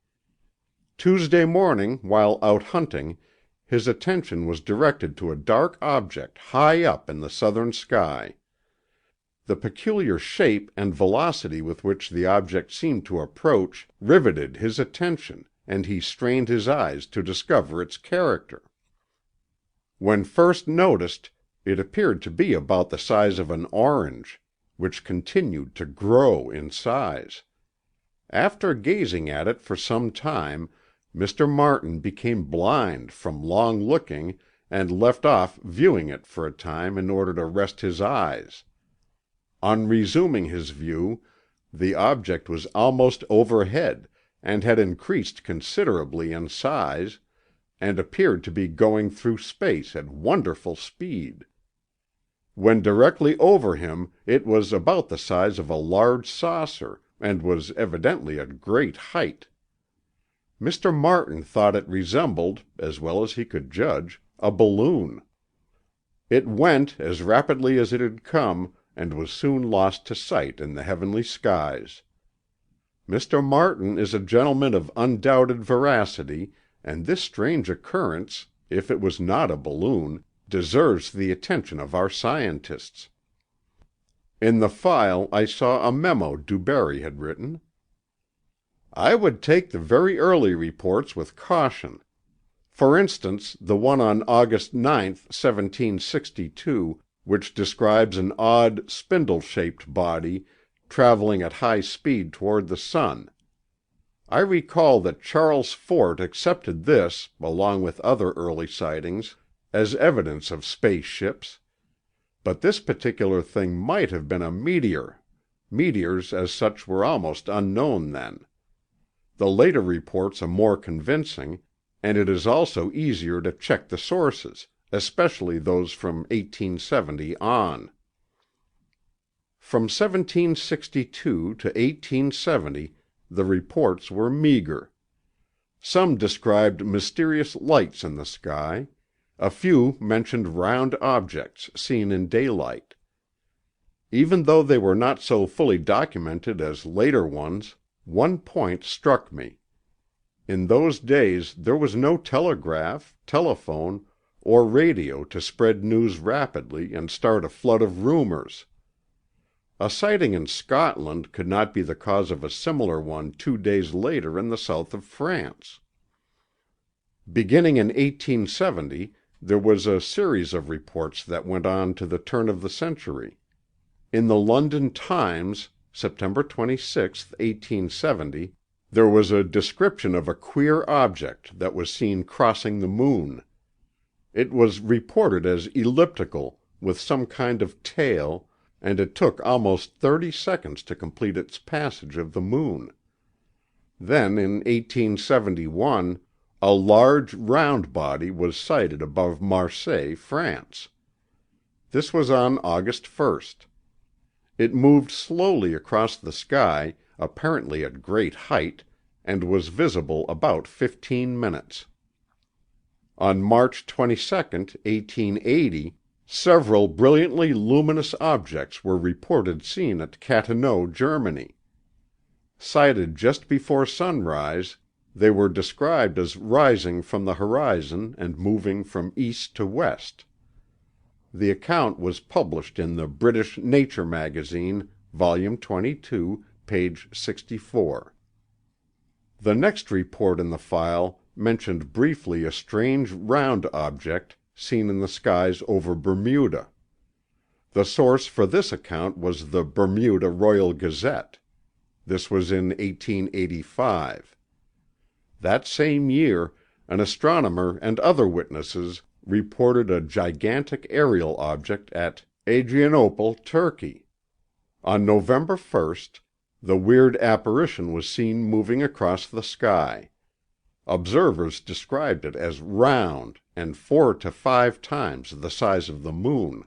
Tuesday morning, while out hunting, his attention was directed to a dark object high up in the southern sky. The peculiar shape and velocity with which the object seemed to approach riveted his attention, and he strained his eyes to discover its character. When first noticed, it appeared to be about the size of an orange, which continued to grow in size. After gazing at it for some time, Mr. Martin became blind from long looking and left off viewing it for a time in order to rest his eyes. On resuming his view, the object was almost overhead and had increased considerably in size, and appeared to be going through space at wonderful speed. When directly over him it was about the size of a large saucer, and was evidently at great height. Mr. Martin thought it resembled, as well as he could judge, a balloon. It went as rapidly as it had come, and was soon lost to sight in the heavenly skies. Mr. Martin is a gentleman of undoubted veracity, and this strange occurrence, if it was not a balloon, deserves the attention of our scientists. In the file I saw a memo DuBarry had written. I would take the very early reports with caution. For instance, the one on August 9, 1762, which describes an odd, spindle-shaped body traveling at high speed toward the sun. I recall that Charles Fort accepted this, along with other early sightings, as evidence of space ships. But this particular thing might have been a meteor. Meteors as such were almost unknown then. The later reports are more convincing, and it is also easier to check the sources, especially those from 1870 on. From 1762 to 1870 the reports were meager. Some described mysterious lights in the sky. A few mentioned round objects seen in daylight. Even though they were not so fully documented as later ones, one point struck me. In those days there was no telegraph, telephone, or radio to spread news rapidly and start a flood of rumors. A sighting in Scotland could not be the cause of a similar one 2 days later in the south of France. Beginning in 1870, there was a series of reports that went on to the turn of the century. In the London Times, September 26, 1870, there was a description of a queer object that was seen crossing the moon. It was reported as elliptical, with some kind of tail, and it took almost 30 seconds to complete its passage of the moon. Then, in 1871, a large, round body was sighted above Marseille, France. This was on August 1st. It moved slowly across the sky, apparently at great height, and was visible about 15 minutes. On March 22, 1880, several brilliantly luminous objects were reported seen at Keyhoe, Germany. Sighted just before sunrise, they were described as rising from the horizon and moving from east to west. The account was published in the British Nature magazine, volume 22, page 64. The next report in the file mentioned briefly a strange round object seen in the skies over Bermuda. The source for this account was the Bermuda Royal Gazette. This was in 1885. That same year, an astronomer and other witnesses reported a gigantic aerial object at Adrianople, Turkey. On November 1st, the weird apparition was seen moving across the sky. Observers described it as round and 4 to 5 times the size of the moon.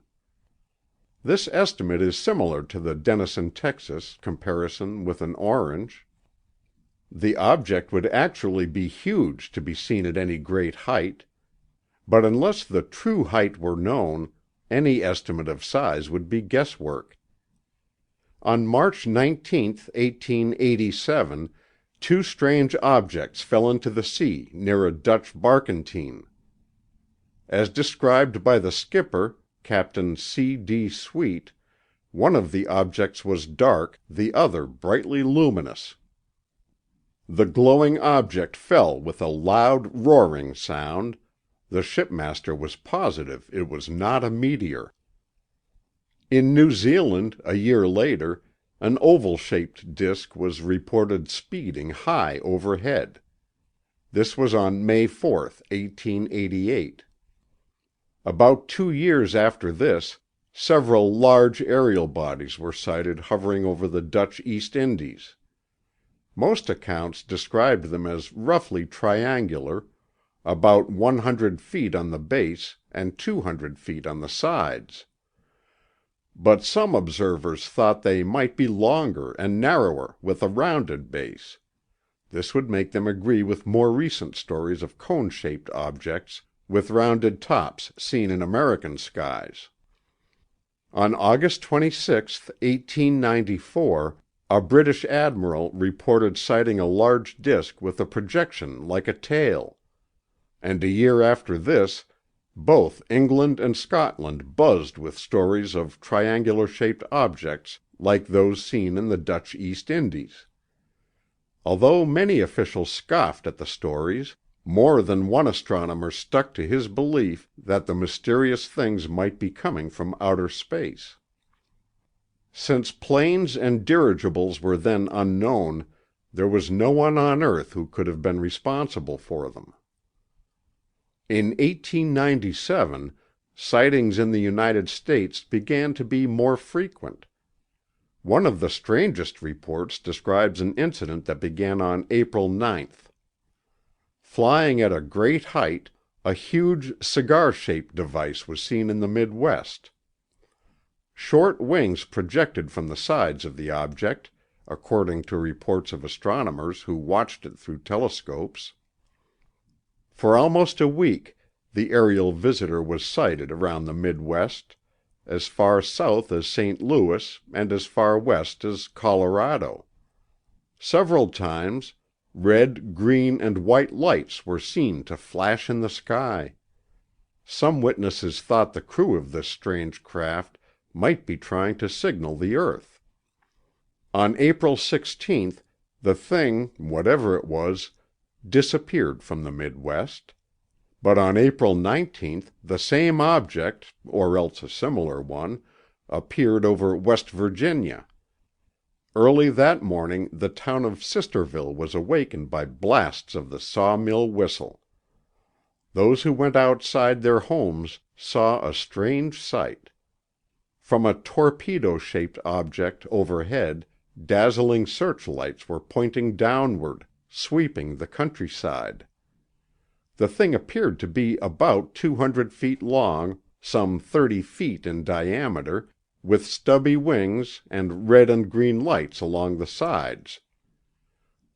This estimate is similar to the Denison, Texas, comparison with an orange. The object would actually be huge to be seen at any great height. But unless the true height were known, any estimate of size would be guesswork. On March 19, 1887, 2 strange objects fell into the sea near a Dutch barkentine. As described by the skipper, Captain C. D. Sweet, one of the objects was dark, the other brightly luminous. The glowing object fell with a loud roaring sound. The shipmaster was positive it was not a meteor. In New Zealand, a year later, an oval-shaped disk was reported speeding high overhead. This was on May 4, 1888. About 2 years after this, several large aerial bodies were sighted hovering over the Dutch East Indies. Most accounts described them as roughly triangular, about 100 feet on the base and 200 feet on the sides. But some observers thought they might be longer and narrower with a rounded base. This would make them agree with more recent stories of cone-shaped objects with rounded tops seen in American skies. On August 26, 1894, a British admiral reported sighting a large disk with a projection like a tail. And a year after this, both England and Scotland buzzed with stories of triangular-shaped objects like those seen in the Dutch East Indies. Although many officials scoffed at the stories, more than one astronomer stuck to his belief that the mysterious things might be coming from outer space. Since planes and dirigibles were then unknown, there was no one on Earth who could have been responsible for them. In 1897, sightings in the United States began to be more frequent. One of the strangest reports describes an incident that began on April 9th. Flying at a great height, A huge cigar-shaped device was seen in the Midwest. Short wings projected from the sides of the object, according to reports of astronomers who watched it through telescopes. For almost a week, the aerial visitor was sighted around the Midwest, as far south as St. Louis and as far west as Colorado. Several times, red, green, and white lights were seen to flash in the sky. Some witnesses thought the crew of this strange craft might be trying to signal the earth. On April 16th, the thing, whatever it was, disappeared from the Midwest. But on April 19th, the same object, or else a similar one, appeared over West Virginia. Early that morning the town of Sisterville was awakened by blasts of the sawmill whistle. Those who went outside their homes saw a strange sight. From a torpedo-shaped object overhead, dazzling searchlights were pointing downward, sweeping the countryside. The thing appeared to be about 200 feet long, some 30 feet in diameter, with stubby wings and red and green lights along the sides.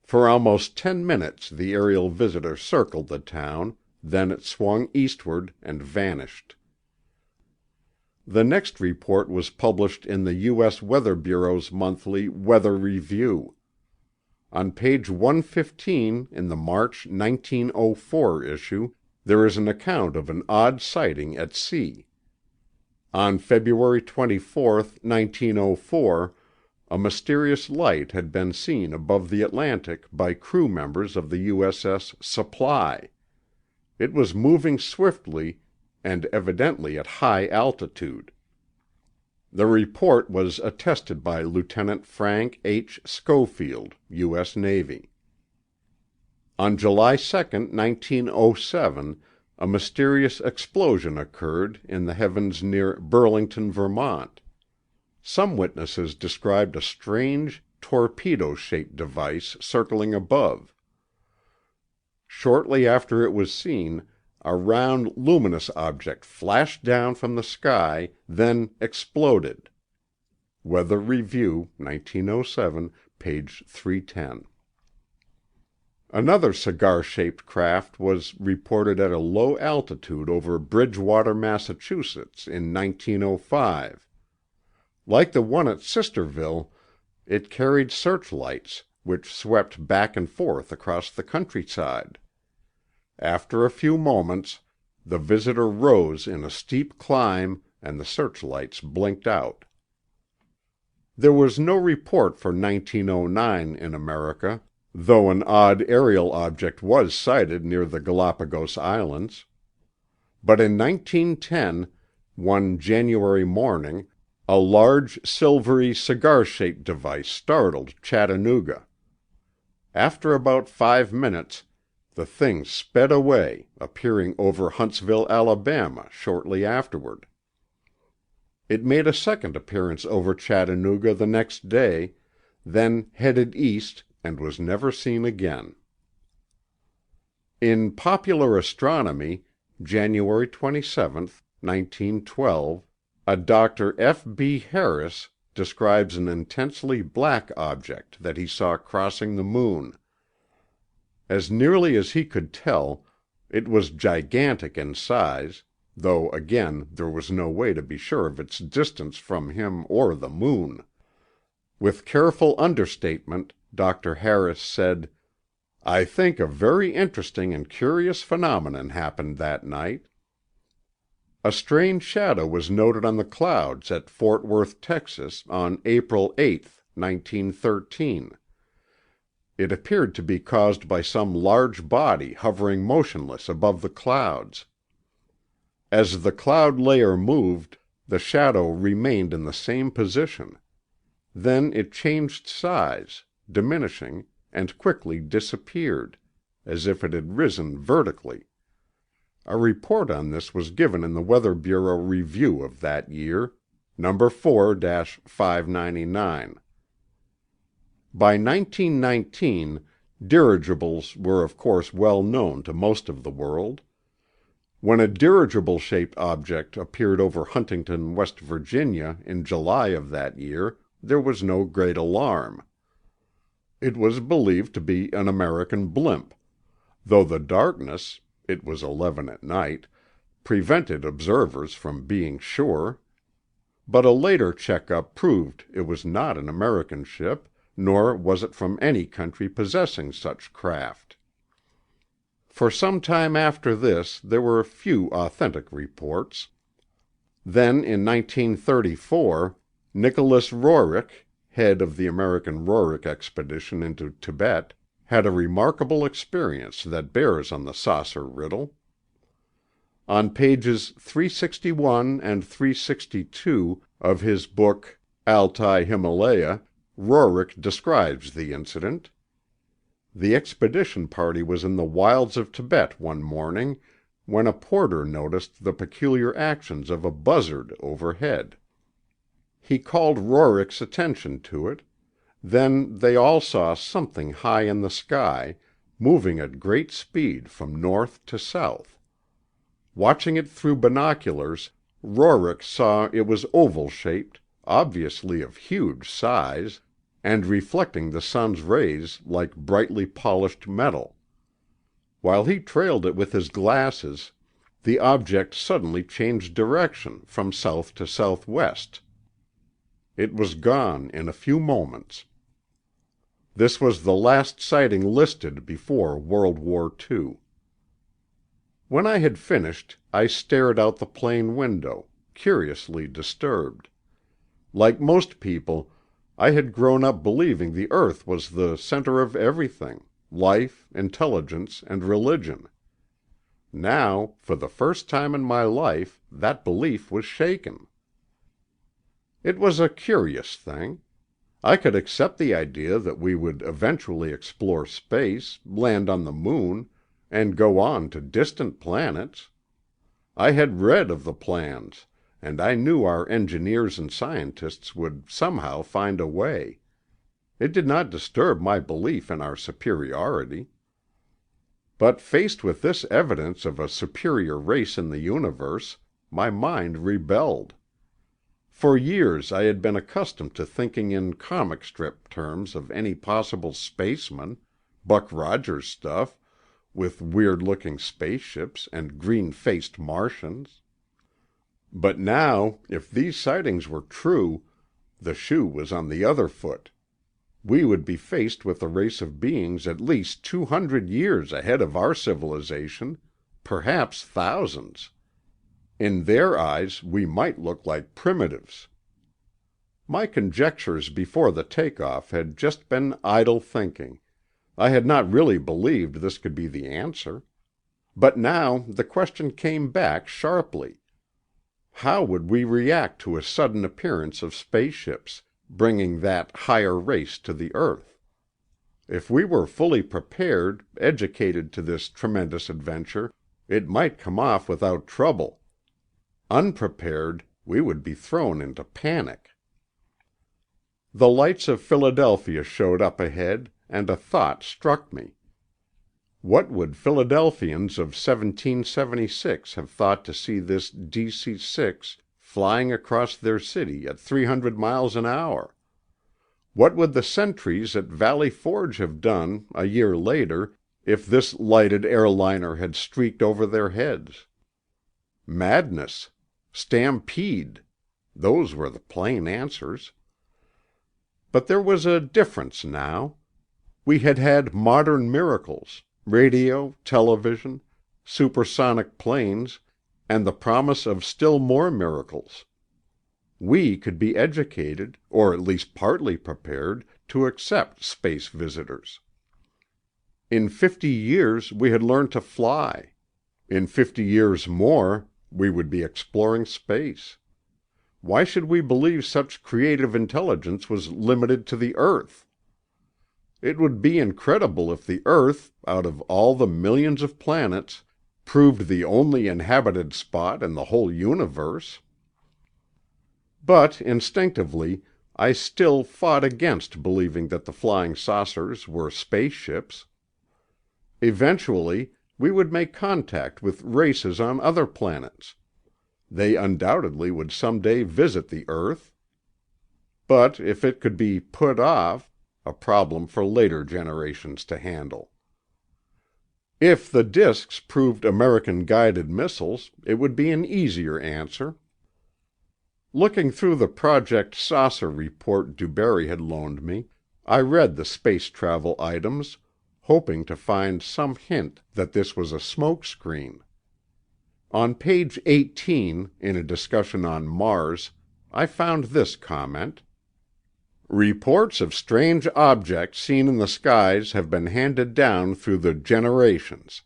For almost 10 minutes the aerial visitor circled the town, then it swung eastward and vanished. The next report was published in the U.S. Weather Bureau's monthly Weather Review. On page 115 in the March 1904 issue, there is an account of an odd sighting at sea. On February 24, 1904, a mysterious light had been seen above the Atlantic by crew members of the USS Supply. It was moving swiftly and evidently at high altitude. The report was attested by Lieutenant Frank H. Schofield, U.S. Navy. On July 2, 1907, a mysterious explosion occurred in the heavens near Burlington, Vermont. Some witnesses described a strange, torpedo-shaped device circling above. Shortly after it was seen, a round, luminous object flashed down from the sky, then exploded. Weather Review, 1907, page 310. Another cigar-shaped craft was reported at a low altitude over Bridgewater, Massachusetts, in 1905. Like the one at Sisterville, it carried searchlights, which swept back and forth across the countryside. After a few moments, the visitor rose in a steep climb and the searchlights blinked out. There was no report for 1909 in America, though an odd aerial object was sighted near the Galapagos Islands. But in 1910, one January morning, a large silvery cigar-shaped device startled Chattanooga. After about 5 minutes, the thing sped away, appearing over Huntsville, Alabama, shortly afterward. It made a second appearance over Chattanooga the next day, then headed east and was never seen again. In Popular Astronomy, January 27, 1912, a Dr. F. B. Harris describes an intensely black object that he saw crossing the moon. As nearly as he could tell, it was gigantic in size, though again there was no way to be sure of its distance from him or the moon. With careful understatement, Dr. Harris said, "I think a very interesting and curious phenomenon happened that night." A strange shadow was noted on the clouds at Fort Worth, Texas, on April 8, 1913. It appeared to be caused by some large body hovering motionless above the clouds. As the cloud layer moved, the shadow remained in the same position. Then it changed size, diminishing, and quickly disappeared, as if it had risen vertically. A report on this was given in the Weather Bureau Review of that year, No. 4-599. By 1919, dirigibles were of course well known to most of the world. When a dirigible-shaped object appeared over Huntington, West Virginia, in July of that year, there was no great alarm. It was believed to be an American blimp, though the darkness, it was 11 at night, prevented observers from being sure. But a later checkup proved it was not an American ship, nor was it from any country possessing such craft. For some time after this there were few authentic reports. Then in 1934, Nicholas Roerich, head of the American Roerich expedition into Tibet, had a remarkable experience that bears on the saucer riddle. On pages 361 and 362 of his book Altai Himalaya, Roerich describes the incident. The expedition party was in the wilds of Tibet one morning when a porter noticed the peculiar actions of a buzzard overhead. He called Roerich's attention to it. Then they all saw something high in the sky, moving at great speed from north to south. Watching it through binoculars, Roerich saw it was oval-shaped, obviously of huge size, and reflecting the sun's rays like brightly polished metal. While he trailed it with his glasses, the object suddenly changed direction from south to southwest. It was gone in a few moments. This was the last sighting listed before World War II. When I had finished, I stared out the plane window, curiously disturbed. Like most people, I had grown up believing the earth was the center of everything, life, intelligence, and religion. Now, for the first time in my life, that belief was shaken. It was a curious thing. I could accept the idea that we would eventually explore space, land on the moon, and go on to distant planets. I had read of the plans, and I knew our engineers and scientists would somehow find a way. It did not disturb my belief in our superiority. But faced with this evidence of a superior race in the universe, my mind rebelled. For years I had been accustomed to thinking in comic strip terms of any possible spaceman, Buck Rogers stuff, with weird-looking spaceships and green-faced Martians. But now, if these sightings were true, the shoe was on the other foot. We would be faced with a race of beings at least 200 years ahead of our civilization, perhaps thousands. In their eyes we might look like primitives. My conjectures before the takeoff had just been idle thinking. I had not really believed this could be the answer. But now the question came back sharply. How would we react to a sudden appearance of spaceships, bringing that higher race to the earth? If we were fully prepared, educated to this tremendous adventure, it might come off without trouble. Unprepared, we would be thrown into panic. The lights of Philadelphia showed up ahead, and a thought struck me. What would Philadelphians of 1776 have thought to see this DC-6 flying across their city at 300 miles an hour? What would the sentries at Valley Forge have done, a year later, if this lighted airliner had streaked over their heads? Madness. Stampede. Those were the plain answers. But there was a difference now. We had had modern miracles, radio, television, supersonic planes, and the promise of still more miracles. We could be educated, or at least partly prepared, to accept space visitors. In 50 years we had learned to fly. In 50 years more we would be exploring space. Why should we believe such creative intelligence was limited to the Earth? It would be incredible if the Earth, out of all the millions of planets, proved the only inhabited spot in the whole universe. But instinctively, I still fought against believing that the flying saucers were spaceships. Eventually, we would make contact with races on other planets. They undoubtedly would someday visit the Earth. But if it could be put off, a problem for later generations to handle. If the disks proved American-guided missiles, it would be an easier answer. Looking through the Project Saucer report DuBarry had loaned me, I read the space travel items, hoping to find some hint that this was a smokescreen. On page 18, in a discussion on Mars, I found this comment. Reports of strange objects seen in the skies have been handed down through the generations.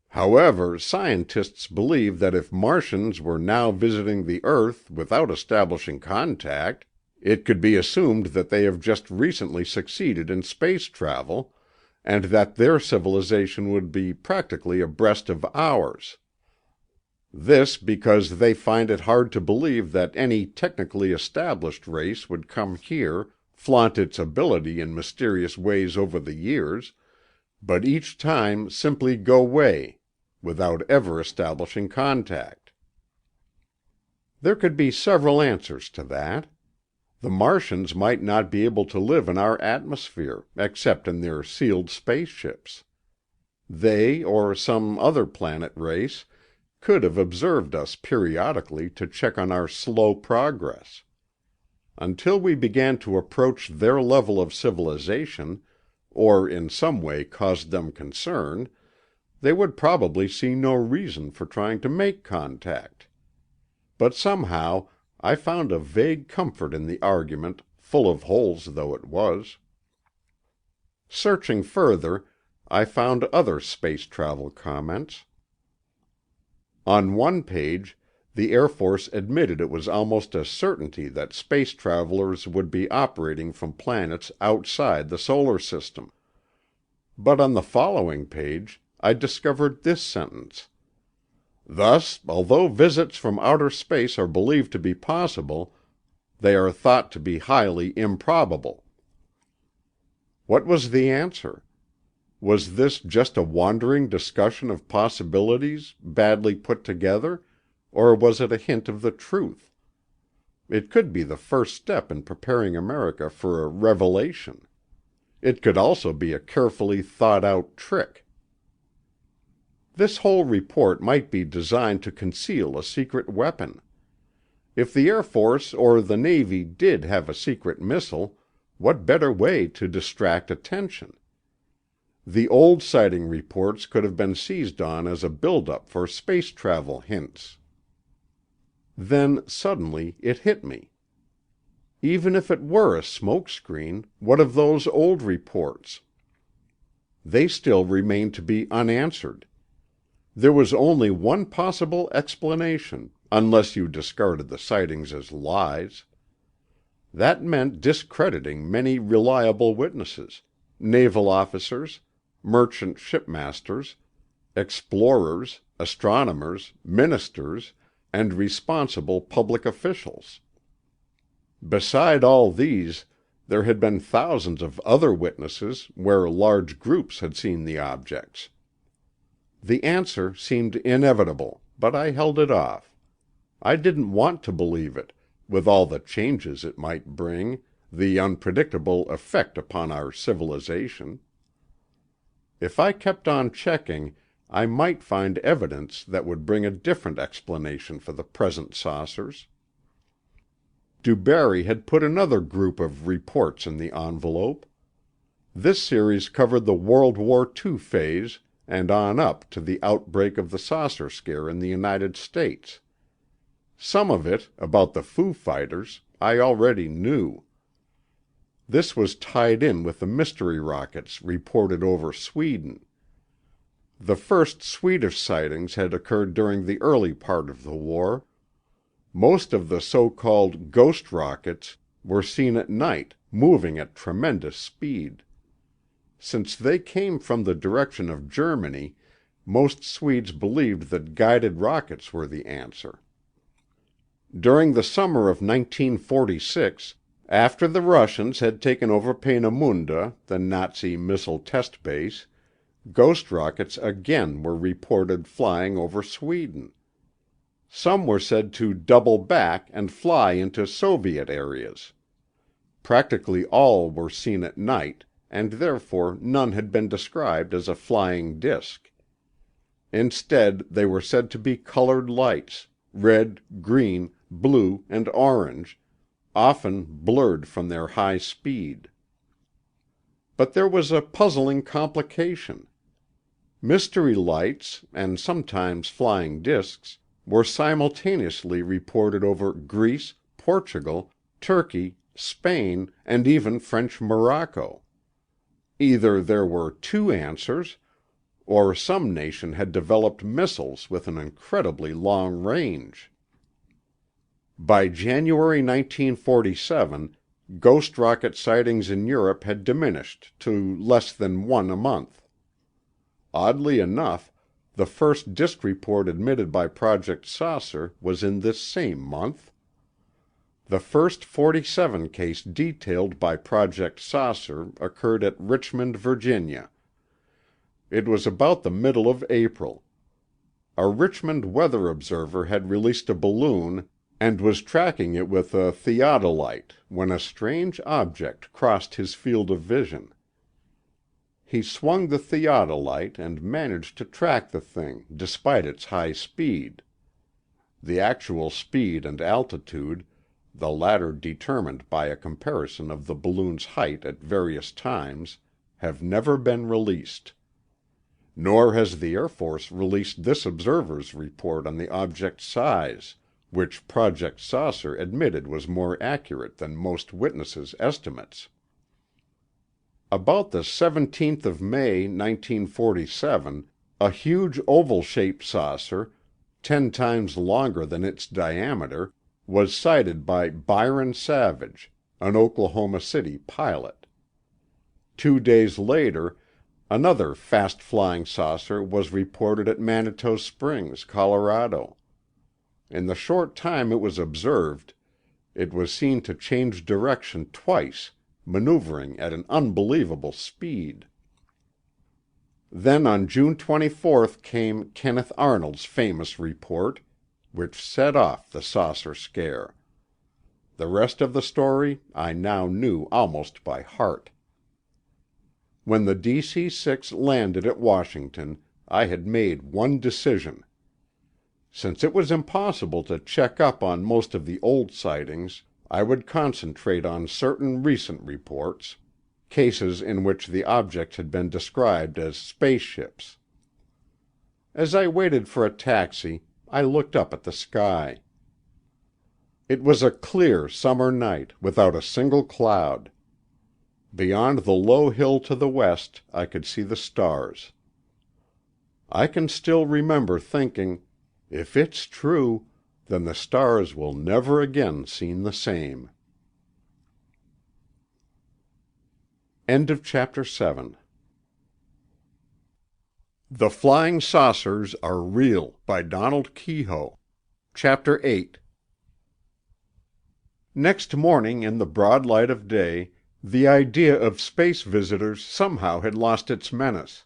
However, scientists believe that if Martians were now visiting the Earth without establishing contact, it could be assumed that they have just recently succeeded in space travel, and that their civilization would be practically abreast of ours. This because they find it hard to believe that any technically established race would come here, flaunt its ability in mysterious ways over the years, but each time simply go away without ever establishing contact. There could be several answers to that. The Martians might not be able to live in our atmosphere, except in their sealed spaceships. They, or some other planet race, could have observed us periodically to check on our slow progress. Until we began to approach their level of civilization, or in some way caused them concern, they would probably see no reason for trying to make contact. But somehow I found a vague comfort in the argument, full of holes though it was. Searching further, I found other space travel comments. On one page, the Air Force admitted it was almost a certainty that space travelers would be operating from planets outside the solar system. But on the following page, I discovered this sentence. Thus, although visits from outer space are believed to be possible, they are thought to be highly improbable. What was the answer? Was this just a wandering discussion of possibilities, badly put together, or was it a hint of the truth? It could be the first step in preparing America for a revelation. It could also be a carefully thought-out trick. This whole report might be designed to conceal a secret weapon. If the Air Force or the Navy did have a secret missile, what better way to distract attention? The old sighting reports could have been seized on as a build-up for space travel hints. Then, suddenly, it hit me. Even if it were a smokescreen, what of those old reports? They still remained to be unanswered. There was only one possible explanation, unless you discarded the sightings as lies. That meant discrediting many reliable witnesses, naval officers, merchant shipmasters, explorers, astronomers, ministers, and responsible public officials. Beside all these, there had been thousands of other witnesses where large groups had seen the objects. The answer seemed inevitable, but I held it off. I didn't want to believe it, with all the changes it might bring, the unpredictable effect upon our civilization. If I kept on checking, I might find evidence that would bring a different explanation for the present saucers. DuBarry had put another group of reports in the envelope. This series covered the World War II phase and on up to the outbreak of the saucer scare in the United States. Some of it, about the Foo Fighters, I already knew. This was tied in with the mystery rockets reported over Sweden. The first Swedish sightings had occurred during the early part of the war. Most of the so-called ghost rockets were seen at night, moving at tremendous speed. Since they came from the direction of Germany, most Swedes believed that guided rockets were the answer. During the summer of 1946, after the Russians had taken over Peenemünde, the Nazi missile test base, Ghost rockets again were reported flying over Sweden. Some were said to double back and fly into Soviet areas. Practically all were seen at night, and therefore none had been described as a flying disk. Instead, they were said to be colored lights, red, green, blue, and orange, often blurred from their high speed. But there was a puzzling complication. Mystery lights, and sometimes flying disks, were simultaneously reported over Greece, Portugal, Turkey, Spain, and even French Morocco. Either there were two answers, or some nation had developed missiles with an incredibly long range. By January 1947, ghost rocket sightings in Europe had diminished to less than one a month. Oddly enough, the first disk report admitted by Project Saucer was in this same month. The first 47 case detailed by Project Saucer occurred at Richmond, Virginia. It was about the middle of April. A Richmond weather observer had released a balloon and was tracking it with a theodolite when a strange object crossed his field of vision. He swung the theodolite and managed to track the thing, despite its high speed. The actual speed and altitude, the latter determined by a comparison of the balloon's height at various times, have never been released. Nor has the Air Force released this observer's report on the object's size, which Project Saucer admitted was more accurate than most witnesses' estimates. About the 17th of May, 1947, a huge oval-shaped saucer, 10 times longer than its diameter, was sighted by Byron Savage, an Oklahoma City pilot. 2 days later, another fast-flying saucer was reported at Manitou Springs, Colorado. In the short time it was observed, it was seen to change direction twice, maneuvering at an unbelievable speed. Then on June 24th came Kenneth Arnold's famous report, which set off the saucer scare. The rest of the story I now knew almost by heart. When the DC-6 landed at Washington, I had made one decision. Since it was impossible to check up on most of the old sightings, I would concentrate on certain recent reports, cases in which the objects had been described as spaceships. As I waited for a taxi, I looked up at the sky. It was a clear summer night, without a single cloud. Beyond the low hill to the west, I could see the stars. I can still remember thinking, if it's true, then the stars will never again seem the same. End of chapter 7. The Flying Saucers Are Real by Donald Keyhoe. Chapter 8. Next morning in the broad light of day, the idea of space visitors somehow had lost its menace.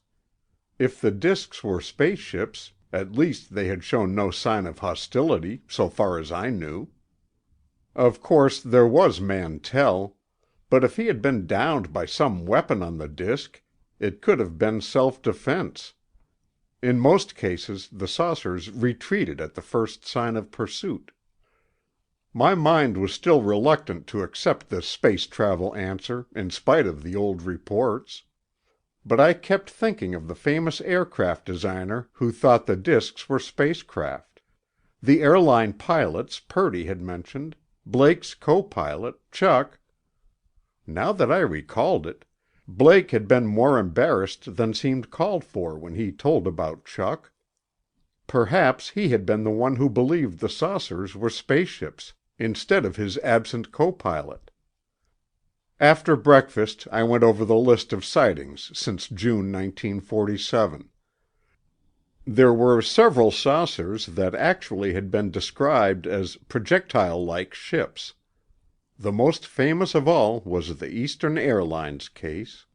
If the disks were spaceships, at least they had shown no sign of hostility, so far as I knew. Of course there was Mantell, but if he had been downed by some weapon on the disk, it could have been self-defense. In most cases the saucers retreated at the first sign of pursuit. My mind was still reluctant to accept the space travel answer in spite of the old reports. But I kept thinking of the famous aircraft designer who thought the disks were spacecraft, the airline pilots Purdy had mentioned, Blake's co-pilot, Chuck. Now that I recalled it, Blake had been more embarrassed than seemed called for when he told about Chuck. Perhaps he had been the one who believed the saucers were spaceships, instead of his absent co-pilot. After breakfast, I went over the list of sightings since June 1947. There were several saucers that actually had been described as projectile-like ships. The most famous of all was the Eastern Airlines case.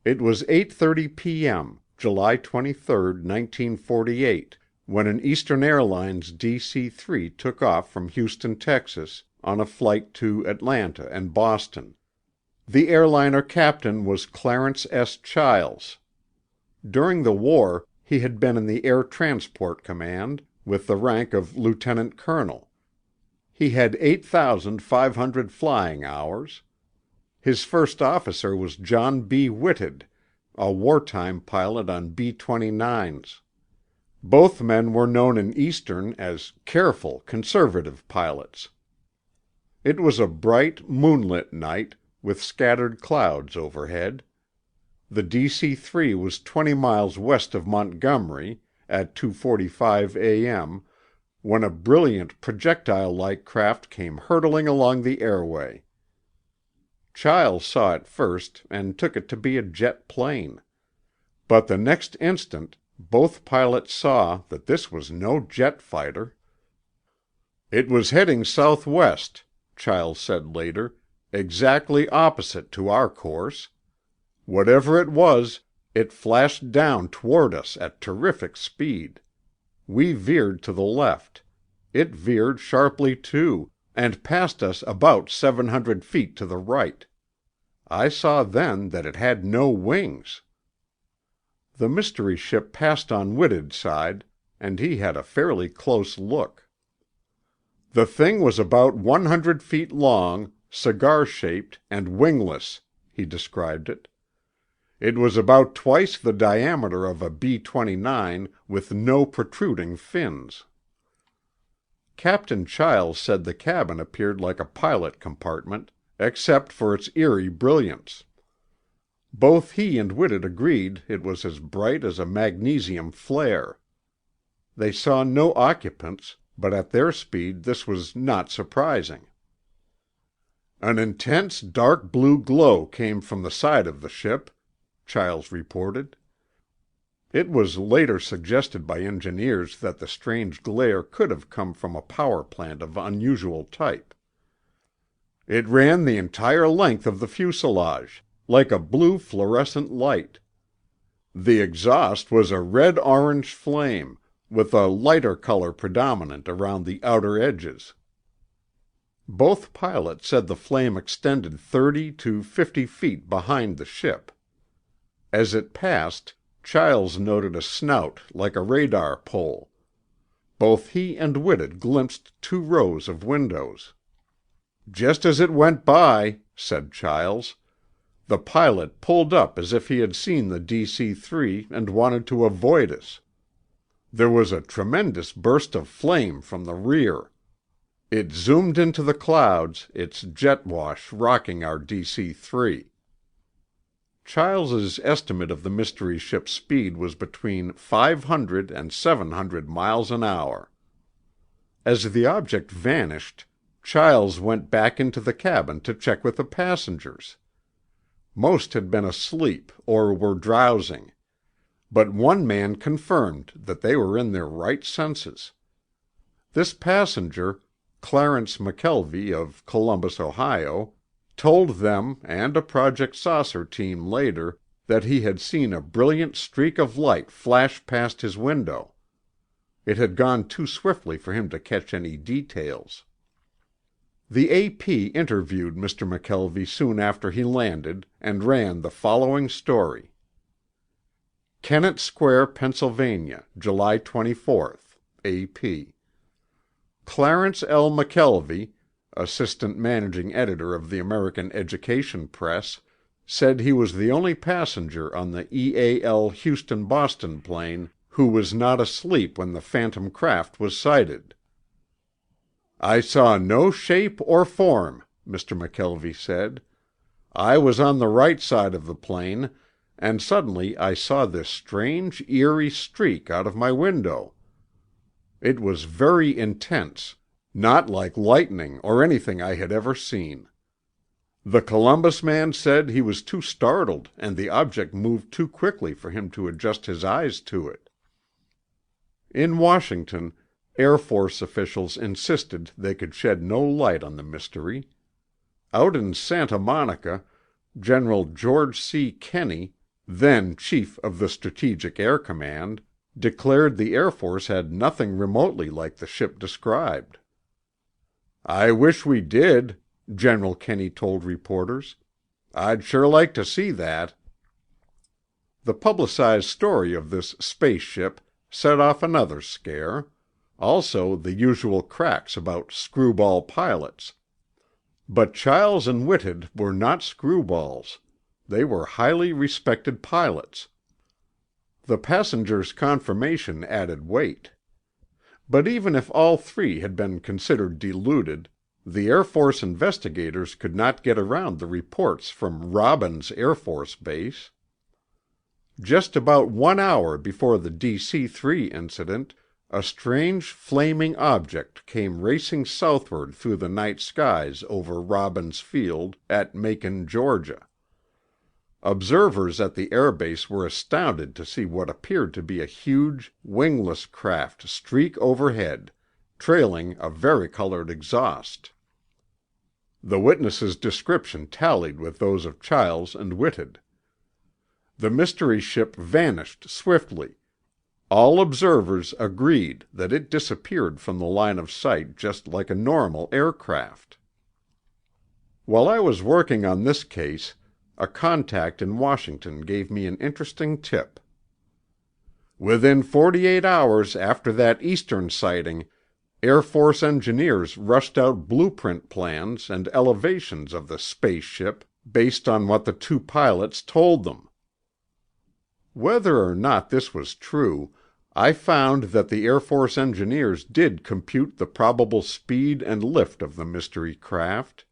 It was 8:30 p.m., July 23, 1948, when an Eastern Airlines DC-3 took off from Houston, Texas, on a flight to Atlanta and Boston. The airliner captain was Clarence S. Childs. During the war, he had been in the Air Transport Command, with the rank of lieutenant colonel. He had 8,500 flying hours. His first officer was John B. Whitted, a wartime pilot on B-29s. Both men were known in Eastern as careful, conservative pilots. It was a bright, moonlit night, with scattered clouds overhead. The DC-3 was 20 miles west of Montgomery, at 2:45 a.m., when a brilliant projectile-like craft came hurtling along the airway. Childs saw it first and took it to be a jet plane. But the next instant, both pilots saw that this was no jet fighter. "It was heading southwest," Childs said later, "exactly opposite to our course. Whatever it was, it flashed down toward us at terrific speed. We veered to the left. It veered sharply too, and passed us about 700 feet to the right. I saw then that it had no wings." The mystery ship passed on Whitted's side, and he had a fairly close look. "The thing was about 100 feet long, cigar-shaped, and wingless," he described it. "It was about twice the diameter of a B-29 with no protruding fins." Captain Childs said the cabin appeared like a pilot compartment, except for its eerie brilliance. Both he and Whitted agreed it was as bright as a magnesium flare. They saw no occupants, but at their speed this was not surprising. "An intense dark blue glow came from the side of the ship," Childs reported. It was later suggested by engineers that the strange glare could have come from a power plant of unusual type. "It ran the entire length of the fuselage, like a blue fluorescent light. The exhaust was a red-orange flame, with a lighter color predominant around the outer edges." Both pilots said the flame extended 30 to 50 feet behind the ship. As it passed, Childs noted a snout like a radar pole. Both he and Whitted glimpsed 2 rows of windows. "Just as it went by," said Childs, "the pilot pulled up as if he had seen the DC-3 and wanted to avoid us. There was a tremendous burst of flame from the rear. It zoomed into the clouds, its jet wash rocking our DC-3. Childs's estimate of the mystery ship's speed was between 500 and 700 miles an hour. As the object vanished, Childs went back into the cabin to check with the passengers. Most had been asleep or were drowsing, but one man confirmed that they were in their right senses. This passenger, Clarence McKelvey of Columbus, Ohio, told them and a Project Saucer team later that he had seen a brilliant streak of light flash past his window. It had gone too swiftly for him to catch any details. The AP interviewed Mr. McKelvey soon after he landed and ran the following story. Kennett Square, Pennsylvania, July 24th. AP. Clarence L. McKelvey, assistant managing editor of the American Education Press, said he was the only passenger on the EAL Houston-Boston plane who was not asleep when the phantom craft was sighted. "I saw no shape or form," Mr. McKelvey said. "I was on the right side of the plane, and suddenly I saw this strange, eerie streak out of my window. It was very intense, not like lightning or anything I had ever seen. The Columbus man said he was too startled and the object moved too quickly for him to adjust his eyes to it." In Washington, Air Force officials insisted they could shed no light on the mystery. Out in Santa Monica, General George C. Kenney, then chief of the Strategic Air Command, declared the Air Force had nothing remotely like the ship described. "I wish we did," General Kenny told reporters. "I'd sure like to see that." The publicized story of this spaceship set off another scare. Also the usual cracks about screwball pilots. But Chiles and Whitted were not screwballs. They were highly respected pilots. The passengers' confirmation added weight. But even if all three had been considered deluded, the Air Force investigators could not get around the reports from Robins Air Force Base. Just about 1 hour before the DC-3 incident, a strange flaming object came racing southward through the night skies over Robins Field at Macon, Georgia. Observers at the airbase were astounded to see what appeared to be a huge, wingless craft streak overhead, trailing a varicolored exhaust. The witnesses' description tallied with those of Chiles and Whitted. The mystery ship vanished swiftly. All observers agreed that it disappeared from the line of sight just like a normal aircraft. While I was working on this case, a contact in Washington gave me an interesting tip. Within 48 hours after that Eastern sighting, Air Force engineers rushed out blueprint plans and elevations of the spaceship based on what the two pilots told them. Whether or not this was true, I found that the Air Force engineers did compute the probable speed and lift of the mystery craft.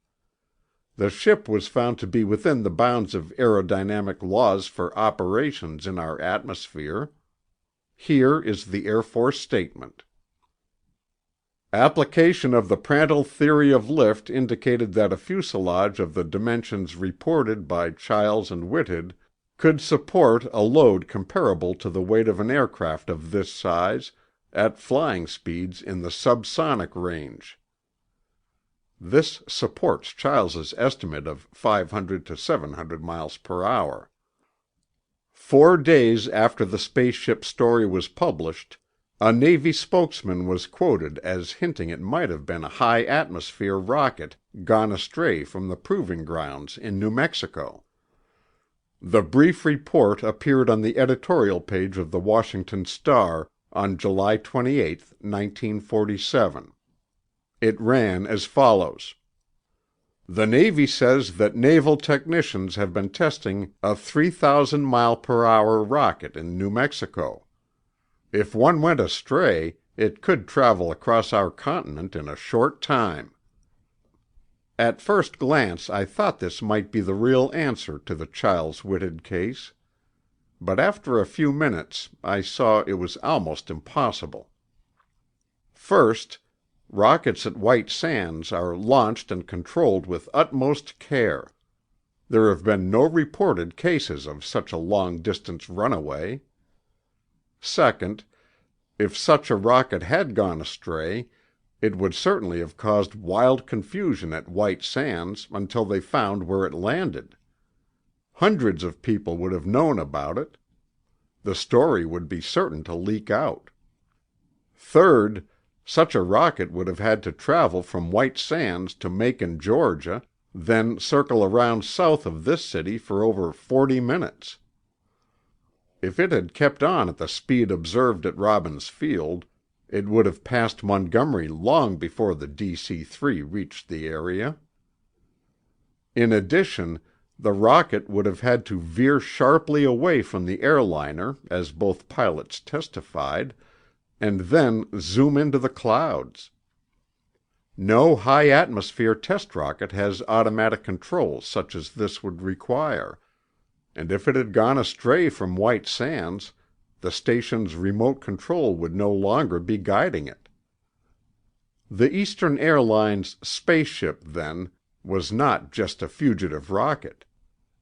The ship was found to be within the bounds of aerodynamic laws for operations in our atmosphere. Here is the Air Force statement. Application of the Prandtl theory of lift indicated that a fuselage of the dimensions reported by Chiles and Whitted could support a load comparable to the weight of an aircraft of this size at flying speeds in the subsonic range. This supports Chiles's estimate of 500 to 700 miles per hour. 4 days after the spaceship story was published, a Navy spokesman was quoted as hinting it might have been a high-atmosphere rocket gone astray from the proving grounds in New Mexico. The brief report appeared on the editorial page of the Washington Star on July 28, 1947. It ran as follows. The Navy says that naval technicians have been testing a 3,000-mile-per-hour rocket in New Mexico. If one went astray, it could travel across our continent in a short time. At first glance I thought this might be the real answer to the Chiles-Whitted case. But after a few minutes I saw it was almost impossible. First, rockets at White Sands are launched and controlled with utmost care. There have been no reported cases of such a long-distance runaway. Second, if such a rocket had gone astray, it would certainly have caused wild confusion at White Sands until they found where it landed. Hundreds of people would have known about it. The story would be certain to leak out. Third, such a rocket would have had to travel from White Sands to Macon, Georgia, then circle around south of this city for over 40 minutes. If it had kept on at the speed observed at Robins Field, it would have passed Montgomery long before the DC-3 reached the area. In addition, the rocket would have had to veer sharply away from the airliner, as both pilots testified, and then zoom into the clouds. No high-atmosphere test rocket has automatic control such as this would require, and if it had gone astray from White Sands, the station's remote control would no longer be guiding it. The Eastern Airlines spaceship, then, was not just a fugitive rocket,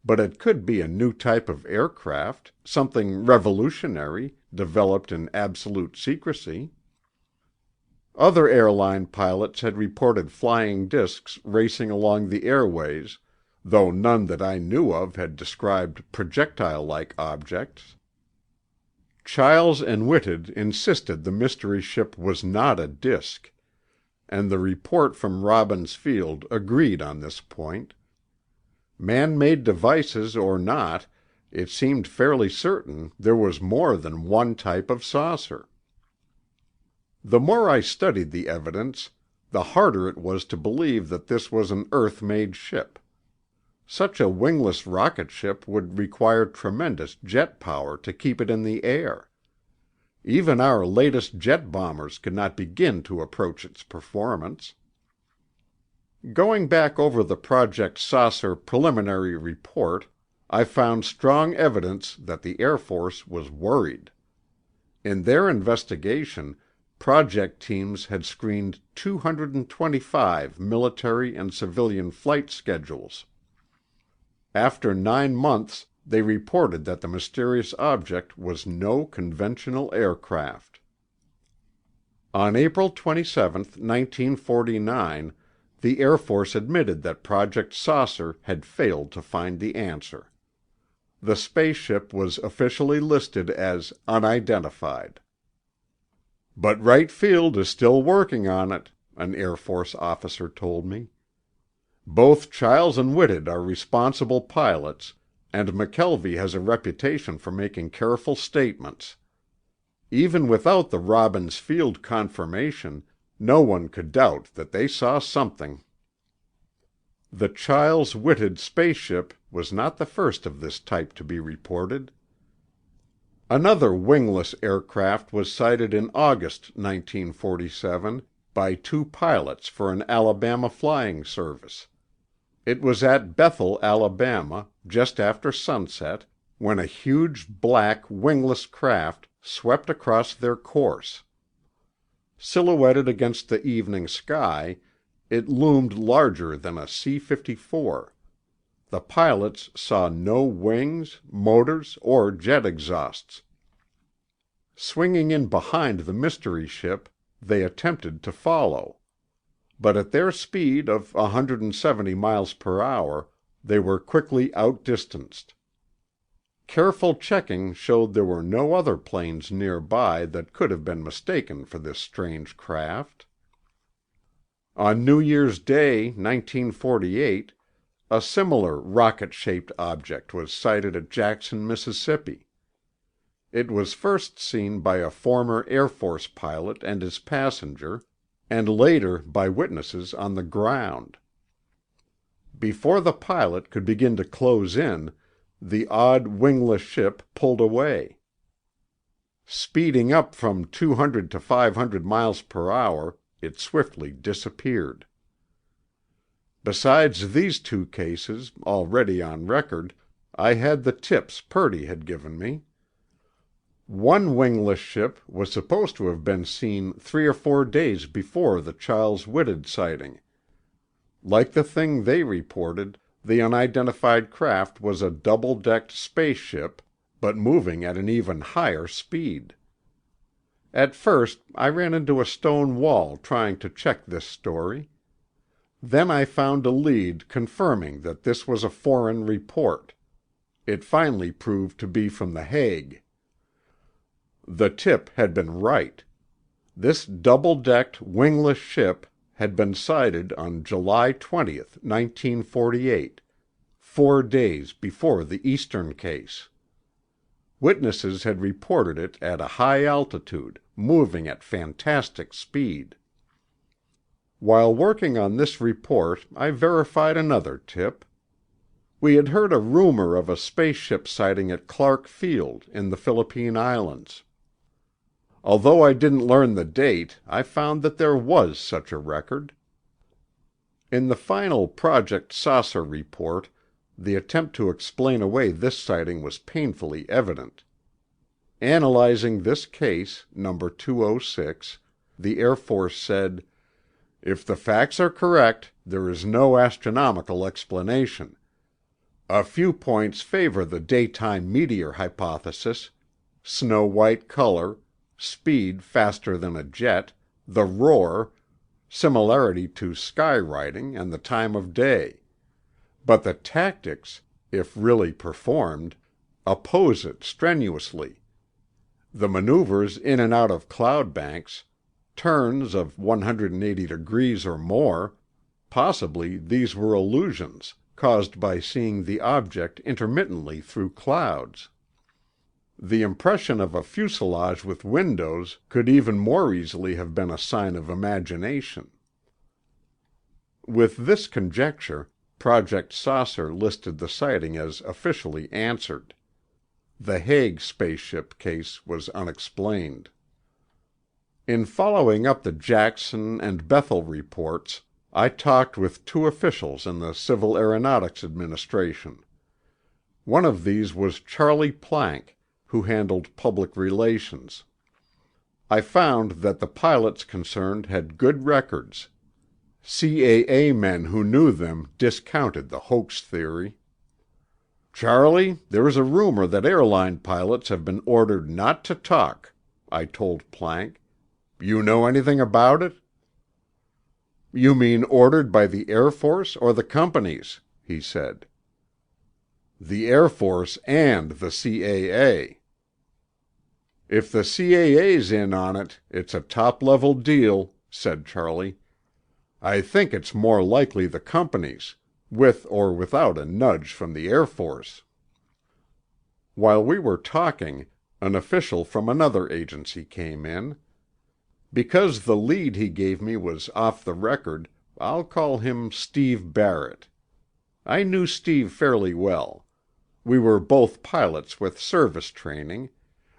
but it could be a new type of aircraft, something revolutionary, developed in absolute secrecy. Other airline pilots had reported flying discs racing along the airways, though none that I knew of had described projectile-like objects. Chiles and Whitted insisted the mystery ship was not a disk, and the report from Robbins Field agreed on this point. Man-made devices or not, it seemed fairly certain there was more than one type of saucer. The more I studied the evidence, the harder it was to believe that this was an Earth-made ship. Such a wingless rocket ship would require tremendous jet power to keep it in the air. Even our latest jet bombers could not begin to approach its performance. Going back over the Project Saucer preliminary report, I found strong evidence that the Air Force was worried. In their investigation, project teams had screened 225 military and civilian flight schedules. After 9 months, they reported that the mysterious object was no conventional aircraft. On April 27, 1949, the Air Force admitted that Project Saucer had failed to find the answer. The spaceship was officially listed as unidentified. "But Wright Field is still working on it," an Air Force officer told me. "Both Chiles and Whitted are responsible pilots, and McKelvey has a reputation for making careful statements. Even without the Robbins Field confirmation, no one could doubt that they saw something." The Chiles-Whitted spaceship was not the first of this type to be reported. Another wingless aircraft was sighted in August 1947 by 2 pilots for an Alabama flying service. It was at Bethel, Alabama, just after sunset, when a huge black wingless craft swept across their course. Silhouetted against the evening sky, it loomed larger than a C-54. The pilots saw no wings, motors, or jet exhausts. Swinging in behind the mystery ship, they attempted to follow. But at their speed of 170 miles per hour, they were quickly outdistanced. Careful checking showed there were no other planes nearby that could have been mistaken for this strange craft. On New Year's Day, 1948, a similar rocket-shaped object was sighted at Jackson, Mississippi. It was first seen by a former Air Force pilot and his passenger, and later by witnesses on the ground. Before the pilot could begin to close in, the odd wingless ship pulled away. Speeding up from 200 to 500 miles per hour, it swiftly disappeared. Besides these 2 cases, already on record, I had the tips Purdy had given me. One wingless ship was supposed to have been seen 3 or 4 days before the Chiles-Whitted sighting. Like the thing they reported, the unidentified craft was a double-decked spaceship, but moving at an even higher speed. At first, I ran into a stone wall trying to check this story. Then I found a lead confirming that this was a foreign report. It finally proved to be from The Hague. The tip had been right. This double-decked, wingless ship had been sighted on July 20th, 1948, 4 days before the Eastern case. Witnesses had reported it at a high altitude, moving at fantastic speed. While working on this report, I verified another tip. We had heard a rumor of a spaceship sighting at Clark Field in the Philippine Islands. Although I didn't learn the date, I found that there was such a record. In the final Project Saucer report, the attempt to explain away this sighting was painfully evident. Analyzing this case, number 206, the Air Force said, "If the facts are correct, there is no astronomical explanation. A few points favor the daytime meteor hypothesis: snow-white color, speed faster than a jet, the roar, similarity to sky writing and the time of day. But the tactics, if really performed, oppose it strenuously. The maneuvers in and out of cloud banks, turns of 180 degrees or more, possibly these were illusions caused by seeing the object intermittently through clouds. The impression of a fuselage with windows could even more easily have been a sign of imagination. With this conjecture, Project Saucer listed the sighting as officially answered. The Hague spaceship case was unexplained. In following up the Jackson and Bethel reports, I talked with 2 officials in the Civil Aeronautics Administration. One of these was Charlie Plank, who handled public relations. I found that the pilots concerned had good records. CAA men who knew them discounted the hoax theory. "Charlie, there is a rumor that airline pilots have been ordered not to talk," I told Plank. "You know anything about it?" "You mean ordered by the Air Force or the companies?" he said. "The Air Force and the CAA." "If the CAA's in on it, it's a top-level deal," said Charlie. "I think it's more likely the companies, with or without a nudge from the Air Force." While we were talking, an official from another agency came in. Because the lead he gave me was off the record, I'll call him Steve Barrett. I knew Steve fairly well. We were both pilots with service training.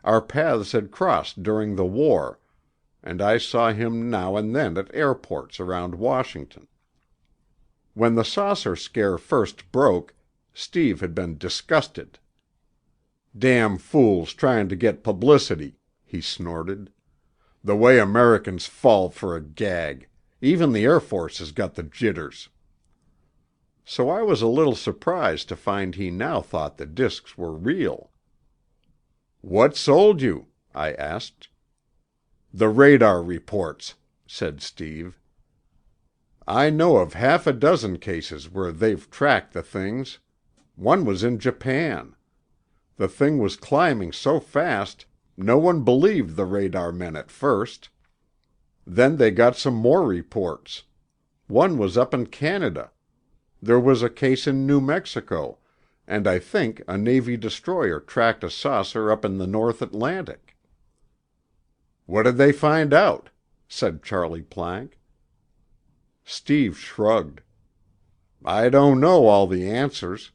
Our paths had crossed during the war, and I saw him now and then at airports around Washington. When the saucer scare first broke, Steve had been disgusted. "Damn fools trying to get publicity," he snorted. "The way Americans fall for a gag. Even the Air Force has got the jitters." So I was a little surprised to find he now thought the discs were real. "What sold you?" I asked. "The radar reports," said Steve. "I know of half a dozen cases where they've tracked the things. One was in Japan. The thing was climbing so fast, no one believed the radar men at first. Then they got some more reports. One was up in Canada. There was a case in New Mexico, and I think a Navy destroyer tracked a saucer up in the North Atlantic." "What did they find out?" said Charlie Plank. Steve shrugged. "I don't know all the answers.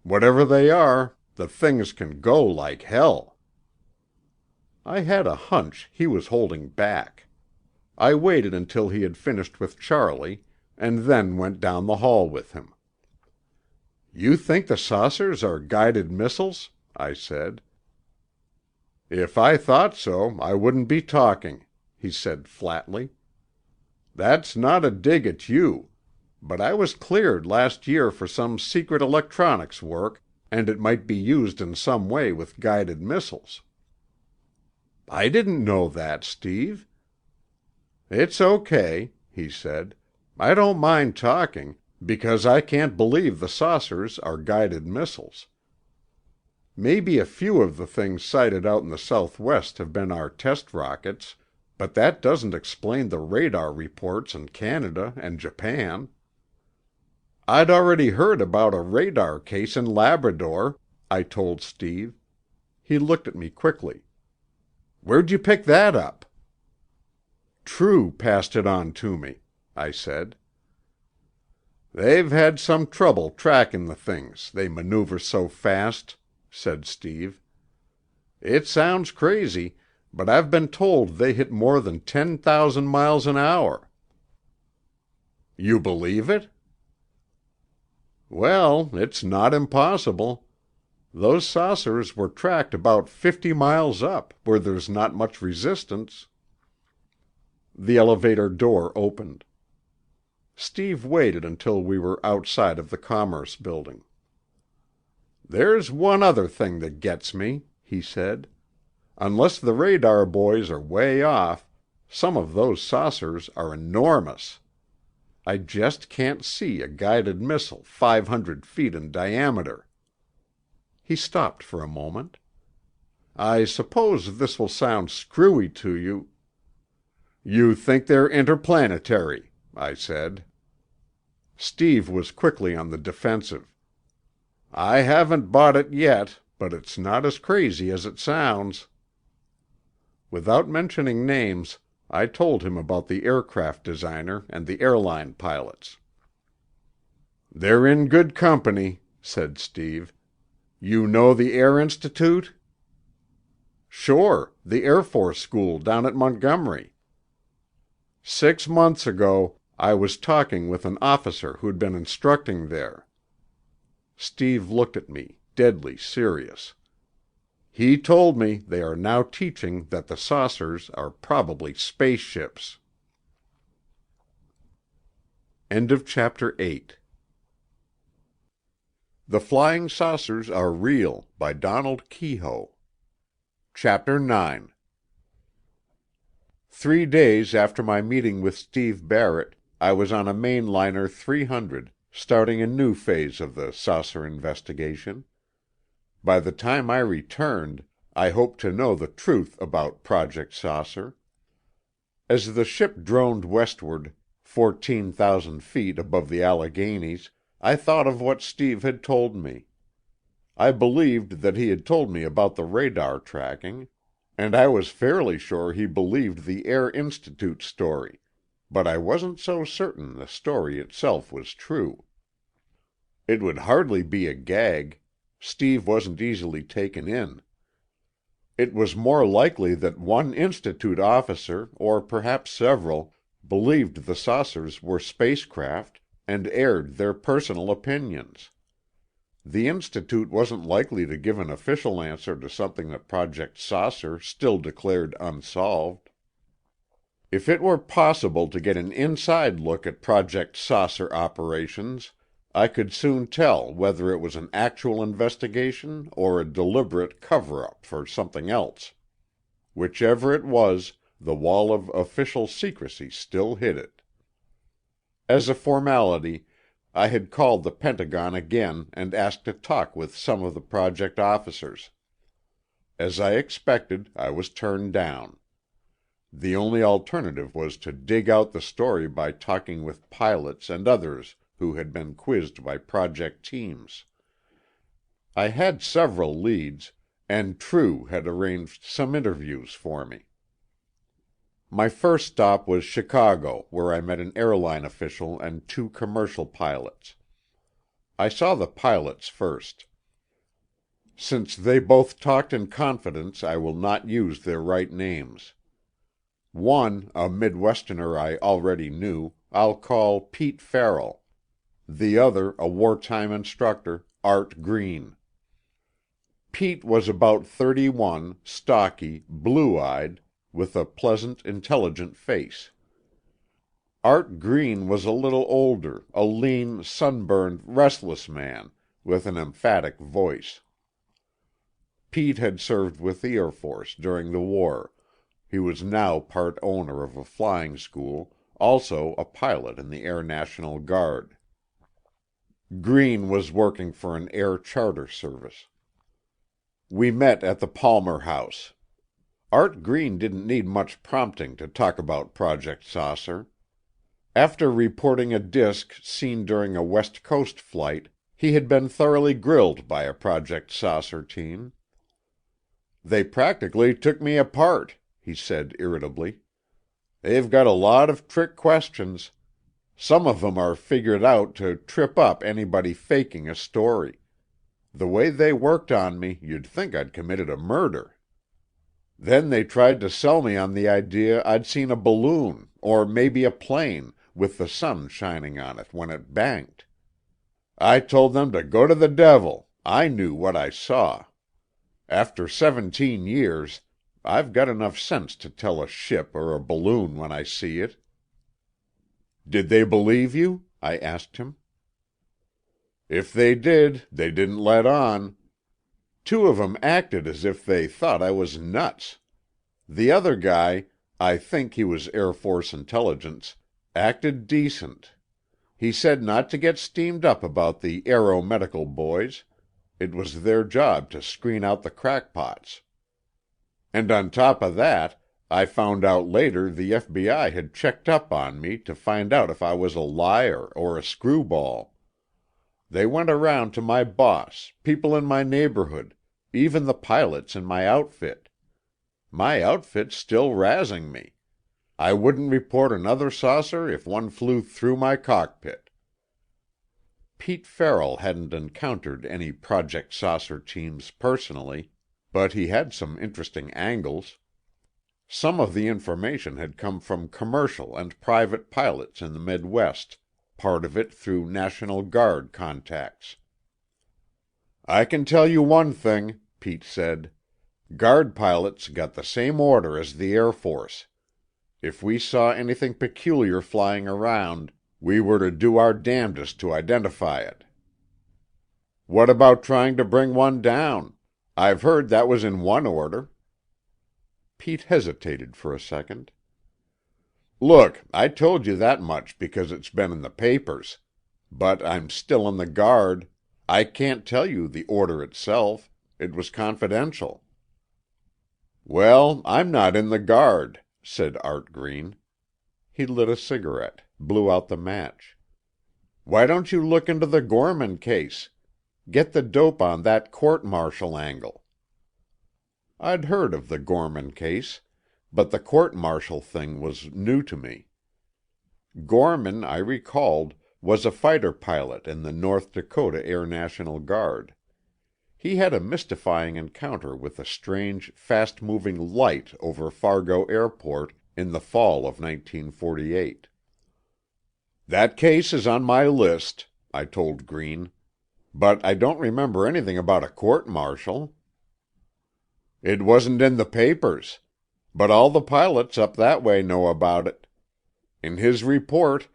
Whatever they are, the things can go like hell." I had a hunch he was holding back. I waited until he had finished with Charlie, and then went down the hall with him. "You think the saucers are guided missiles?" I said. "If I thought so, I wouldn't be talking," he said flatly. "That's not a dig at you, but I was cleared last year for some secret electronics work, and it might be used in some way with guided missiles." "I didn't know that, Steve." "It's okay," he said. "I don't mind talking, because I can't believe the saucers are guided missiles. Maybe a few of the things sighted out in the Southwest have been our test rockets, but that doesn't explain the radar reports in Canada and Japan." "I'd already heard about a radar case in Labrador," I told Steve. He looked at me quickly. "Where'd you pick that up?" "True passed it on to me," I said. "They've had some trouble tracking the things, they maneuver so fast," said Steve. "It sounds crazy, but I've been told they hit more than 10,000 miles an hour." "You believe it?" "Well, it's not impossible. Those saucers were tracked about 50 miles up, where there's not much resistance." The elevator door opened. Steve waited until we were outside of the Commerce Building. "There's one other thing that gets me," he said. "Unless the radar boys are way off, some of those saucers are enormous. I just can't see a guided missile 500 feet in diameter." He stopped for a moment. "I suppose this will sound screwy to you—" "You think they're interplanetary," I said. Steve was quickly on the defensive. "I haven't bought it yet, but it's not as crazy as it sounds." Without mentioning names, I told him about the aircraft designer and the airline pilots. "They're in good company," said Steve. "You know the Air Institute?" "Sure, the Air Force School down at Montgomery." 6 months ago, I was talking with an officer who'd been instructing there." Steve looked at me, deadly serious. "He told me they are now teaching that the saucers are probably spaceships." End of chapter 8. The Flying Saucers Are Real by Donald Keyhoe. Chapter 9. 3 days after my meeting with Steve Barrett, I was on a mainliner 300, starting a new phase of the saucer investigation. By the time I returned, I hoped to know the truth about Project Saucer. As the ship droned westward, 14,000 feet above the Alleghenies, I thought of what Steve had told me. I believed that he had told me about the radar tracking, and I was fairly sure he believed the Air Institute story, but I wasn't so certain the story itself was true. It would hardly be a gag. Steve wasn't easily taken in. It was more likely that one Institute officer, or perhaps several, believed the saucers were spacecraft and aired their personal opinions. The Institute wasn't likely to give an official answer to something that Project Saucer still declared unsolved. If it were possible to get an inside look at Project Saucer operations, I could soon tell whether it was an actual investigation or a deliberate cover-up for something else. Whichever it was, the wall of official secrecy still hid it. As a formality, I had called the Pentagon again and asked to talk with some of the project officers. As I expected, I was turned down. The only alternative was to dig out the story by talking with pilots and others who had been quizzed by project teams. I had several leads, and True had arranged some interviews for me. My first stop was Chicago, where I met an airline official and 2 commercial pilots. I saw the pilots first. Since they both talked in confidence, I will not use their right names. One, a Midwesterner I already knew, I'll call Pete Farrell. The other, a wartime instructor, Art Green. Pete was about 31, stocky, blue-eyed, with a pleasant, intelligent face. Art Green was a little older, a lean, sunburned, restless man, with an emphatic voice. Pete had served with the Air Force during the war. He was now part owner of a flying school, also a pilot in the Air National Guard. Green was working for an air charter service. We met at the Palmer House. Art Green didn't need much prompting to talk about Project Saucer. After reporting a disk seen during a West Coast flight, he had been thoroughly grilled by a Project Saucer team. "They practically took me apart," he said irritably. "They've got a lot of trick questions. Some of them are figured out to trip up anybody faking a story. The way they worked on me, you'd think I'd committed a murder. Then they tried to sell me on the idea I'd seen a balloon, or maybe a plane, with the sun shining on it when it banked. I told them to go to the devil. I knew what I saw. After 17 years, I've got enough sense to tell a ship or a balloon when I see it." "Did they believe you?" I asked him. "If they did, they didn't let on. 2 of 'em acted as if they thought I was nuts. The other guy, I think he was Air Force intelligence, acted decent. He said not to get steamed up about the Aero Medical boys. It was their job to screen out the crackpots. And on top of that, I found out later the FBI had checked up on me to find out if I was a liar or a screwball. They went around to my boss, people in my neighborhood, even the pilots in my outfit. My outfit's still razzing me. I wouldn't report another saucer if one flew through my cockpit. Pete Farrell hadn't encountered any Project Saucer teams personally, but he had some interesting angles. Some of the information had come from commercial and private pilots in the Midwest, part of it through National Guard contacts. "I can tell you one thing," Pete said. "Guard pilots got the same order as the Air Force. If we saw anything peculiar flying around, we were to do our damnedest to identify it." "What about trying to bring one down? I've heard that was in one order." Pete hesitated for a second. "Look, I told you that much because it's been in the papers. But I'm still in the Guard. I can't tell you the order itself. It was confidential." "Well, I'm not in the Guard," said Art Green. He lit a cigarette, blew out the match. "Why don't you look into the Gorman case? Get the dope on that court-martial angle." I'd heard of the Gorman case, but the court-martial thing was new to me. Gorman, I recalled, was a fighter pilot in the North Dakota Air National Guard. He had a mystifying encounter with a strange, fast-moving light over Fargo Airport in the fall of 1948. "That case is on my list," I told Green. "But I don't remember anything about a court-martial." "It wasn't in the papers. But all the pilots up that way know about it. In his report,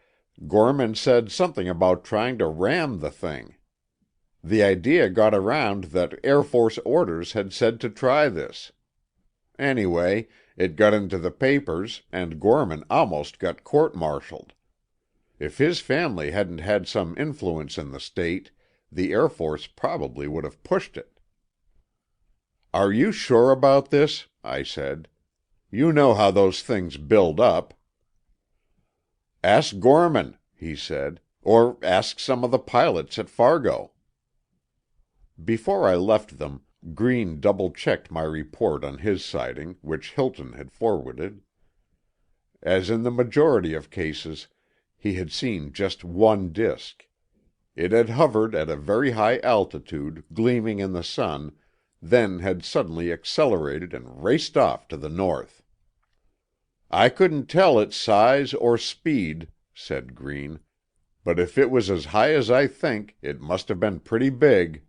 Gorman said something about trying to ram the thing. The idea got around that Air Force orders had said to try this. Anyway, it got into the papers, and Gorman almost got court-martialed. If his family hadn't had some influence in the state, the Air Force probably would have pushed it." "Are you sure about this?" I said. "You know how those things build up." "Ask Gorman," he said, "or ask some of the pilots at Fargo." Before I left them, Green double-checked my report on his sighting, which Hilton had forwarded. As in the majority of cases, he had seen just one disk. It had hovered at a very high altitude, gleaming in the sun, then had suddenly accelerated and raced off to the north. "I couldn't tell its size or speed," said Green, "but if it was as high as I think, it must have been pretty big."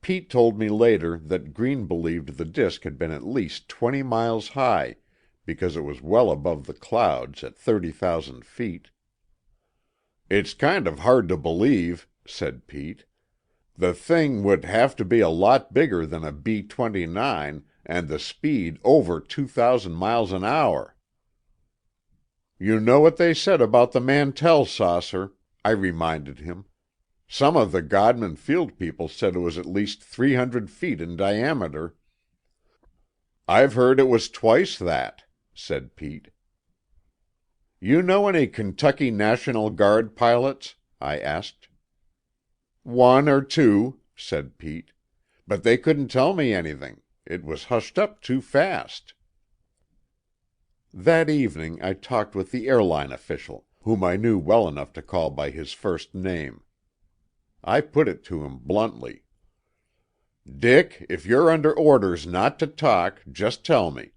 Pete told me later that Green believed the disk had been at least 20 miles high, because it was well above the clouds at 30,000 feet. "It's kind of hard to believe," said Pete. "The thing would have to be a lot bigger than a B-29 and the speed over 2,000 miles an hour." "You know what they said about the Mantell saucer," I reminded him. "Some of the Godman Field people said it was at least 300 feet in diameter." "I've heard it was twice that," said Pete. "You know any Kentucky National Guard pilots?" I asked. "One or two," said Pete. "But they couldn't tell me anything. It was hushed up too fast." That evening I talked with the airline official, whom I knew well enough to call by his first name. I put it to him bluntly. "Dick, if you're under orders not to talk, just tell me.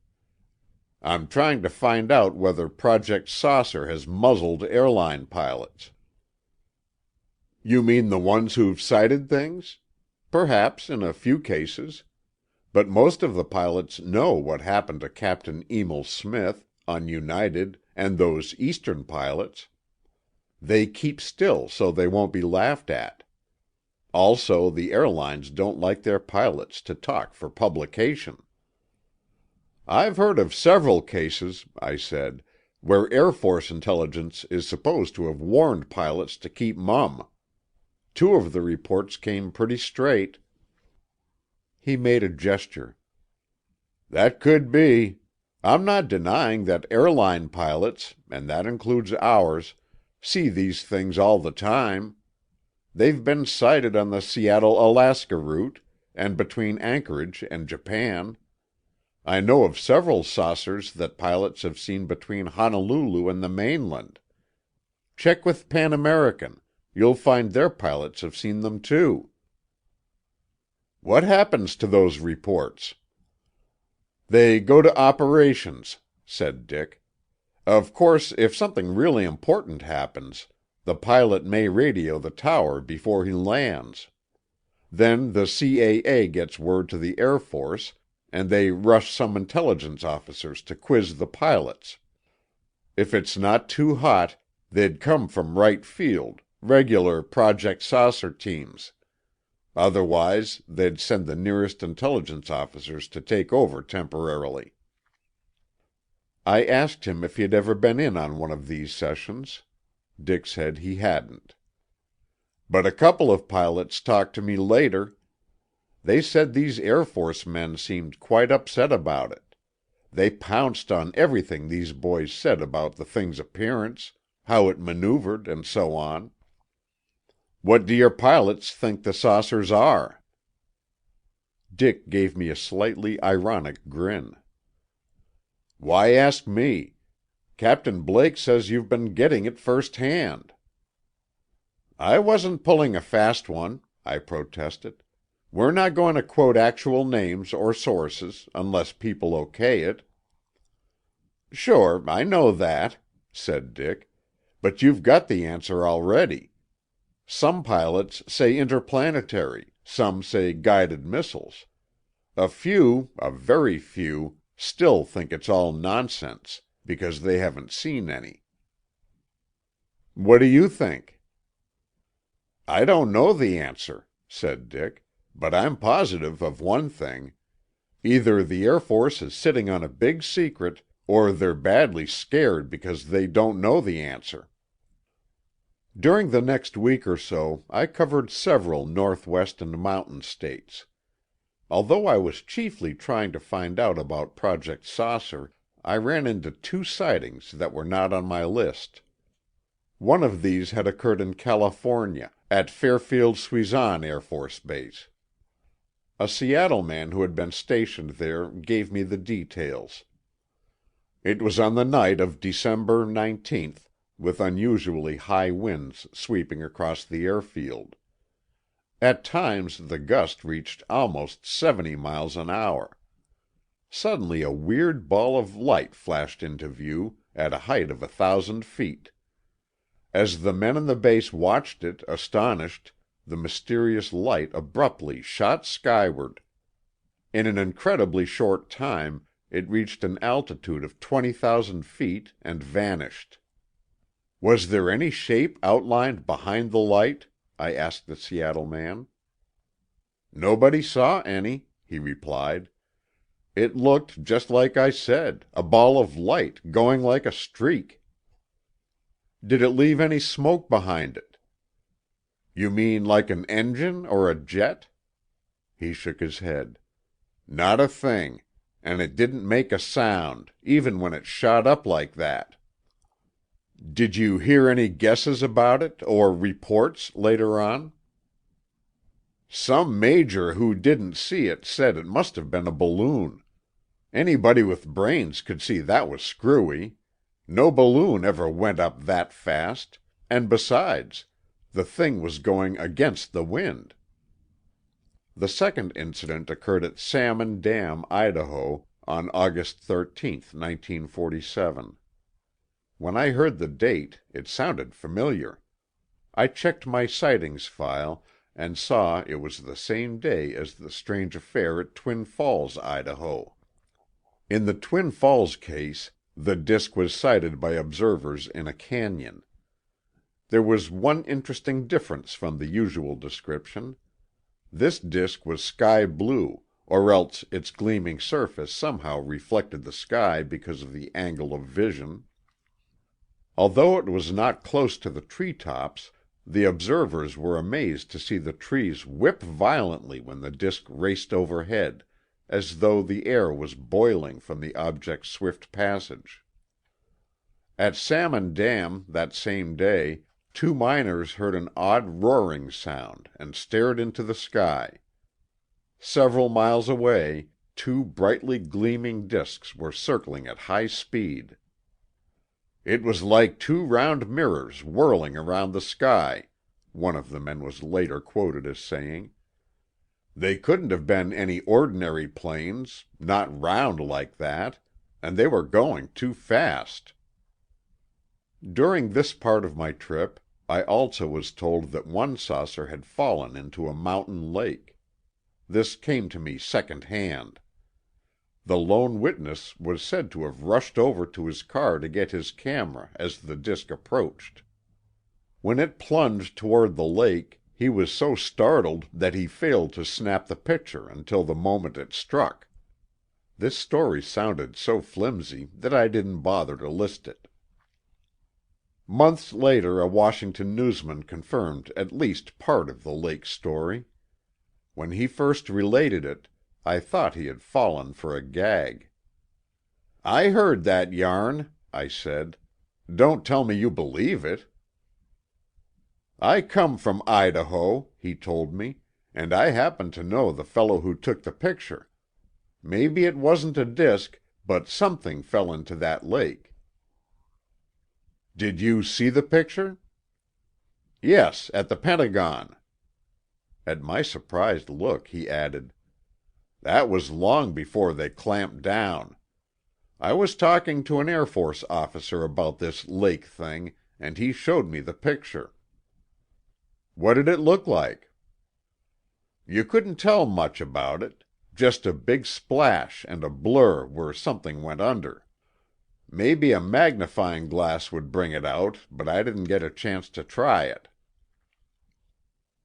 I'm trying to find out whether Project Saucer has muzzled airline pilots." "You mean the ones who've sighted things? Perhaps in a few cases. But most of the pilots know what happened to Captain Emil Smith, on United, and those Eastern pilots. They keep still so they won't be laughed at. Also, the airlines don't like their pilots to talk for publication." "I've heard of several cases," I said, where Air Force intelligence is supposed to have warned pilots to keep mum. 2 of the reports came pretty straight." He made a gesture. "That could be. I'm not denying that airline pilots, and that includes ours, see these things all the time. They've been sighted on the Seattle-Alaska route, and between Anchorage and Japan. I know of several saucers that pilots have seen between Honolulu and the mainland. Check with Pan American. You'll find their pilots have seen them too." "What happens to those reports?" "They go to operations," said Dick. "Of course, if something really important happens, the pilot may radio the tower before he lands. Then the CAA gets word to the Air Force, and they rush some intelligence officers to quiz the pilots. If it's not too hot, they'd come from right field, regular Project Saucer teams. Otherwise, they'd send the nearest intelligence officers to take over temporarily." I asked him if he had ever been in on one of these sessions. Dick said he hadn't. "But a couple of pilots talked to me later. They said these Air Force men seemed quite upset about it. They pounced on everything these boys said about the thing's appearance, how it maneuvered, and so on." "What do your pilots think the saucers are?" Dick gave me a slightly ironic grin. "Why ask me? Captain Blake says you've been getting it firsthand." "I wasn't pulling a fast one," I protested. "We're not going to quote actual names or sources, unless people okay it." "Sure, I know that," said Dick. "But you've got the answer already. Some pilots say interplanetary, some say guided missiles. A few, a very few, still think it's all nonsense, because they haven't seen any." "What do you think?" "I don't know the answer," said Dick, "but I'm positive of one thing. Either the Air Force is sitting on a big secret, or they're badly scared because they don't know the answer." During the next week or so, I covered several Northwest and mountain states. Although I was chiefly trying to find out about Project Saucer, I ran into 2 sightings that were not on my list. One of these had occurred in California, at Fairfield-Suisan Air Force Base. A Seattle man who had been stationed there gave me the details. It was on the night of December 19th, with unusually high winds sweeping across the airfield. At times the gust reached almost 70 miles an hour. Suddenly a weird ball of light flashed into view at a height of 1,000 feet. As the men on the base watched it, astonished, the mysterious light abruptly shot skyward. In an incredibly short time it reached an altitude of 20,000 feet and vanished. "Was there any shape outlined behind the light?" I asked the Seattle man. "Nobody saw any," he replied. "It looked just like I said, a ball of light, going like a streak." "Did it leave any smoke behind it?" "You mean like an engine or a jet?" He shook his head. "Not a thing. And it didn't make a sound, even when it shot up like that." "Did you hear any guesses about it, or reports later on?" "Some major who didn't see it said it must have been a balloon. Anybody with brains could see that was screwy. No balloon ever went up that fast, and besides, the thing was going against the wind." The second incident occurred at Salmon Dam, Idaho, on August 13, 1947. When I heard the date, it sounded familiar. I checked my sightings file and saw it was the same day as the strange affair at Twin Falls, Idaho. In the Twin Falls case, the disk was sighted by observers in a canyon. There was one interesting difference from the usual description. This disk was sky blue, or else its gleaming surface somehow reflected the sky because of the angle of vision. Although it was not close to the treetops, the observers were amazed to see the trees whip violently when the disk raced overhead, as though the air was boiling from the object's swift passage. At Salmon Dam that same day, 2 miners heard an odd roaring sound and stared into the sky. Several miles away, 2 brightly gleaming disks were circling at high speed. "It was like 2 round mirrors whirling around the sky," one of the men was later quoted as saying. "They couldn't have been any ordinary planes, not round like that, and they were going too fast." During this part of my trip, I also was told that one saucer had fallen into a mountain lake. This came to me second-hand. The lone witness was said to have rushed over to his car to get his camera as the disk approached. When it plunged toward the lake, he was so startled that he failed to snap the picture until the moment it struck. This story sounded so flimsy that I didn't bother to list it. Months later a Washington newsman confirmed at least part of the lake story. When he first related it, I thought he had fallen for a gag. "I heard that yarn," I said. "Don't tell me you believe it." "I come from Idaho," he told me, "and I happen to know the fellow who took the picture. Maybe it wasn't a disk, but something fell into that lake." "Did you see the picture?" "Yes, at the Pentagon." At my surprised look, he added, "That was long before they clamped down. I was talking to an Air Force officer about this lake thing, and he showed me the picture." "What did it look like?" "You couldn't tell much about it. Just a big splash and a blur where something went under. Maybe a magnifying glass would bring it out, but I didn't get a chance to try it."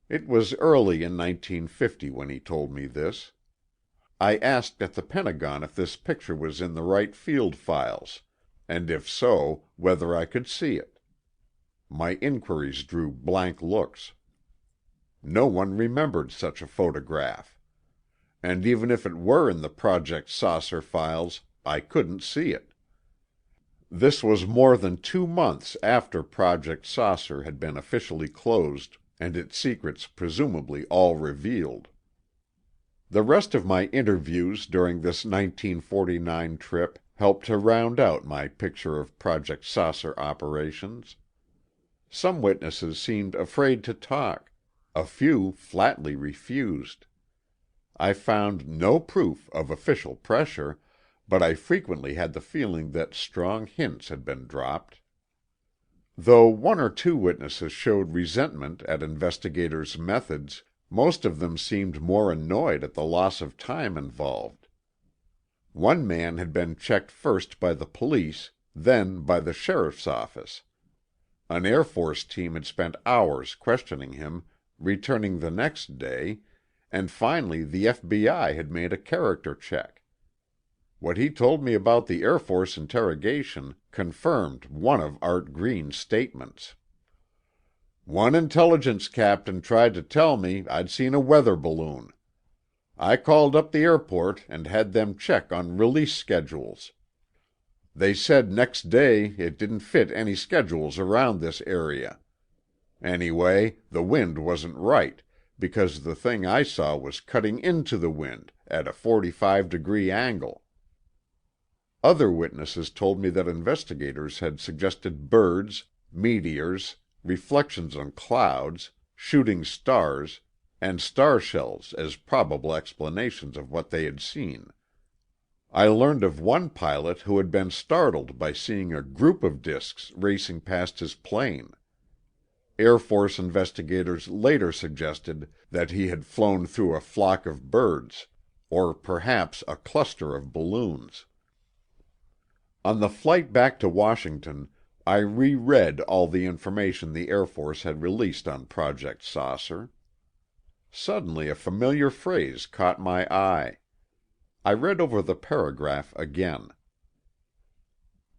It was early in 1950 when he told me this. I asked at the Pentagon if this picture was in the right field files, and if so, whether I could see it. My inquiries drew blank looks. No one remembered such a photograph. And even if it were in the Project Saucer files, I couldn't see it. This was more than 2 months after Project Saucer had been officially closed and its secrets presumably all revealed. The rest of my interviews during this 1949 trip helped to round out my picture of Project Saucer operations. Some witnesses seemed afraid to talk. A few flatly refused. I found no proof of official pressure, but I frequently had the feeling that strong hints had been dropped. Though 1 or 2 witnesses showed resentment at investigators' methods, most of them seemed more annoyed at the loss of time involved. One man had been checked first by the police, then by the sheriff's office. An Air Force team had spent hours questioning him, returning the next day, and finally the FBI had made a character check. What he told me about the Air Force interrogation confirmed one of Art Green's statements. "One intelligence captain tried to tell me I'd seen a weather balloon. I called up the airport and had them check on release schedules. They said next day it didn't fit any schedules around this area. Anyway, the wind wasn't right, because the thing I saw was cutting into the wind at a 45-degree angle." Other witnesses told me that investigators had suggested birds, meteors, reflections on clouds, shooting stars, and star shells as probable explanations of what they had seen. I learned of one pilot who had been startled by seeing a group of disks racing past his plane. Air Force investigators later suggested that he had flown through a flock of birds, or perhaps a cluster of balloons. On the flight back to Washington, I reread all the information the Air Force had released on Project Saucer. Suddenly a familiar phrase caught my eye. I read over the paragraph again.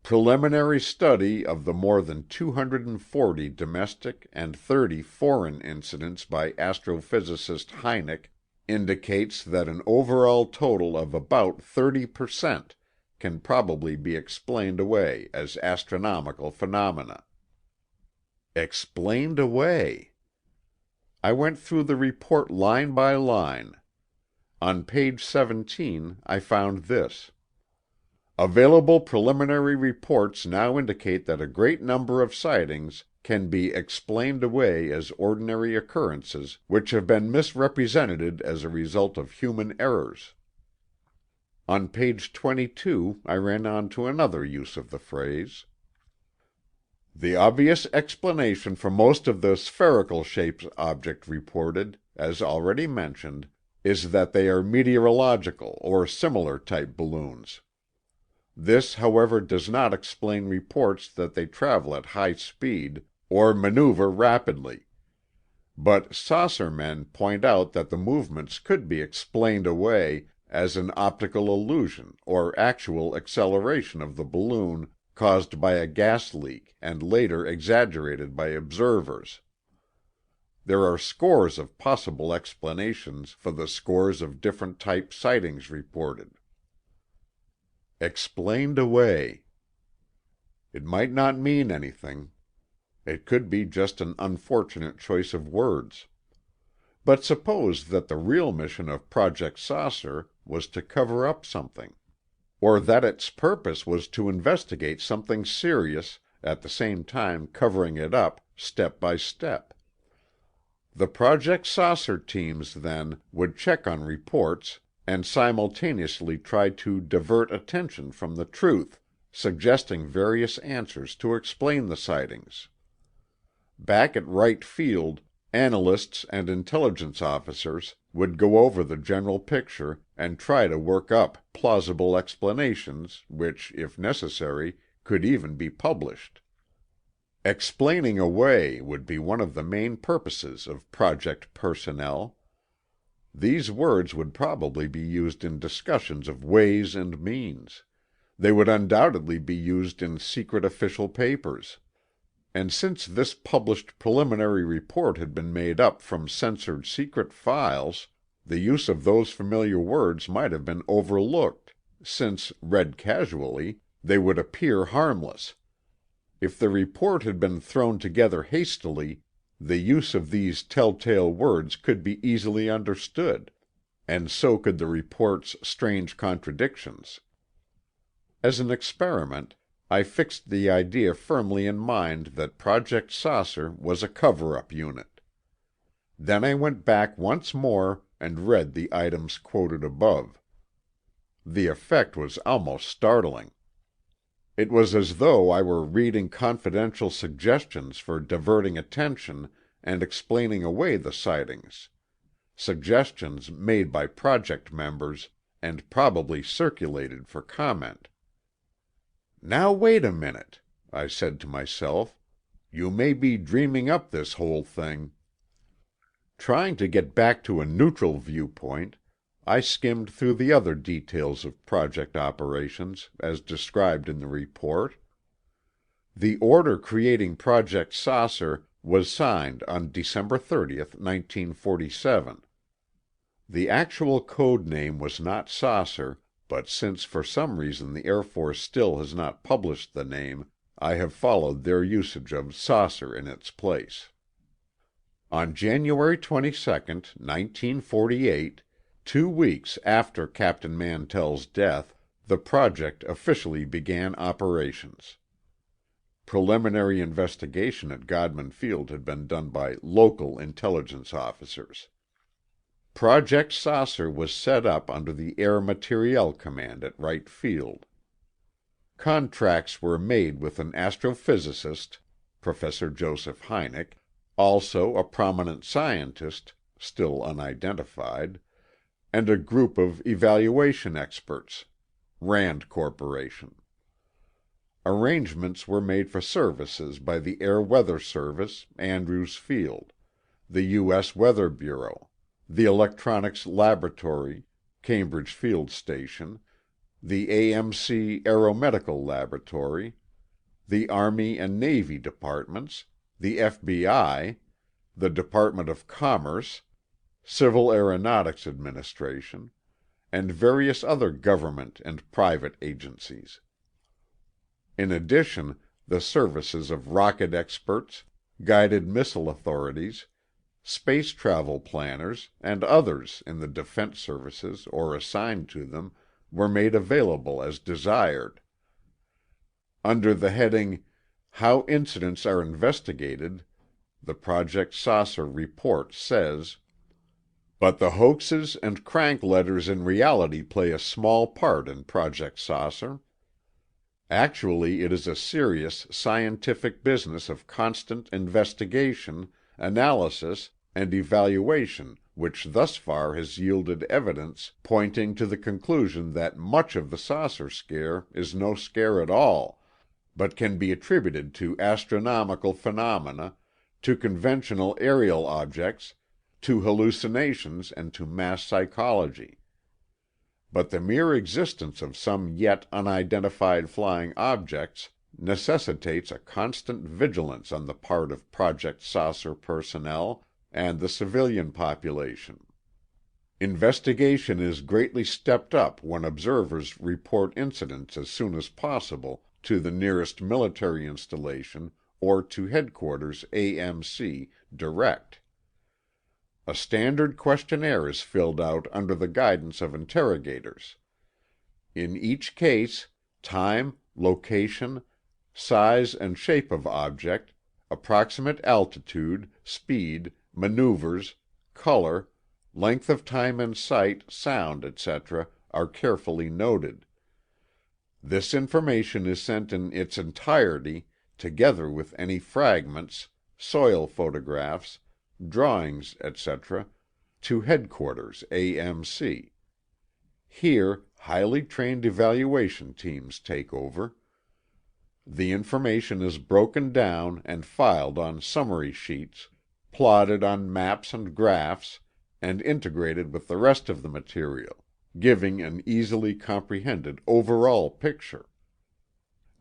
Preliminary study of the more than 240 domestic and 30 foreign incidents by astrophysicist Hynek indicates that an overall total of about 30% can probably be explained away as astronomical phenomena. Explained away. I went through the report line by line. On page 17 I found this: available preliminary reports now indicate that a great number of sightings can be explained away as ordinary occurrences which have been misrepresented as a result of human errors. On page 22 I ran on to another use of the phrase. The obvious explanation for most of the spherical-shaped objects reported, as already mentioned, is that they are meteorological or similar type balloons. This, however, does not explain reports that they travel at high speed or maneuver rapidly. But saucer men point out that the movements could be explained away as an optical illusion or actual acceleration of the balloon caused by a gas leak and later exaggerated by observers. There are scores of possible explanations for the scores of different type sightings reported. Explained away. It might not mean anything. It could be just an unfortunate choice of words. But suppose that the real mission of Project Saucer was to cover up something, or that its purpose was to investigate something serious, at the same time covering it up step by step. The Project Saucer teams, then, would check on reports and simultaneously try to divert attention from the truth, suggesting various answers to explain the sightings. Back at Wright Field, analysts and intelligence officers would go over the general picture and try to work up plausible explanations which, if necessary, could even be published. Explaining away would be one of the main purposes of Project personnel. These words would probably be used in discussions of ways and means. They would undoubtedly be used in secret official papers. And since this published preliminary report had been made up from censored secret files, the use of those familiar words might have been overlooked, since, read casually, they would appear harmless. If the report had been thrown together hastily, the use of these telltale words could be easily understood, and so could the report's strange contradictions. As an experiment, I fixed the idea firmly in mind that Project Saucer was a cover-up unit. Then I went back once more and read the items quoted above. The effect was almost startling. It was as though I were reading confidential suggestions for diverting attention and explaining away the sightings, suggestions made by project members and probably circulated for comment. "Now wait a minute," I said to myself. "You may be dreaming up this whole thing." Trying to get back to a neutral viewpoint, I skimmed through the other details of project operations as described in the report. The order creating Project Saucer was signed on December 30, 1947. The actual code name was not Saucer, but since for some reason the Air Force still has not published the name, I have followed their usage of Saucer in its place. On January 22, 1948, 2 weeks after Captain Mantell's death, the project officially began operations. Preliminary investigation at Godman Field had been done by local intelligence officers. Project Saucer was set up under the Air Materiel Command at Wright Field. Contracts were made with an astrophysicist, Professor Joseph Hynek, also a prominent scientist, still unidentified, and a group of evaluation experts, Rand Corporation. Arrangements were made for services by the Air Weather Service, Andrews Field, the U.S. Weather Bureau, the Electronics Laboratory, Cambridge Field Station, the AMC Aeromedical Laboratory, the Army and Navy Departments, the FBI, the Department of Commerce, Civil Aeronautics Administration, and various other government and private agencies. In addition, the services of rocket experts, guided missile authorities, space travel planners, and others in the defense services or assigned to them were made available as desired. Under the heading, "How Incidents Are Investigated," the Project Saucer report says, "But the hoaxes and crank letters in reality play a small part in Project Saucer. Actually, it is a serious scientific business of constant investigation, analysis, and evaluation which thus far has yielded evidence pointing to the conclusion that much of the saucer scare is no scare at all, but can be attributed to astronomical phenomena, to conventional aerial objects, to hallucinations and to mass psychology. But the mere existence of some yet unidentified flying objects necessitates a constant vigilance on the part of Project Saucer personnel and the civilian population. Investigation is greatly stepped up when observers report incidents as soon as possible to the nearest military installation or to Headquarters AMC direct. A standard questionnaire is filled out under the guidance of interrogators. In each case, time, location, size and shape of object, approximate altitude, speed, maneuvers, color, length of time in sight, sound, etc. are carefully noted. This information is sent in its entirety, together with any fragments, soil photographs, drawings, etc., to Headquarters AMC. Here, highly trained evaluation teams take over. The information is broken down and filed on summary sheets, plotted on maps and graphs, and integrated with the rest of the material, giving an easily comprehended overall picture.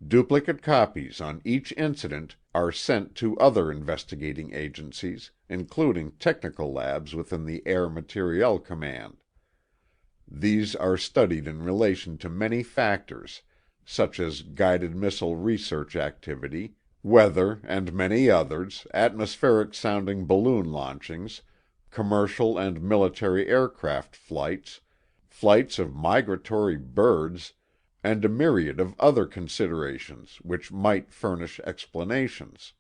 Duplicate copies on each incident are sent to other investigating agencies, including technical labs within the Air Materiel Command. These are studied in relation to many factors, such as guided missile research activity, weather and many others, atmospheric sounding balloon launchings, commercial and military aircraft flights, flights of migratory birds, and a myriad of other considerations which might furnish explanations.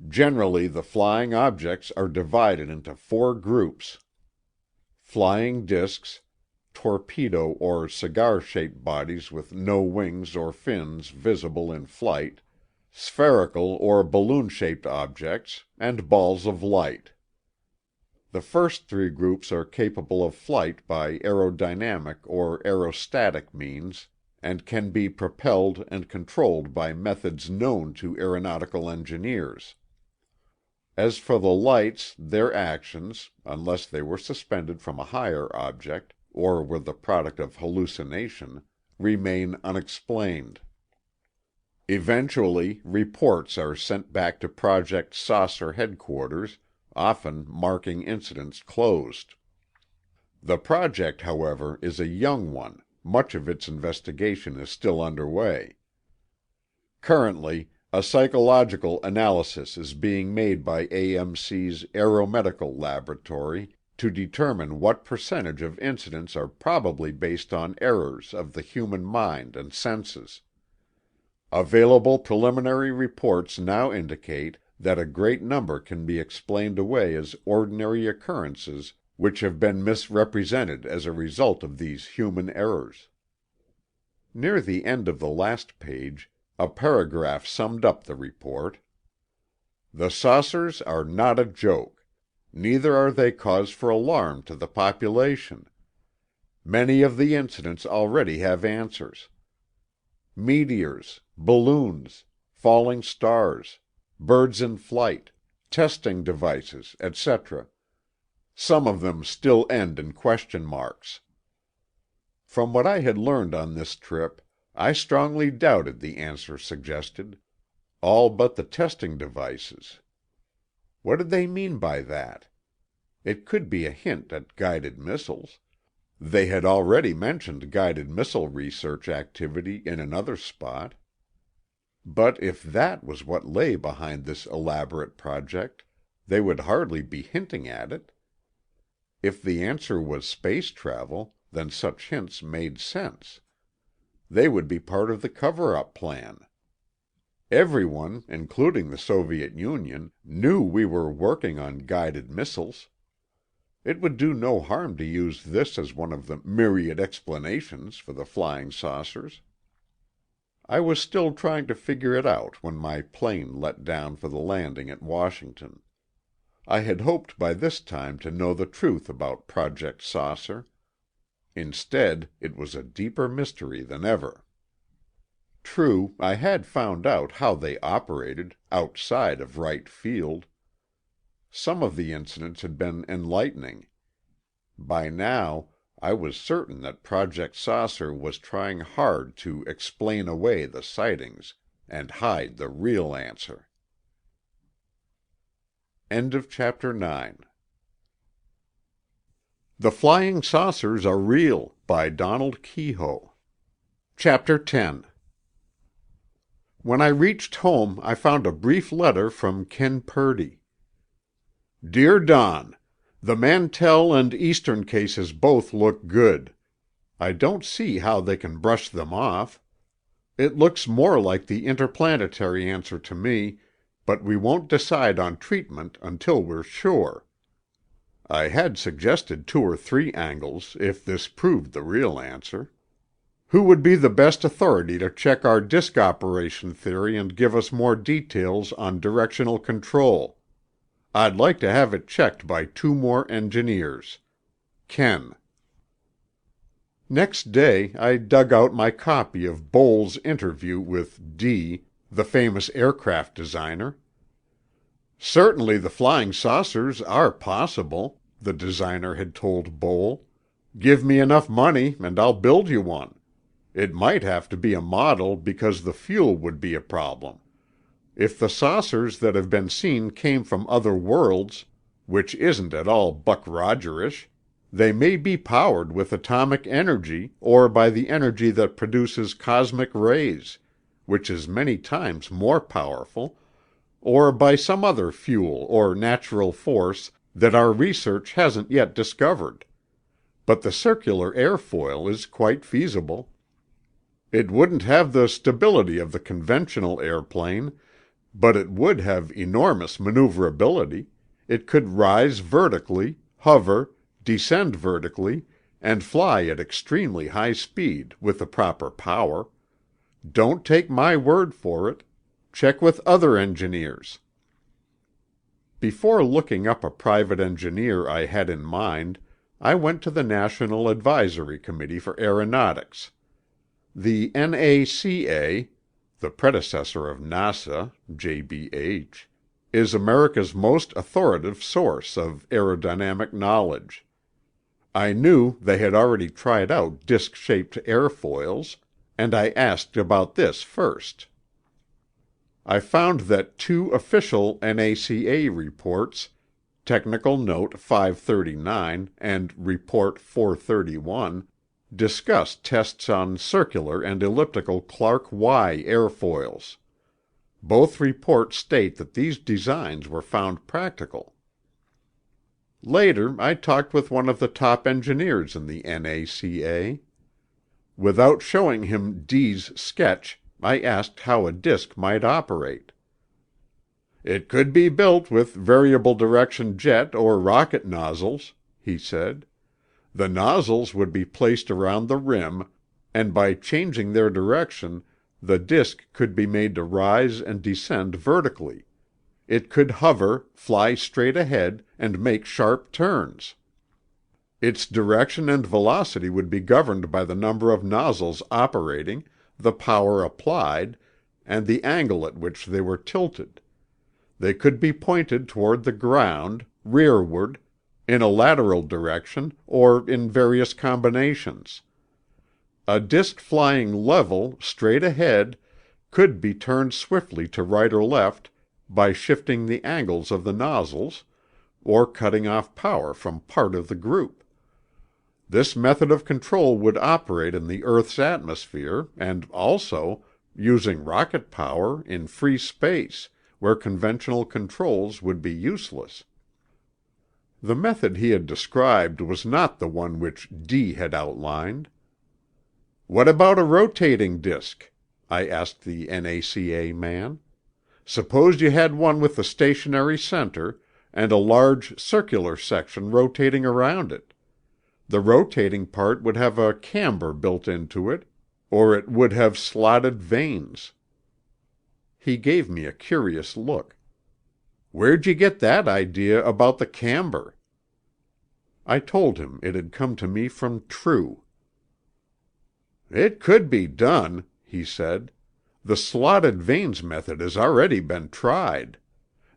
Generally, the flying objects are divided into 4 groups: flying disks, torpedo or cigar-shaped bodies with no wings or fins visible in flight, spherical or balloon-shaped objects, and balls of light. The first 3 groups are capable of flight by aerodynamic or aerostatic means, and can be propelled and controlled by methods known to aeronautical engineers. As for the lights, their actions, unless they were suspended from a higher object, or were the product of hallucination, remain unexplained. Eventually, reports are sent back to Project Saucer Headquarters, often marking incidents closed. The project, however, is a young one. Much of its investigation is still underway. Currently, a psychological analysis is being made by AMC's Aeromedical Laboratory to determine what percentage of incidents are probably based on errors of the human mind and senses. Available preliminary reports now indicate that a great number can be explained away as ordinary occurrences which have been misrepresented as a result of these human errors. Near the end of the last page, a paragraph summed up the report. "The saucers are not a joke. Neither are they cause for alarm to the population. Many of the incidents already have answers. Meteors, balloons, falling stars, birds in flight, testing devices, etc. Some of them still end in question marks. From what I had learned on this trip, I strongly doubted the answer suggested. All but the testing devices. What did they mean by that? It could be a hint at guided missiles. They had already mentioned guided missile research activity in another spot. But if that was what lay behind this elaborate project, they would hardly be hinting at it. If the answer was space travel, then such hints made sense. They would be part of the cover-up plan. Everyone, including the Soviet Union, knew we were working on guided missiles. It would do no harm to use this as one of the myriad explanations for the flying saucers. I was still trying to figure it out when my plane let down for the landing at Washington. I had hoped by this time to know the truth about Project Saucer. Instead, it was a deeper mystery than ever. True, I had found out how they operated, outside of Wright Field. Some of the incidents had been enlightening. By now, I was certain that Project Saucer was trying hard to explain away the sightings and hide the real answer. End of Chapter 9. The Flying Saucers Are Real by Donald Keyhoe. Chapter 10. When I reached home, I found a brief letter from Ken Purdy. Dear Don, the Mantell and Eastern cases both look good. I don't see how they can brush them off. It looks more like the interplanetary answer to me, but we won't decide on treatment until we're sure. I had suggested 2 or 3 angles if this proved the real answer. Who would be the best authority to check our disk operation theory and give us more details on directional control? I'd like to have it checked by 2 more engineers. Ken. Next day, I dug out my copy of Bowles' interview with D., the famous aircraft designer. Certainly the flying saucers are possible, the designer had told Bowles. Give me enough money and I'll build you one. It might have to be a model because the fuel would be a problem. If the saucers that have been seen came from other worlds, which isn't at all Buck Rogerish, they may be powered with atomic energy or by the energy that produces cosmic rays, which is many times more powerful, or by some other fuel or natural force that our research hasn't yet discovered. But the circular airfoil is quite feasible. It wouldn't have the stability of the conventional airplane, but it would have enormous maneuverability. It could rise vertically, hover, descend vertically, and fly at extremely high speed with the proper power. Don't take my word for it. Check with other engineers. Before looking up a private engineer I had in mind, I went to the National Advisory Committee for Aeronautics. The NACA, the predecessor of NASA, JBH, is America's most authoritative source of aerodynamic knowledge. I knew they had already tried out disc-shaped airfoils, and I asked about this first. I found that 2 official NACA reports, Technical Note 539 and Report 431, discuss tests on circular and elliptical Clark Y airfoils. Both reports state that these designs were found practical. Later, I talked with one of the top engineers in the NACA. Without showing him D's sketch, I asked how a disc might operate. "It could be built with variable direction jet or rocket nozzles," he said. "The nozzles would be placed around the rim, and by changing their direction, the disc could be made to rise and descend vertically. It could hover, fly straight ahead, and make sharp turns. Its direction and velocity would be governed by the number of nozzles operating, the power applied, and the angle at which they were tilted. They could be pointed toward the ground, rearward, in a lateral direction, or in various combinations. A disk flying level, straight ahead, could be turned swiftly to right or left by shifting the angles of the nozzles, or cutting off power from part of the group. This method of control would operate in the Earth's atmosphere and also, using rocket power, in free space, where conventional controls would be useless. The method he had described was not the one which D had outlined. "What about a rotating disk?" I asked the NACA man. "Suppose you had one with a stationary center and a large circular section rotating around it. The rotating part would have a camber built into it, or it would have slotted vanes." He gave me a curious look. "Where'd you get that idea about the camber?" I told him it had come to me from True. "It could be done," he said. "The slotted vanes method has already been tried.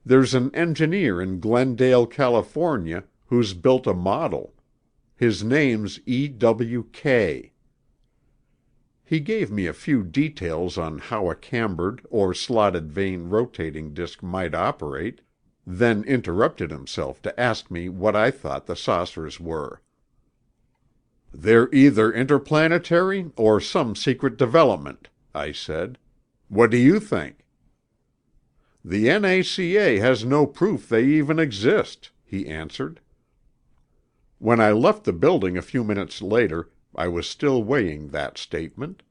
There's an engineer in Glendale, California, who's built a model. His name's E.W.K." He gave me a few details on how a cambered or slotted vane rotating disk might operate, then interrupted himself to ask me what I thought the saucers were. "They're either interplanetary or some secret development," I said. "What do you think?" "The NACA has no proof they even exist," he answered. When I left the building a few minutes later, I was still weighing that statement.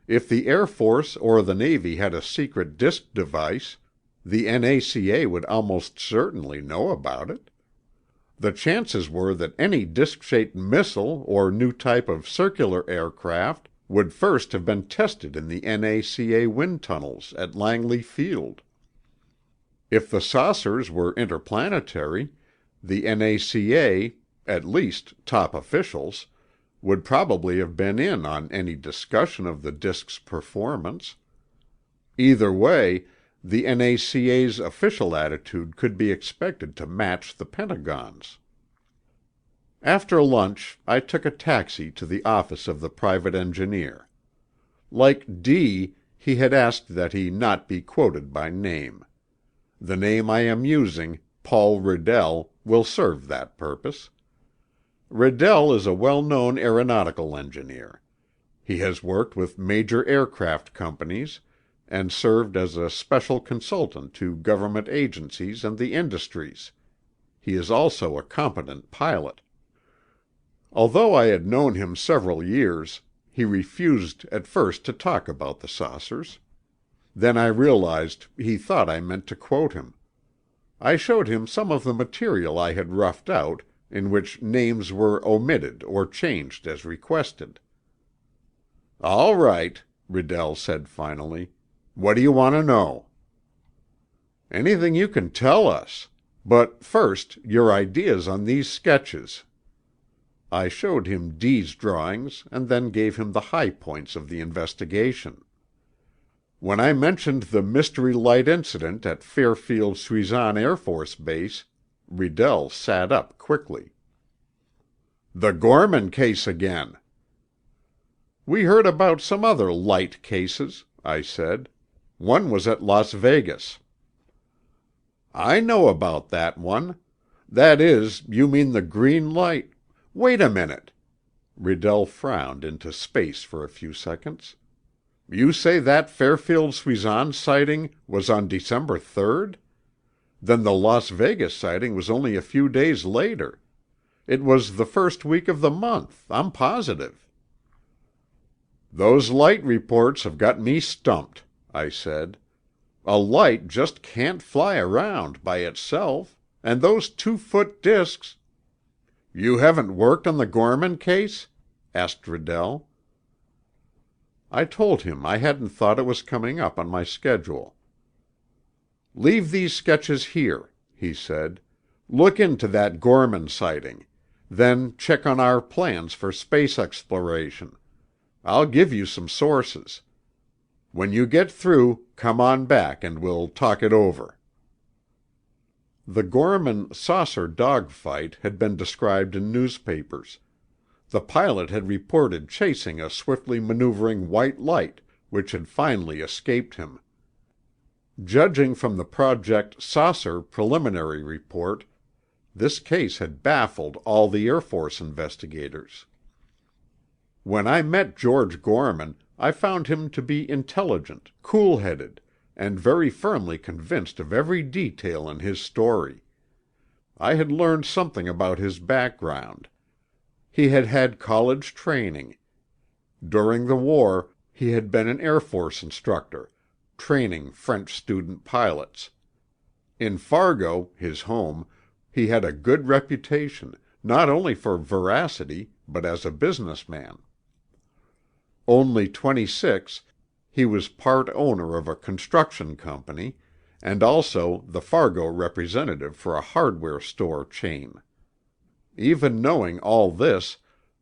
If the Air Force or the Navy had a secret disk device, the NACA would almost certainly know about it. The chances were that any disk-shaped missile or new type of circular aircraft would first have been tested in the NACA wind tunnels at Langley Field. If the saucers were interplanetary, the NACA, at least top officials, would probably have been in on any discussion of the disk's performance. Either way, the NACA's official attitude could be expected to match the Pentagon's. After lunch, I took a taxi to the office of the private engineer. Like D, he had asked that he not be quoted by name. The name I am using, Paul Riddell, will serve that purpose. Riddell is a well-known aeronautical engineer. He has worked with major aircraft companies and served as a special consultant to government agencies and the industries. He is also a competent pilot. Although I had known him several years, he refused at first to talk about the saucers. Then I realized he thought I meant to quote him. I showed him some of the material I had roughed out, in which names were omitted or changed as requested. "All right," Riddell said finally. "What do you want to know?" "Anything you can tell us. But first, your ideas on these sketches." I showed him D's drawings and then gave him the high points of the investigation. When I mentioned the mystery light incident at Fairfield-Suisan Air Force Base, Riddell sat up quickly. "The Gorman case again." "We heard about some other light cases," I said. "One was at Las Vegas." "I know about that one. That is, you mean the green light—" "Wait a minute." Riddell frowned into space for a few seconds. "You say that Fairfield-Suisan sighting was on December 3rd? Then the Las Vegas sighting was only a few days later. It was the first week of the month, I'm positive." "Those light reports have got me stumped," I said. "A light just can't fly around by itself, and those 2-foot disks—" "You haven't worked on the Gorman case?" asked Riddell. I told him I hadn't thought it was coming up on my schedule. "Leave these sketches here," he said. "Look into that Gorman sighting. Then check on our plans for space exploration. I'll give you some sources. When you get through, come on back and we'll talk it over." The Gorman saucer dogfight had been described in newspapers. The pilot had reported chasing a swiftly maneuvering white light, which had finally escaped him. Judging from the Project "Saucer" preliminary report, this case had baffled all the Air Force investigators. When I met George Gorman, I found him to be intelligent, cool-headed, and very firmly convinced of every detail in his story. I had learned something about his background. He had had college training. During the war, he had been an Air Force instructor, training French student pilots. In Fargo, his home, he had a good reputation, not only for veracity, but as a businessman. Only 26, he was part owner of a construction company, and also the Fargo representative for a hardware store chain. Even knowing all this,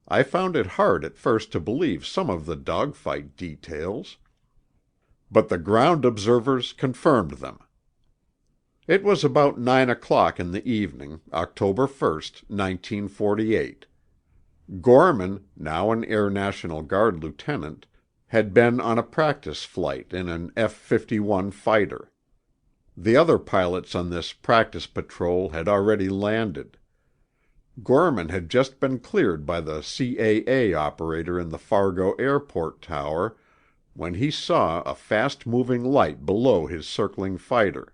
I found it hard at first to believe some of the dogfight details. But the ground observers confirmed them. It was about 9 o'clock in the evening, October 1st, 1948. Gorman, now an Air National Guard lieutenant, had been on a practice flight in an F-51 fighter. The other pilots on this practice patrol had already landed. Gorman had just been cleared by the CAA operator in the Fargo Airport Tower when he saw a fast-moving light below his circling fighter.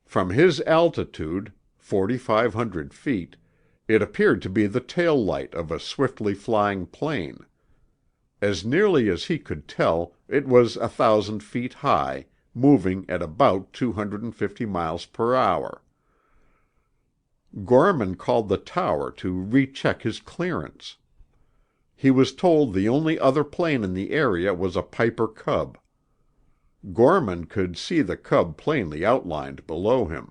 From his altitude, 4,500 feet, it appeared to be the tail light of a swiftly flying plane. As nearly as he could tell, it was 1,000 feet high, moving at about 250 miles per hour. Gorman called the tower to recheck his clearance. He was told the only other plane in the area was a Piper Cub. Gorman could see the Cub plainly outlined below him.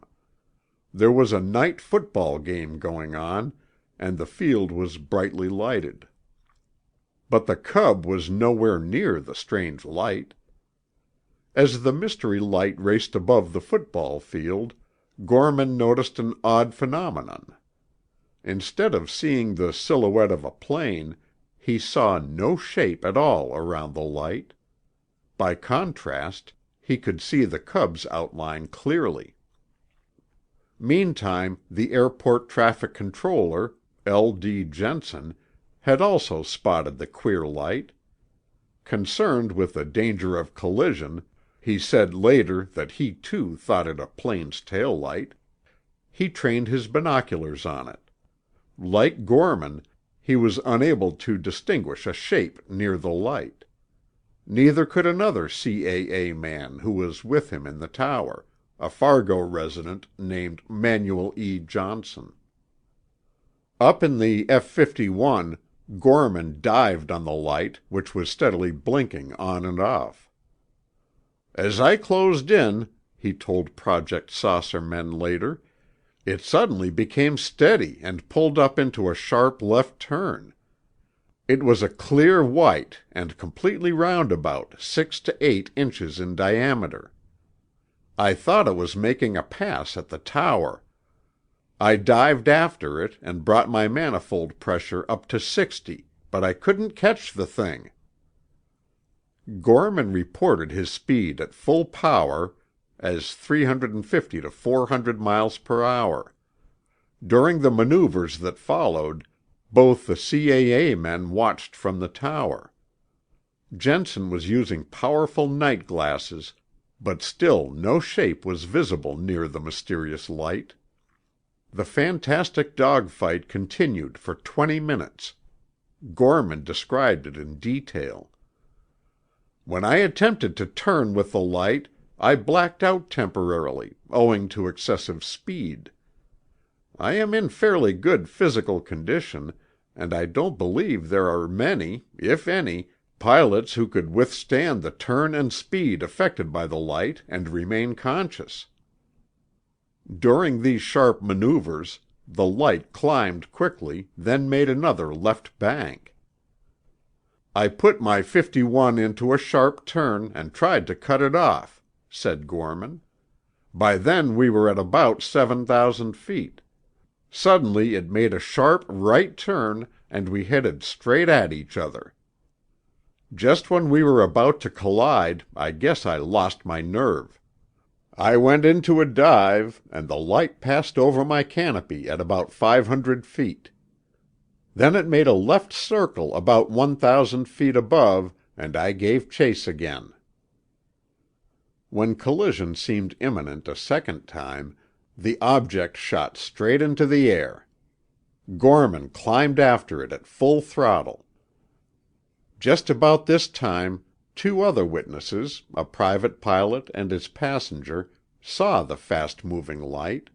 There was a night football game going on, and the field was brightly lighted. But the Cub was nowhere near the strange light. As the mystery light raced above the football field, Gorman noticed an odd phenomenon. Instead of seeing the silhouette of a plane, he saw no shape at all around the light. By contrast, he could see the Cub's outline clearly. Meantime, the airport traffic controller, L.D. Jensen, had also spotted the queer light. Concerned with the danger of collision, he said later that he too thought it a plane's tail light. He trained his binoculars on it. Like Gorman, he was unable to distinguish a shape near the light. Neither could another CAA man who was with him in the tower, a Fargo resident named Manuel E. Johnson. Up in the F-51, Gorman dived on the light, which was steadily blinking on and off. "As I closed in," he told Project Saucer men later, "it suddenly became steady and pulled up into a sharp left turn. It was a clear white and completely roundabout 6 to 8 inches in diameter. I thought it was making a pass at the tower. I dived after it and brought my manifold pressure up to 60, but I couldn't catch the thing." Gorman reported his speed at full power as 350 to 400 miles per hour. During the maneuvers that followed, both the CAA men watched from the tower. Jensen was using powerful night glasses, but still no shape was visible near the mysterious light. The fantastic dogfight continued for 20 minutes. Gorman described it in detail. "When I attempted to turn with the light, I blacked out temporarily, owing to excessive speed. I am in fairly good physical condition, and I don't believe there are many, if any, pilots who could withstand the turn and speed affected by the light and remain conscious. During these sharp maneuvers, the light climbed quickly, then made another left bank. I put my 51 into a sharp turn and tried to cut it off," said Gorman. "By then we were at about 7,000 feet. Suddenly it made a sharp right turn and we headed straight at each other. Just when we were about to collide, I guess I lost my nerve. I went into a dive, and the light passed over my canopy at about 500 feet. Then it made a left circle about 1,000 feet above, and I gave chase again. When collision seemed imminent a second time, the object shot straight into the air. Gorman climbed after it at full throttle. Just about this time, 2 other witnesses, a private pilot and his passenger, saw the fast-moving light.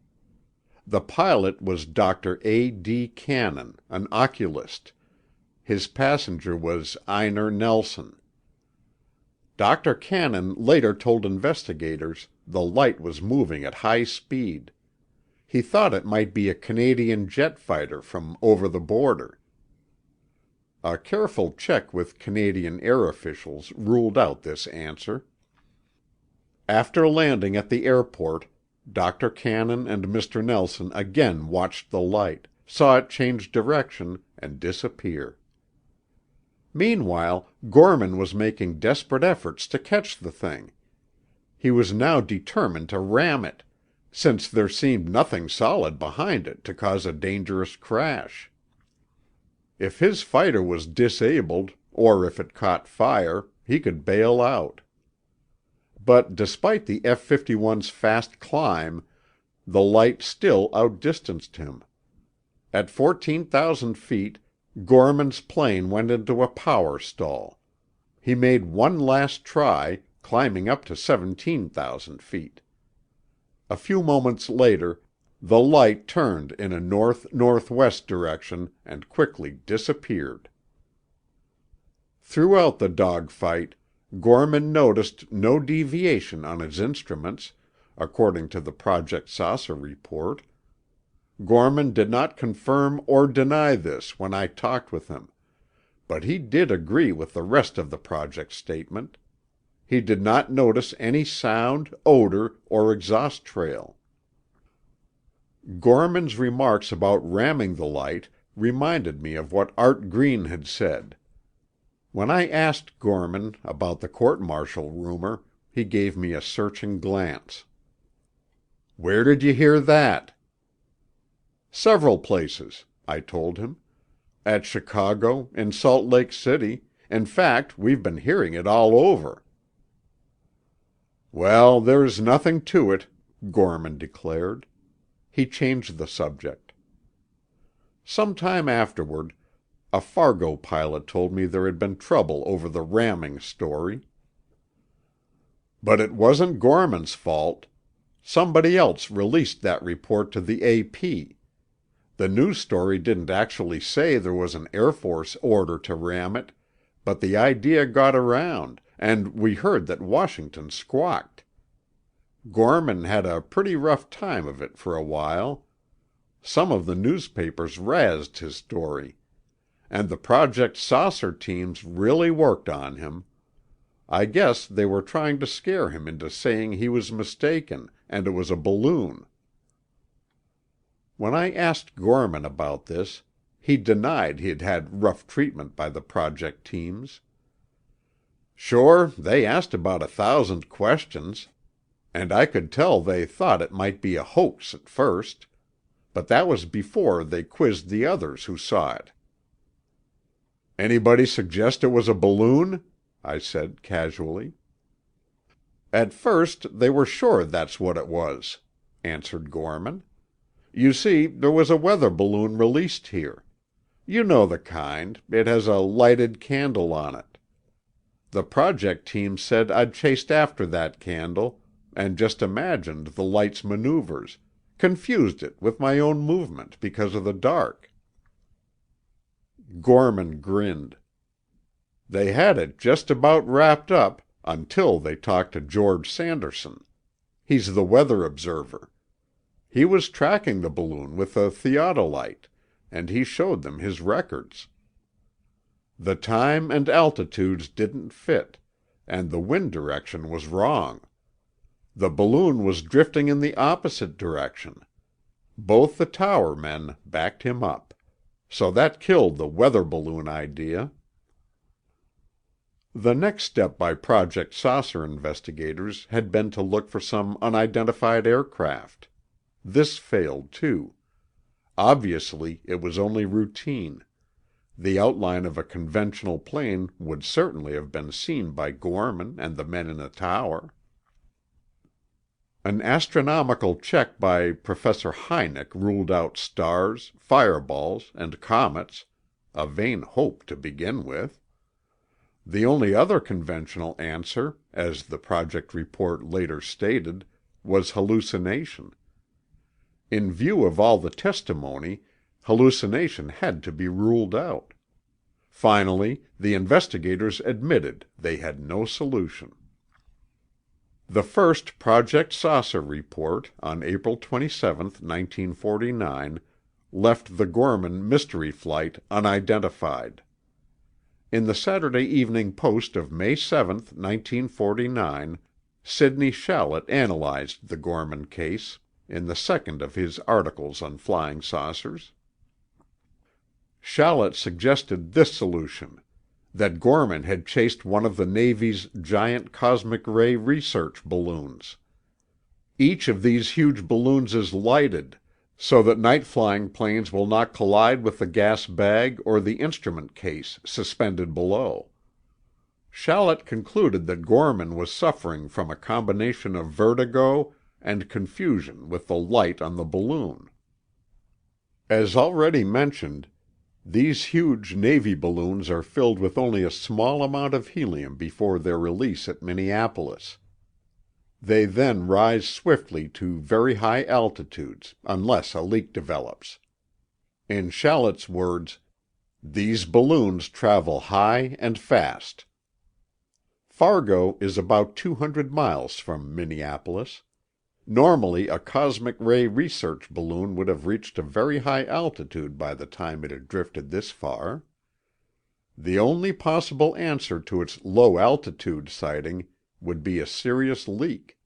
The pilot was Dr. A.D. Cannon, an oculist. His passenger was Einar Nelson. Dr. Cannon later told investigators the light was moving at high speed. He thought it might be a Canadian jet fighter from over the border. A careful check with Canadian air officials ruled out this answer. After landing at the airport, Dr. Cannon and Mr. Nelson again watched the light, saw it change direction, and disappear. Meanwhile, Gorman was making desperate efforts to catch the thing. He was now determined to ram it, since there seemed nothing solid behind it to cause a dangerous crash. If his fighter was disabled, or if it caught fire, he could bail out. But despite the F-51's fast climb, the light still outdistanced him. At 14,000 feet, Gorman's plane went into a power stall. He made one last try, climbing up to 17,000 feet. A few moments later, the light turned in a north-northwest direction and quickly disappeared. Throughout the dogfight, Gorman noticed no deviation on his instruments, according to the Project Saucer report. Gorman did not confirm or deny this when I talked with him, but he did agree with the rest of the project statement. He did not notice any sound, odor, or exhaust trail. Gorman's remarks about ramming the light reminded me of what Art Green had said. When I asked Gorman about the court-martial rumor, he gave me a searching glance. "Where did you hear that?" "Several places," I told him. "At Chicago, in Salt Lake City. In fact, we've been hearing it all over." "Well, there's nothing to it," Gorman declared. He changed the subject. Some time afterward, a Fargo pilot told me there had been trouble over the ramming story. "But it wasn't Gorman's fault. Somebody else released that report to the AP. The news story didn't actually say there was an Air Force order to ram it, but the idea got around, and we heard that Washington squawked. Gorman had a pretty rough time of it for a while. Some of the newspapers razzed his story. And the Project Saucer teams really worked on him. I guess they were trying to scare him into saying he was mistaken and it was a balloon." When I asked Gorman about this, he denied he'd had rough treatment by the project teams. "Sure, they asked about 1,000 questions, and I could tell they thought it might be a hoax at first. But that was before they quizzed the others who saw it." "Anybody suggest it was a balloon?" I said casually. "At first they were sure that's what it was," answered Gorman. "You see, there was a weather balloon released here. You know the kind, it has a lighted candle on it. The project team said I'd chased after that candle, and just imagined the light's maneuvers, confused it with my own movement because of the dark." Gorman grinned. "They had it just about wrapped up until they talked to George Sanderson. He's the weather observer. He was tracking the balloon with a theodolite, and he showed them his records. The time and altitudes didn't fit, and the wind direction was wrong. The balloon was drifting in the opposite direction. Both the tower men backed him up. So that killed the weather balloon idea. The next step by Project Saucer investigators had been to look for some unidentified aircraft. This failed, too. Obviously, it was only routine. The outline of a conventional plane would certainly have been seen by Gorman and the men in the tower. An astronomical check by Professor Hynek ruled out stars, fireballs, and comets, a vain hope to begin with. The only other conventional answer, as the project report later stated, was hallucination. In view of all the testimony, hallucination had to be ruled out. Finally, the investigators admitted they had no solution. The first Project Saucer report, on April 27, 1949, left the Gorman mystery flight unidentified. In the Saturday Evening Post of May 7, 1949, Sidney Shallett analyzed the Gorman case in the second of his articles on flying saucers. Shallett suggested this solution: that Gorman had chased one of the Navy's giant cosmic ray research balloons. Each of these huge balloons is lighted, so that night-flying planes will not collide with the gas bag or the instrument case suspended below. Shallett concluded that Gorman was suffering from a combination of vertigo and confusion with the light on the balloon. As already mentioned, these huge Navy balloons are filled with only a small amount of helium before their release at Minneapolis. They then rise swiftly to very high altitudes, unless a leak develops. In Shallett's words, "These balloons travel high and fast." Fargo is about 200 miles from Minneapolis. Normally, a cosmic ray research balloon would have reached a very high altitude by the time it had drifted this far. The only possible answer to its low altitude sighting would be a serious leak.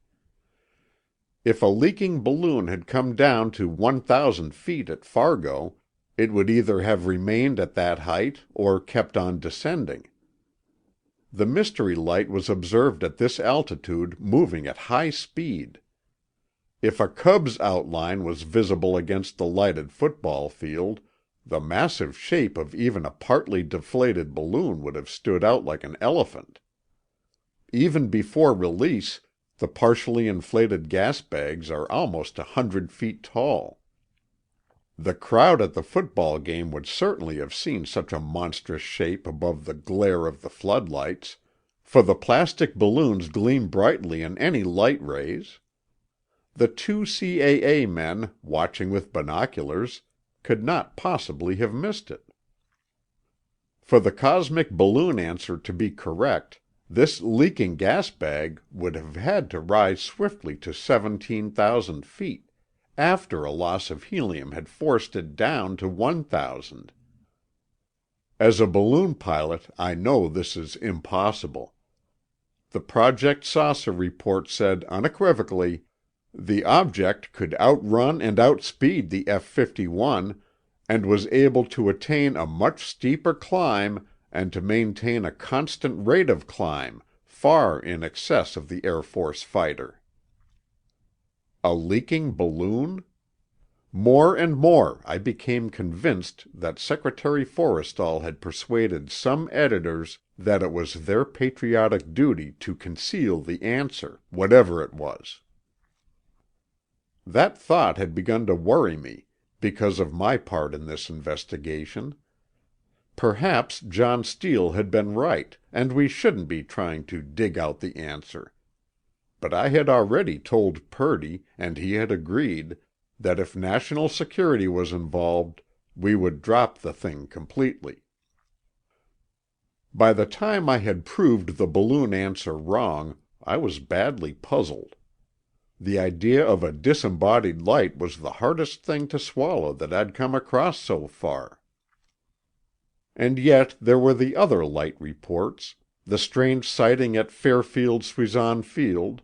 If a leaking balloon had come down to 1,000 feet at Fargo, it would either have remained at that height or kept on descending. The mystery light was observed at this altitude moving at high speed. If a Cub's outline was visible against the lighted football field, the massive shape of even a partly deflated balloon would have stood out like an elephant. Even before release, the partially inflated gas bags are almost 100 feet tall. The crowd at the football game would certainly have seen such a monstrous shape above the glare of the floodlights, for the plastic balloons gleam brightly in any light rays. The two CAA men, watching with binoculars, could not possibly have missed it. For the cosmic balloon answer to be correct, this leaking gas bag would have had to rise swiftly to 17,000 feet, after a loss of helium had forced it down to 1,000. As a balloon pilot, I know this is impossible. The Project Saucer report said unequivocally, the object could outrun and outspeed the F-51 and was able to attain a much steeper climb and to maintain a constant rate of climb far in excess of the Air Force fighter. A leaking balloon? More and more I became convinced that Secretary Forrestal had persuaded some editors that it was their patriotic duty to conceal the answer, whatever it was. That thought had begun to worry me, because of my part in this investigation. Perhaps John Steele had been right, and we shouldn't be trying to dig out the answer. But I had already told Purdy, and he had agreed, that if national security was involved, we would drop the thing completely. By the time I had proved the balloon answer wrong, I was badly puzzled. The idea of a disembodied light was the hardest thing to swallow that I'd come across so far. And yet there were the other light reports, the strange sighting at Fairfield-Suisan Field,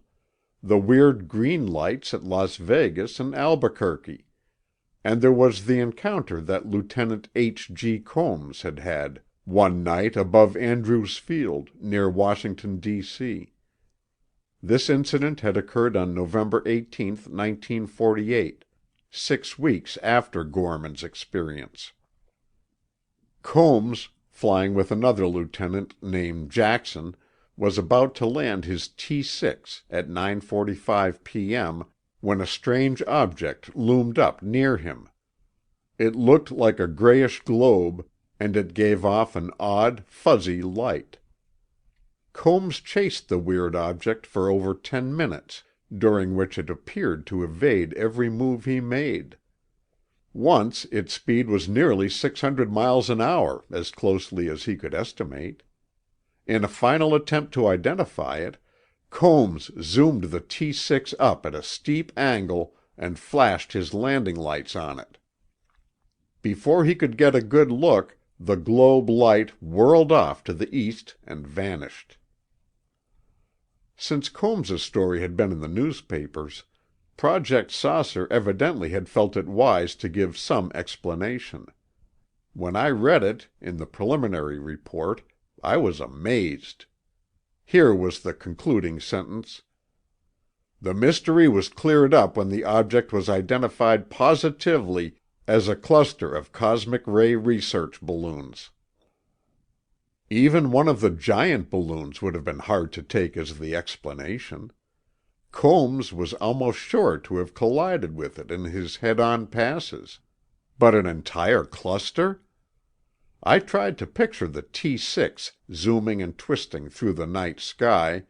the weird green lights at Las Vegas and Albuquerque, And there was the encounter that Lieutenant H.G. Combs had had one night above Andrews Field, near Washington, D.C. This incident had occurred on November 18, 1948, 6 weeks after Gorman's experience. Combs, flying with another lieutenant named Jackson, was about to land his T-6 at 9:45 p.m. when a strange object loomed up near him. It looked like a grayish globe, and it gave off an odd, fuzzy light. Combs chased the weird object for over 10 minutes, during which it appeared to evade every move he made. Once its speed was nearly 600 miles an hour, as closely as he could estimate. In a final attempt to identify it, Combs zoomed the T-6 up at a steep angle and flashed his landing lights on it. Before he could get a good look, the globe light whirled off to the east and vanished. Since Combs's story had been in the newspapers, Project Saucer evidently had felt it wise to give some explanation. When I read it, in the preliminary report, I was amazed. Here was the concluding sentence: "The mystery was cleared up when the object was identified positively as a cluster of cosmic ray research balloons." Even one of the giant balloons would have been hard to take as the explanation. Combs was almost sure to have collided with it in his head-on passes. But an entire cluster? I tried to picture the T-6 zooming and twisting through the night sky,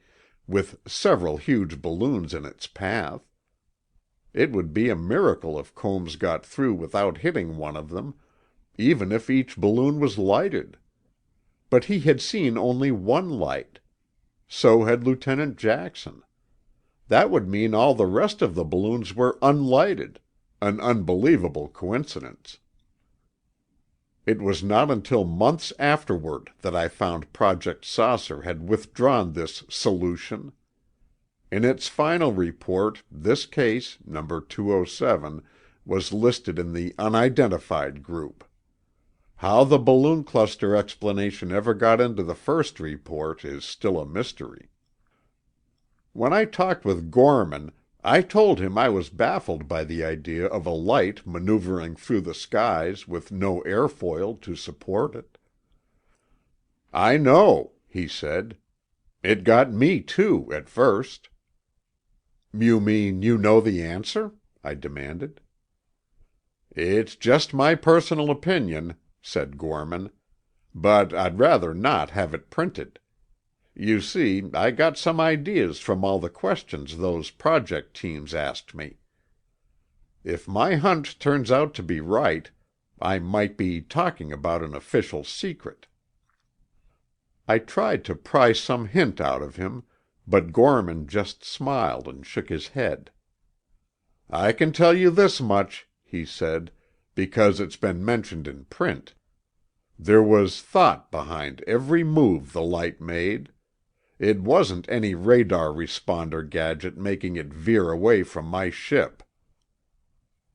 with several huge balloons in its path. It would be a miracle if Combs got through without hitting one of them, even if each balloon was lighted. But he had seen only one light. So had Lieutenant Jackson. That would mean all the rest of the balloons were unlighted, an unbelievable coincidence. It was not until months afterward that I found Project Saucer had withdrawn this solution. In its final report, this case, number 207, was listed in the unidentified group. How the balloon cluster explanation ever got into the first report is still a mystery. When I talked with Gorman, I told him I was baffled by the idea of a light maneuvering through the skies with no airfoil to support it. "I know," he said. "It got me, too, at first." "You mean you know the answer?" I demanded. "It's just my personal opinion," said Gorman, "but I'd rather not have it printed. You see, I got some ideas from all the questions those project teams asked me. If my hunch turns out to be right, I might be talking about an official secret." I tried to pry some hint out of him, but Gorman just smiled and shook his head. "I can tell you this much," he said, "because it's been mentioned in print. There was thought behind every move the light made. It wasn't any radar responder gadget making it veer away from my ship."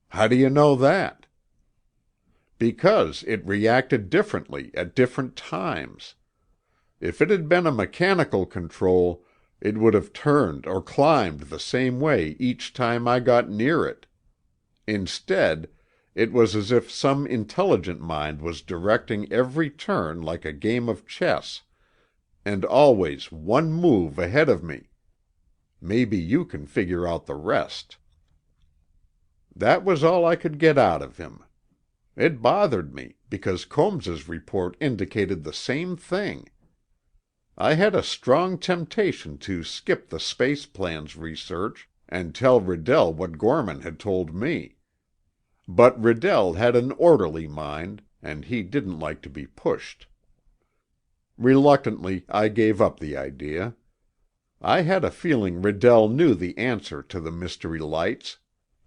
"How do you know that?" "Because it reacted differently at different times. If it had been a mechanical control, it would have turned or climbed the same way each time I got near it. Instead, it was as if some intelligent mind was directing every turn like a game of chess, and always one move ahead of me. Maybe you can figure out the rest." That was all I could get out of him. It bothered me, because Combs's report indicated the same thing. I had a strong temptation to skip the space plans research and tell Riddell what Gorman had told me. But Riddell had an orderly mind, and he didn't like to be pushed. Reluctantly, I gave up the idea. I had a feeling Riddell knew the answer to the mystery lights,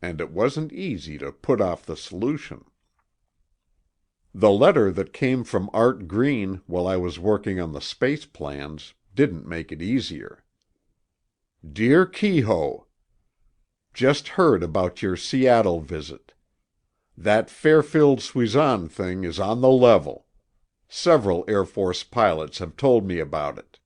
and it wasn't easy to put off the solution. The letter that came from Art Green while I was working on the space plans didn't make it easier. Dear Keyhoe, just heard about your Seattle visit. That Fairfield-Suisan thing is on the level. Several Air Force pilots have told me about it.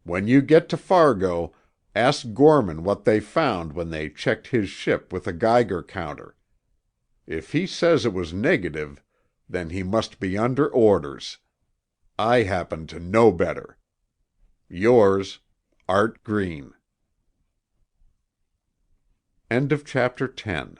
When you get to Fargo, ask Gorman what they found when they checked his ship with a Geiger counter. If he says it was negative, then he must be under orders. I happen to know better. Yours, Art Green. End of chapter 10.